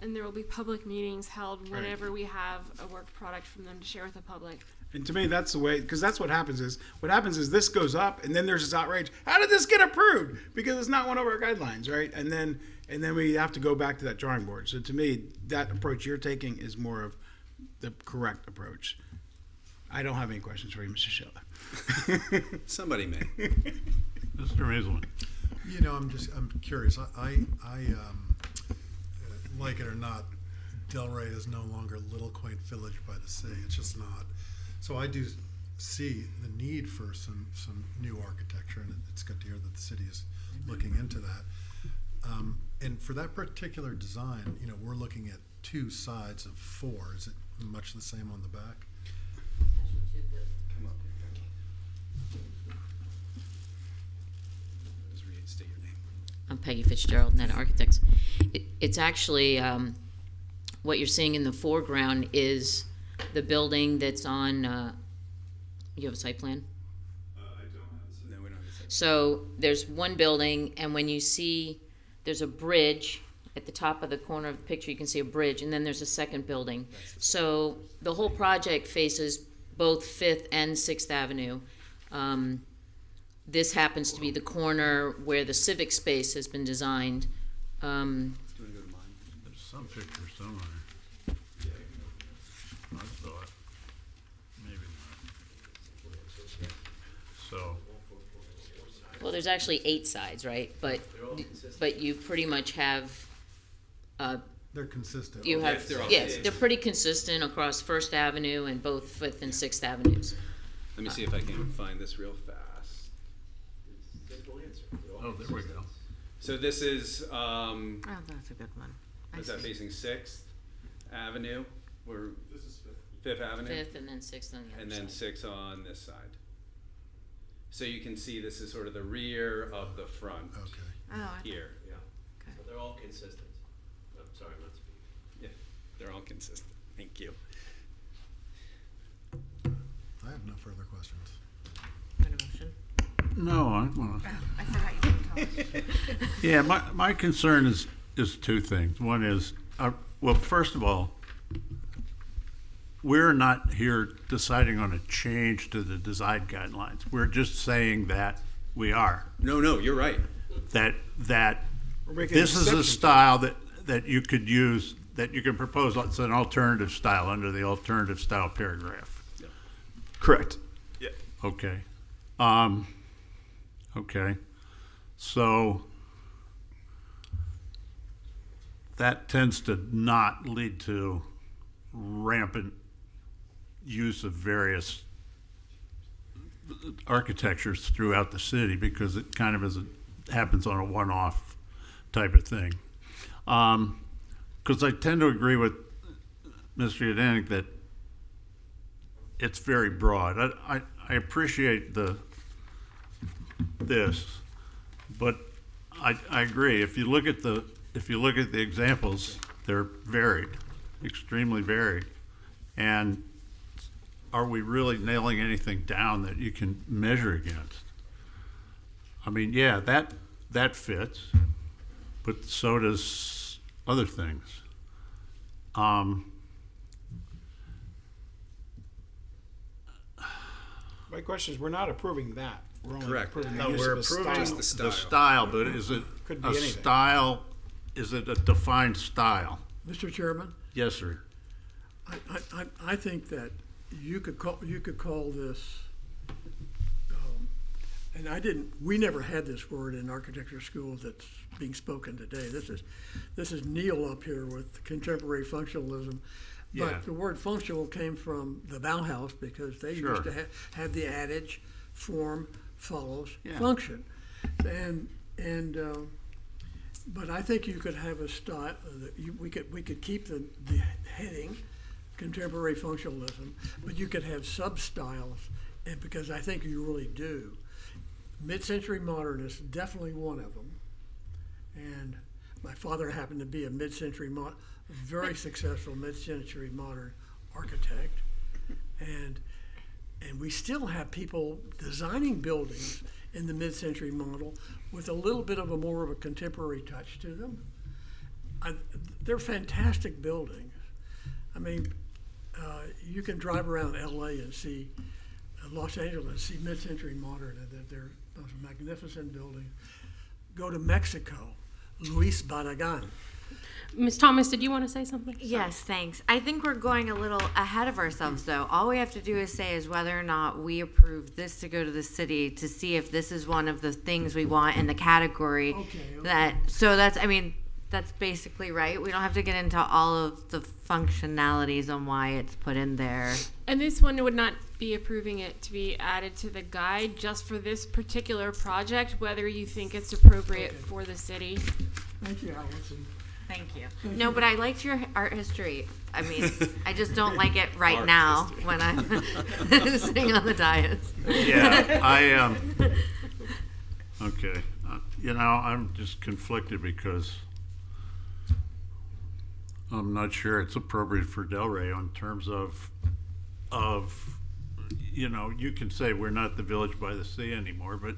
and there will be public meetings held whenever we have a work product from them to share with the public. And to me, that's the way, because that's what happens is this goes up, and then there's this outrage. How did this get approved? Because it's not one of our guidelines, right? And then we have to go back to that drawing board. So to me, that approach you're taking is more of the correct approach. I don't have any questions for you, Mr. Schiller. Somebody may. Mr. Maiselman. I'm curious. I like it or not, Delray is no longer Little Quaint Village by the Sea. It's just not. So I do see the need for some new architecture, and it's good to hear that the city is looking into that. And for that particular design, you know, we're looking at 2 sides of 4. Is it much the same on the back? Come up here, Peggy. Just restate your name. I'm Peggy Fitzgerald, Net Architects. It's actually, what you're seeing in the foreground is the building that's on, you have a site plan? No, we don't have to say. So there's one building, and when you see, there's a bridge at the top of the corner of the picture, you can see a bridge, and then there's a second building. So the whole project faces both 5th and 6th Avenue. This happens to be the corner where the civic space has been designed. There's some picture somewhere. I thought, maybe not. So, Well, there's actually 8 sides, right? But you pretty much have, They're consistent. you have, Yes, they're all yes, consistent. they're pretty consistent across 1st Avenue and both 5th and 6th Avenues. Let me see if I can find this real fast. oh, there we go. So this is, Oh, that's a good one. is that facing 6th Avenue? Or this is 5th Avenue? 5th and then 6th on the other And then side. 6 on this side. So you can see this is sort of the rear of the front Oh, here. Yeah. So they're all consistent. I'm sorry, not to speak. Yeah, they're all consistent. Thank you. I have no further questions. No, I want to. I forgot you didn't tell us. Yeah, my concern is 2 things. One is, well, first of all, we're not here deciding on a change to the design guidelines. We're just saying that we are. No, you're right. That making this is a exceptions. style that you could use, that you can propose. It's an alternative style under the alternative style paragraph. Correct. Yeah. Okay. Okay. So that tends to not lead to rampant use of various architectures throughout the city, because it kind of happens on a one-off type of thing. Because I tend to agree with Mr. Yadanik that it's very broad. I appreciate this, but I agree. If you look at the examples, they're varied, extremely varied. And are we really nailing anything down that you can measure against? I mean, yeah, that fits, but so does other things. My question is, we're not approving that. We're only Correct. approving the No, use we're of a approving style. Just the style, but is it Could be a anything. style? Is it a defined style? Mr. Chairman, Yes, sir. I think that you could call this, and we never had this word in architecture school that's being spoken today. This is Neil up here with contemporary functionalism. Yeah. But the word functional came from the Bauhaus, because they Sure. used to have the adage, form follows Yeah. function. But I think you could have a style, we could keep the heading, contemporary functionalism, but you could have sub-styles, and because I think you really do. Mid-century modern is definitely one of them. And my father happened to be a very successful mid-century modern architect. And we still have people designing buildings in the mid-century model with a little bit of more of a contemporary touch to them. They're fantastic buildings. I mean, you can drive around LA and see Los Angeles and see mid-century modern, and they're those magnificent buildings. Go to Mexico, Luis Barragan. Ms. Thomas, did you want to say something? Yes, thanks. I think we're going a little ahead of ourselves, though. All we have to do is say is whether or not we approve this to go to the city to see if this is one of the things we want in the category. Okay. So that's, I mean, That's basically right. We don't have to get into all of the functionalities on why it's put in there. And this one would not be approving it to be added to the guide just for this particular project, whether you think it's appropriate for the city. Thank you, Allison. Thank you. Thank No, you. but I liked your art history. I mean, I just don't like it right Art now history. when I'm sitting on the dais. Yeah, okay. You know, I'm just conflicted because I'm not sure it's appropriate for Delray in terms of, you know, you can say we're not the village by the sea anymore, but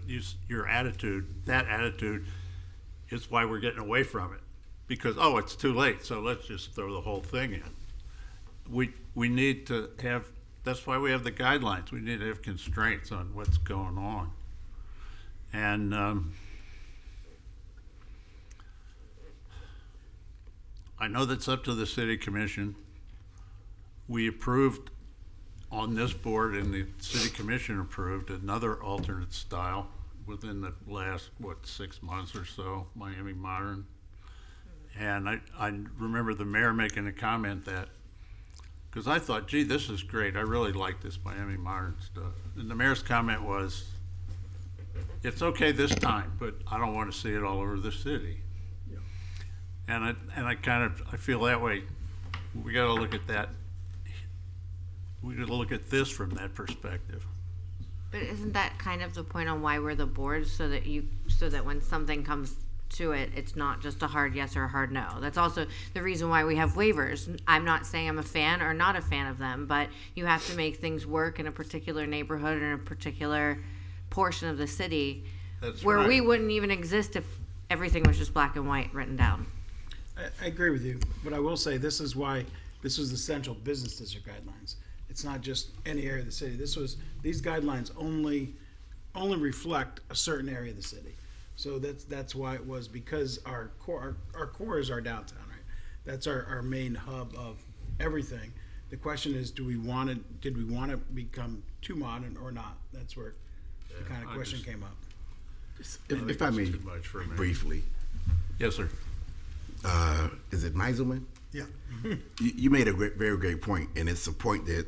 your attitude, that attitude is why we're getting away from it. Because, oh, it's too late, so let's just throw the whole thing in. We need to have, that's why we have the guidelines. We need to have constraints on what's going on. And I know that's up to the city commission. We approved on this board, and the city commission approved another alternate style within the last, 6 months or so, Miami Modern. And I remember the mayor making a comment that, because I thought, gee, this is great. I really like this Miami Modern stuff. And the mayor's comment was, it's okay this time, but I don't want to see it all over the city. Yeah. And I feel that way. We got to look at that. We got to look at this from that perspective. But isn't that kind of the point on why we're the board, so that when something comes to it, it's not just a hard yes or a hard no? That's also the reason why we have waivers. I'm not saying I'm a fan or not a fan of them, but you have to make things work in a particular neighborhood or in a particular portion of the city. That's where right. we wouldn't even exist if everything was just black and white written down. I agree with you, but I will say this is why this was the central business district guidelines. It's not just any area of the city. These guidelines only reflect a certain area of the city. So that's why it was, because our core is our downtown, right? That's our main hub of everything. The question is, did we want to become too modern or not? That's where the kind of question came up. If I may, Too much for me. briefly, Yes, sir. is it Meiselman? Yeah. You made a very great point, and it's a point that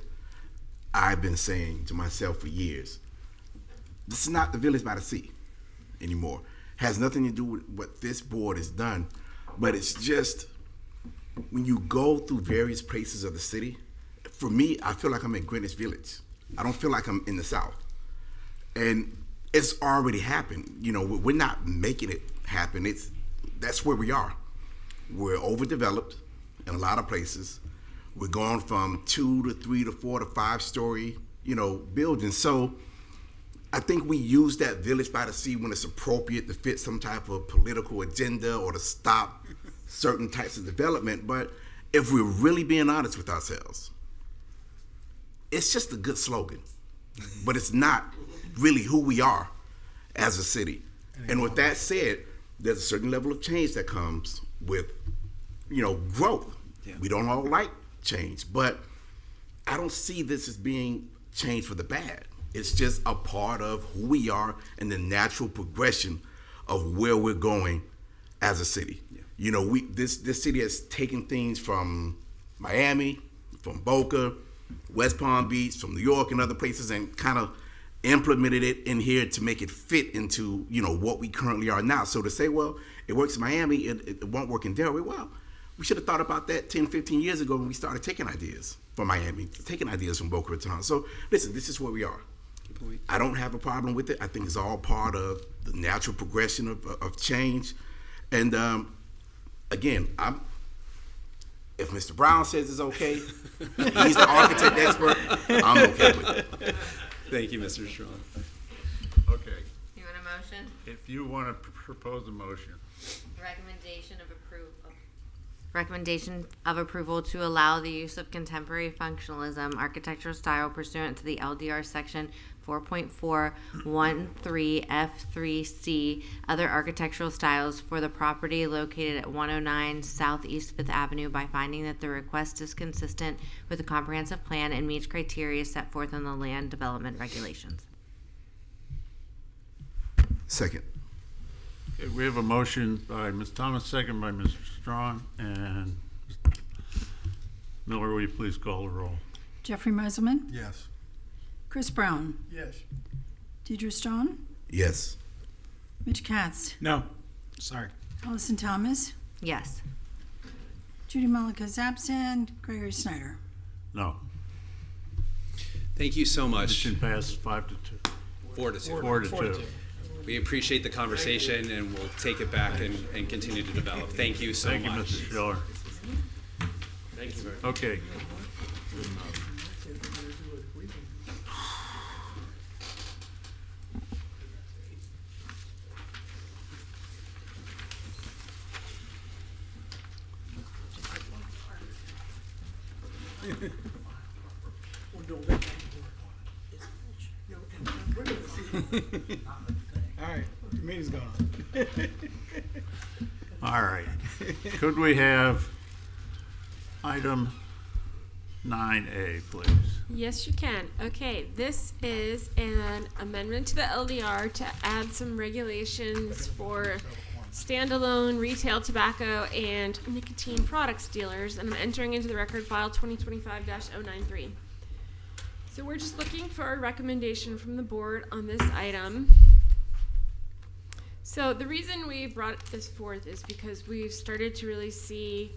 I've been saying to myself for years. This is not the village by the sea anymore. Has nothing to do with what this board has done, but it's just when you go through various places of the city, for me, I feel like I'm in Greenwich Village. I don't feel like I'm in the South. And it's already happened. You know, we're not making it happen. That's where we are. We're overdeveloped in a lot of places. We're going from 2 to 3 to 4 to 5 story, buildings. So I think we use that village by the sea when it's appropriate to fit some type of political agenda or to stop certain types of development. But if we're really being honest with ourselves, it's just a good slogan, but it's not really who we are as a city. And with that said, there's a certain level of change that comes with, growth. Yeah. We don't all like change, but I don't see this as being change for the bad. It's just a part of who we are and the natural progression of where we're going as a city. Yeah. This city has taken things from Miami, from Boca, West Palm Beach, from New York and other places, and kind of implemented it in here to make it fit into, what we currently are now. So to say, well, it works in Miami, it won't work in Delray, well, we should have thought about that 10, 15 years ago when we started taking ideas from Miami, taking ideas from Boca Raton. So listen, this is where we are. I don't have a problem with it. I think it's all part of the natural progression of change. And again, if Mr. Brown says it's okay, he's the architect expert, I'm okay with it. Thank you, Mr. Strong. Okay. You want a motion? If you want to propose a motion. Recommendation of approval to allow the use of contemporary functionalism architectural style pursuant to the LDR section 4.413 F3C, other architectural styles for the property located at 109 Southeast 5th Avenue by finding that the request is consistent with the comprehensive plan and meets criteria set forth in the land development regulations. Second. Okay, we have a motion by Ms. Thomas, second by Mr. Strawn, and Miller, will you please call the roll? Jeffrey Meiselman, Yes. Chris Brown, Yes. Deidre Strawn, Yes. Mitch Katz, No, sorry. Allison Thomas, Yes. Judy Malika's absent, Gregory Snyder. No. Thank you so much. Motion passed 5-2. 4-2. 4-2. We appreciate the conversation, and we'll take it back and continue to develop. Thank you so Thank you, much. Mr. Schiller. Thank you very much. Okay. All right, the meeting's gone. All right. Could we have item 9A, please? Yes, you can. Okay, this is an amendment to the LDR to add some regulations for standalone retail tobacco and nicotine products dealers, and I'm entering into the record file 2025-093. So we're just looking for a recommendation from the board on this item. So the reason we brought this forth is because we've started to really see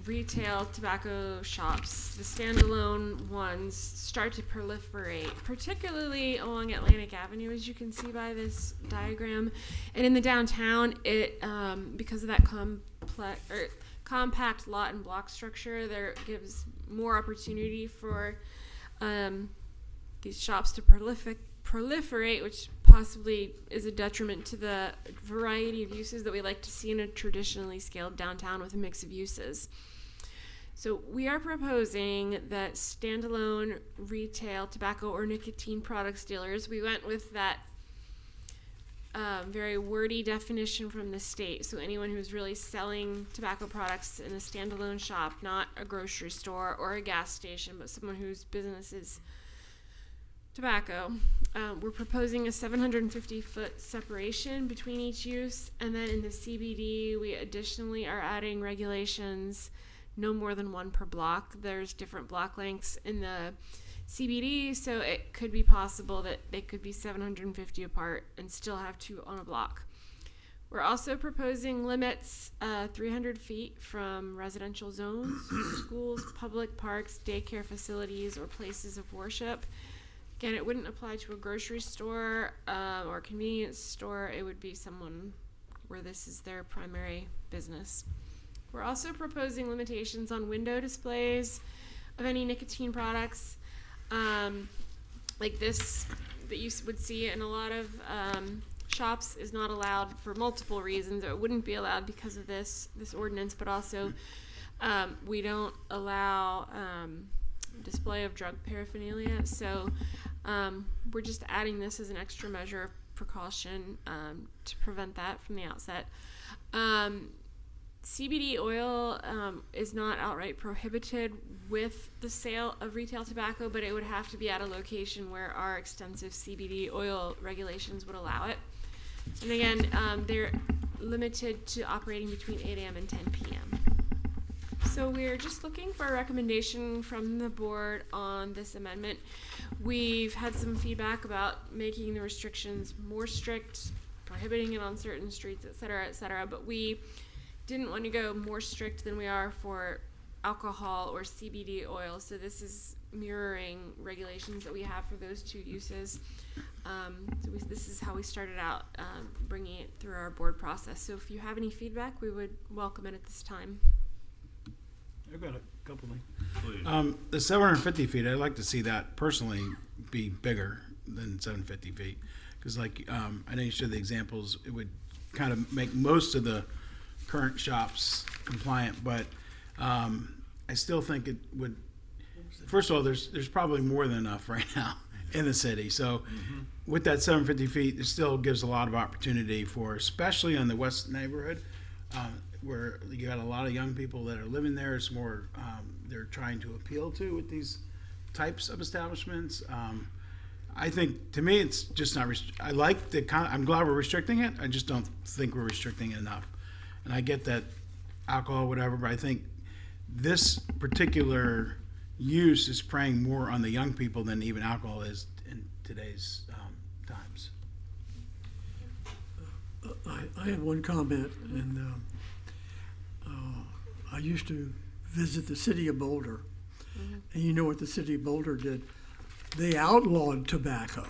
retail tobacco shops, the standalone ones, start to proliferate, particularly along Atlantic Avenue, as you can see by this diagram. And in the downtown, it because of that compact lot and block structure, there gives more opportunity for these shops to proliferate, which possibly is a detriment to the variety of uses that we like to see in a traditionally scaled downtown with a mix of uses. So we are proposing that standalone retail tobacco or nicotine products dealers, we went with that very wordy definition from the state. So anyone who's really selling tobacco products in a standalone shop, not a grocery store or a gas station, but someone whose business is tobacco. We're proposing a 750-foot separation between each use, and then in the CBD, we additionally are adding regulations, no more than one per block. There's different block lengths in the CBD, so it could be possible that they could be 750 apart and still have two on a block. We're also proposing limits 300 feet from residential zones, schools, public parks, daycare facilities, or places of worship. Again, it wouldn't apply to a grocery store or convenience store. It would be someone where this is their primary business. We're also proposing limitations on window displays of any nicotine products, like this that you would see in a lot of shops is not allowed for multiple reasons. It wouldn't be allowed because of this ordinance, but also we don't allow display of drug paraphernalia. So we're just adding this as an extra measure of precaution to prevent that from the outset. CBD oil is not outright prohibited with the sale of retail tobacco, but it would have to be at a location where our extensive CBD oil regulations would allow it. And again, they're limited to operating between 8 a.m. and 10 p.m. So we're just looking for a recommendation from the board on this amendment. We've had some feedback about making the restrictions more strict, prohibiting it on certain streets, et cetera, but we didn't want to go more strict than we are for alcohol or CBD oil. So this is mirroring regulations that we have for those two uses. This is how we started out bringing it through our board process. So if you have any feedback, we would welcome it at this time. I've got a couple things. Please. The 750 feet, I'd like to see that personally be bigger than 750 feet. Because like, I know you showed the examples, it would kind of make most of the current shops compliant, but I still think it would, first of all, there's probably more than enough right now in the city. So with that 750 feet, it still gives a lot of opportunity for, especially in the west neighborhood, where you got a lot of young people that are living there. It's more they're trying to appeal to with these types of establishments. I think, to me, it's just not, I like I'm glad we're restricting it, I just don't think we're restricting it enough. And I get that alcohol, whatever, but I think this particular use is preying more on the young people than even alcohol is in today's times. I have one comment, and I used to visit the city of Boulder, and you know what the city of Boulder did? They outlawed tobacco.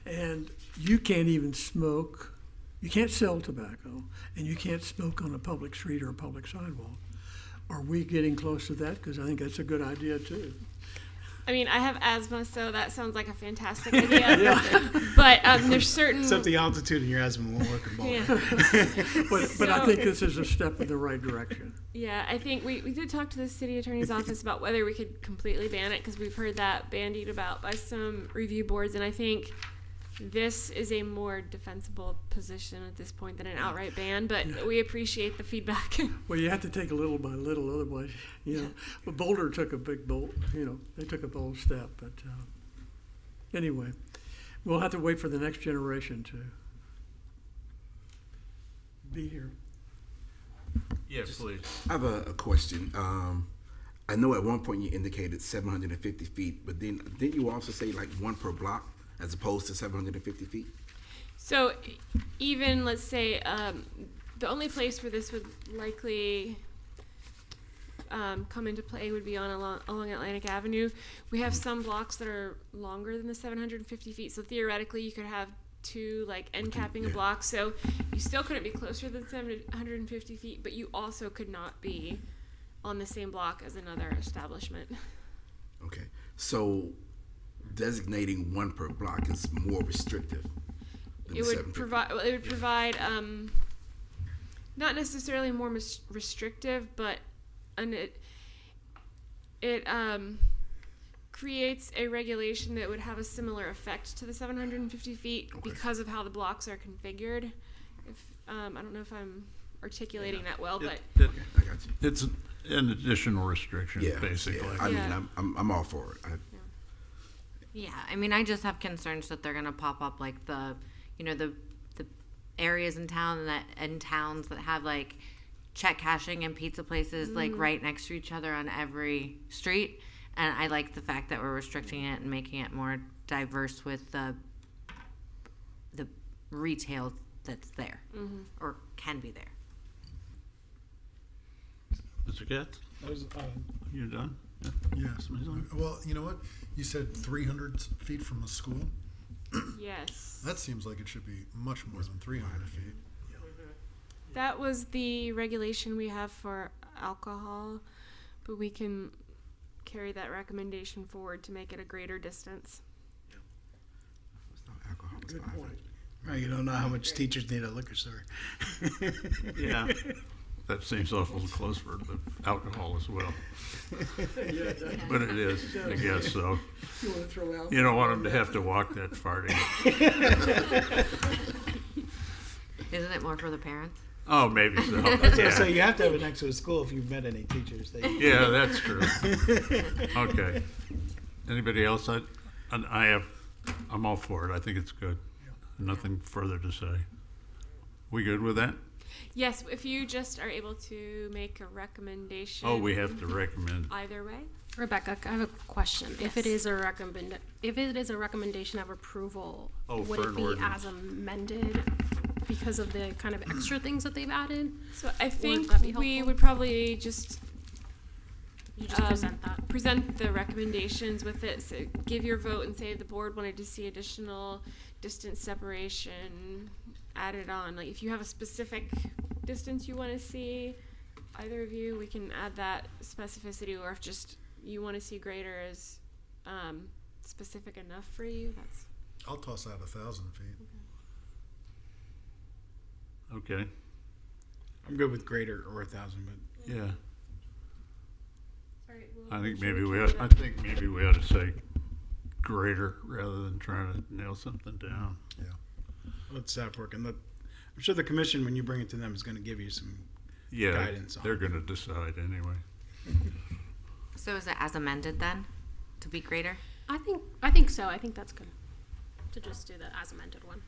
And you can't even smoke, you can't sell tobacco, and you can't smoke on a public street or a public sidewalk. Are we getting close to that? Because I think that's a good idea too. I mean, I have asthma, so that sounds like a fantastic idea. But there's certain. Except the altitude in your asthma won't work in Boulder. Yeah. But I think this is a step in the right direction. Yeah, I think we did talk to the city attorney's office about whether we could completely ban it, because we've heard that bandied about by some review boards, and I think this is a more defensible position at this point than an outright ban, but we appreciate the feedback. Well, you have to take a little by little, otherwise, But Boulder took a big bold, they took a bold step. But anyway, we'll have to wait for the next generation to be here. Yes, please. I have a question. I know at one point you indicated 750 feet, but then didn't you also say like one per block as opposed to 750 feet? So even, let's say, the only place where this would likely come into play would be along Atlantic Avenue. We have some blocks that are longer than the 750 feet, so theoretically you could have two end capping a block, so you still couldn't be closer than 750 feet, but you also could not be on the same block as another establishment. Okay, so designating one per block is more restrictive than It the would 750. it would provide not necessarily more restrictive, but it creates a regulation that would have a similar effect to the 750 feet because of how the blocks are configured. If I don't know if I'm articulating that well, but I got you. It's an additional restriction, basically. Yeah. I mean, I'm all for it. Yeah, I mean, I just have concerns that they're gonna pop up like the areas in towns that have like check cashing and pizza places like right next to each other on every street. And I like the fact that we're restricting it and making it more diverse with the retail that's there or can be there. Mr. Katz? You done? Yes. Well, you know what? You said 300 feet from the school? yes. That seems like it should be much more than 300 feet. That was the regulation we have for alcohol, but we can carry that recommendation forward to make it a greater distance. Good point. Right, you don't know how much teachers need at a liquor store. Yeah. That seems awful close for the alcohol as well. But it is, I guess so. You want to throw out? You don't want them to have to walk that far to Isn't it more for the parents? Oh, maybe so. I was gonna say, you have to have it next to a school if you've met any teachers. Yeah, that's true. Okay. Anybody else? I'm all for it. I think it's good. Nothing further to say. We good with that? Yes, if you just are able to make a recommendation. Oh, we have to recommend. Either way. Rebecca, I have a question. If it is a recommendation of approval, would for it an be ordinance. as amended because of the kind of extra things that they've added? So I think that be we helpful? would probably just You just present that. present the recommendations with it. So give your vote and say if the board wanted to see additional distance separation added on. Like if you have a specific distance you want to see, either of you, we can add that specificity, or if just you want to see greater is specific enough for you, that's. I'll toss out 1,000 feet. Okay. I'm good with greater or 1,000, but Yeah. Alright, well, I think should maybe we we change ought, I that? think maybe we ought to say greater rather than trying to nail something down. let's stop working. I'm sure the commission, when you bring it to them, is going to give you some Yeah, guidance on they're it. going to decide anyway. So is it as amended then, to be greater? I think so. I think that's good to just do the as amended one.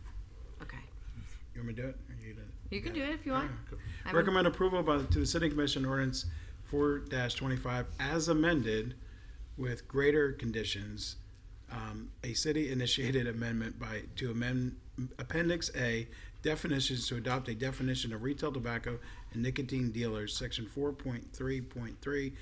Okay. You want me to do it? Or you do it? You can do it if you want. I Recommend approval to the City Commission ordinance 4-25 as amended with greater conditions. A city-initiated amendment to amend Appendix A definitions to adopt a definition of retail tobacco and nicotine dealers, Section 4.3.3,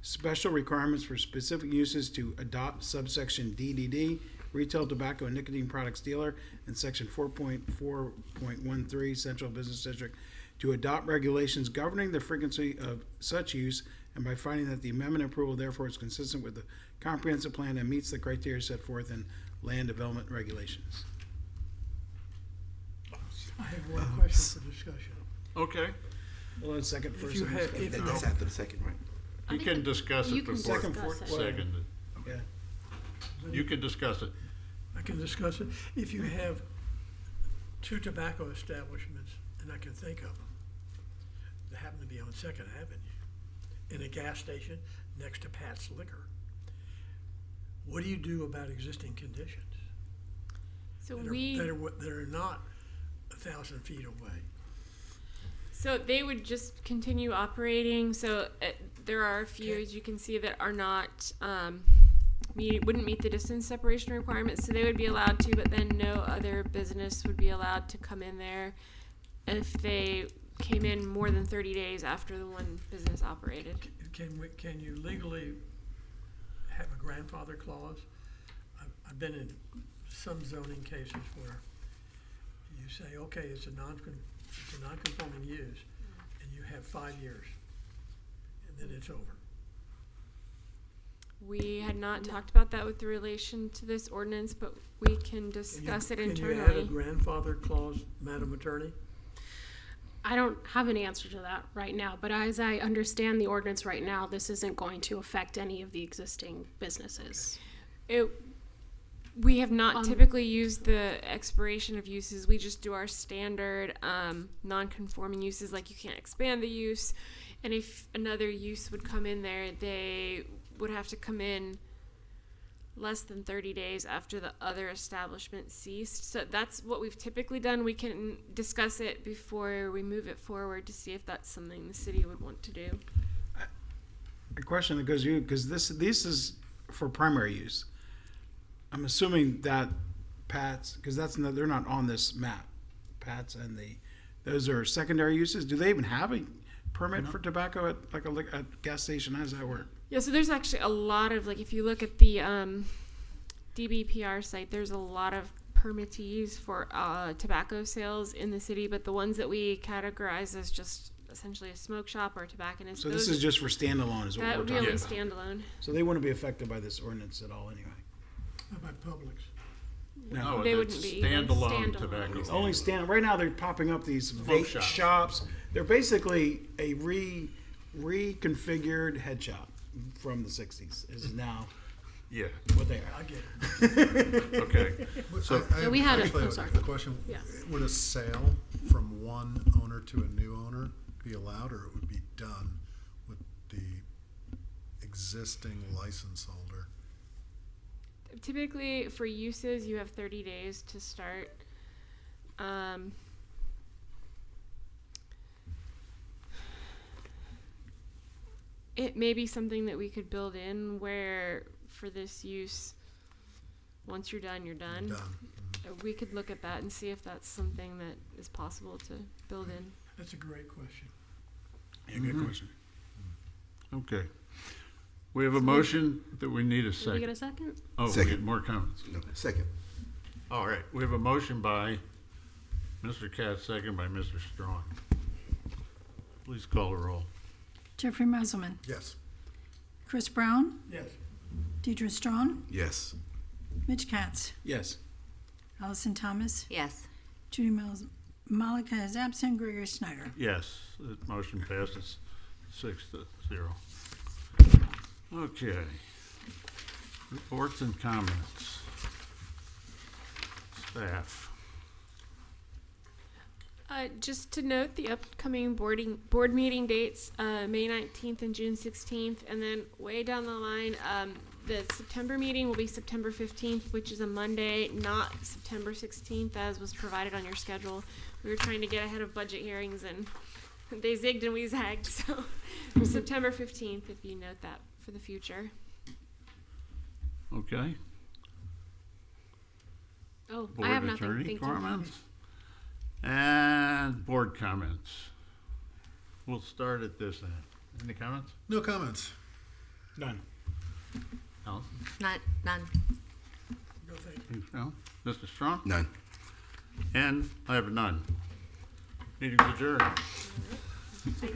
special requirements for specific uses to adopt subsection DDD, retail tobacco and nicotine products dealer, and Section 4.4.13, Central Business District, to adopt regulations governing the frequency of such use, and by finding that the amendment approval therefore is consistent with the comprehensive plan and meets the criteria set forth in land development regulations. I have one question for discussion. Okay. Hold on a second. If First you and have- second. if That's after the second, right? You can discuss you it can before discuss it. seconded. Yeah. You can discuss it. I can discuss it. If you have two tobacco establishments, and I can think of them, that happen to be on Second Avenue, in a gas station next to Pat's Liquor, what do you do about existing conditions? So that are not 1,000 feet away? So they would just continue operating. So there are a few, as you can see, that are not wouldn't meet the distance separation requirements. So they would be allowed to, but then no other business would be allowed to come in there if they came in more than 30 days after the one business operated. Can you legally have a grandfather clause? I've been in some zoning cases where you say, okay, it's a non-conforming use, and you have 5 years, and then it's over. We had not talked about that with the relation to this ordinance, but we can discuss it internally. Can you add a grandfather clause, Madam Attorney? I don't have an answer to that right now, but as I understand the ordinance right now, this isn't going to affect any of the existing businesses. We have not typically used the expiration of uses. We just do our standard non-conforming uses, like you can't expand the use. And if another use would come in there, they would have to come in less than 30 days after the other establishment ceased. So that's what we've typically done. We can discuss it before we move it forward to see if that's something the city would want to do. A question that goes to you, because this is for primary use. I'm assuming that Pat's, because they're not on this map. Pat's and those are secondary uses. Do they even have a permit for tobacco at a gas station? How does that work? Yeah, so there's actually a lot of, like, if you look at the DBPR site, there's a lot of permittees for tobacco sales in the city, but the ones that we categorize as just essentially a smoke shop or a tobacconist. So this is just for standalone, is what that we're would be talking only about. standalone. So they wouldn't be affected by this ordinance at all, anyway. How about Publix? No, They wouldn't be standalone tobacco. Only right now they're popping up these Smoke vape shops. shops. They're basically a reconfigured head shop from the 60s is now Yeah. what they are. I get it. Okay. So we had actually oh, sorry. a question. Yeah. Would a sale from one owner to a new owner be allowed, or it would be done with the existing license holder? Typically, for uses, you have 30 days to start. It may be something that we could build in where for this use, once you're done, you're done. We could look at that and see if that's something that is possible to build in. That's a great question. Yeah, good question. Okay. We have a motion that we need a Did we get second. a second? Oh, we Second. get more comments. No, second. All right. We have a motion by Mr. Katz, second by Mr. Strong. Please call the roll. Jeffrey Musselman, Yes. Chris Brown, Yes. Deidre Strong, Yes. Mitch Katz, Yes. Allison Thomas, Yes. Judy Malika is absent, Gregory Snyder. Yes, the motion passes 6-0. Okay. Reports and comments. Staff. Just to note the upcoming board meeting dates, May 19th and June 16th, and then way down the line, the September meeting will be September 15th, which is a Monday, not September 16th, as was provided on your schedule. We were trying to get ahead of budget hearings, and they zigged and we zagged, so September 15th, if you note that for the future. Okay. Oh, Board I have nothing. attorney Thank you. comments? And board comments. We'll start at this end. Any comments? No comments. None. Allison? None. No thank you. No? Mr. Strong? None. And I have none. Meeting's adjourned. I do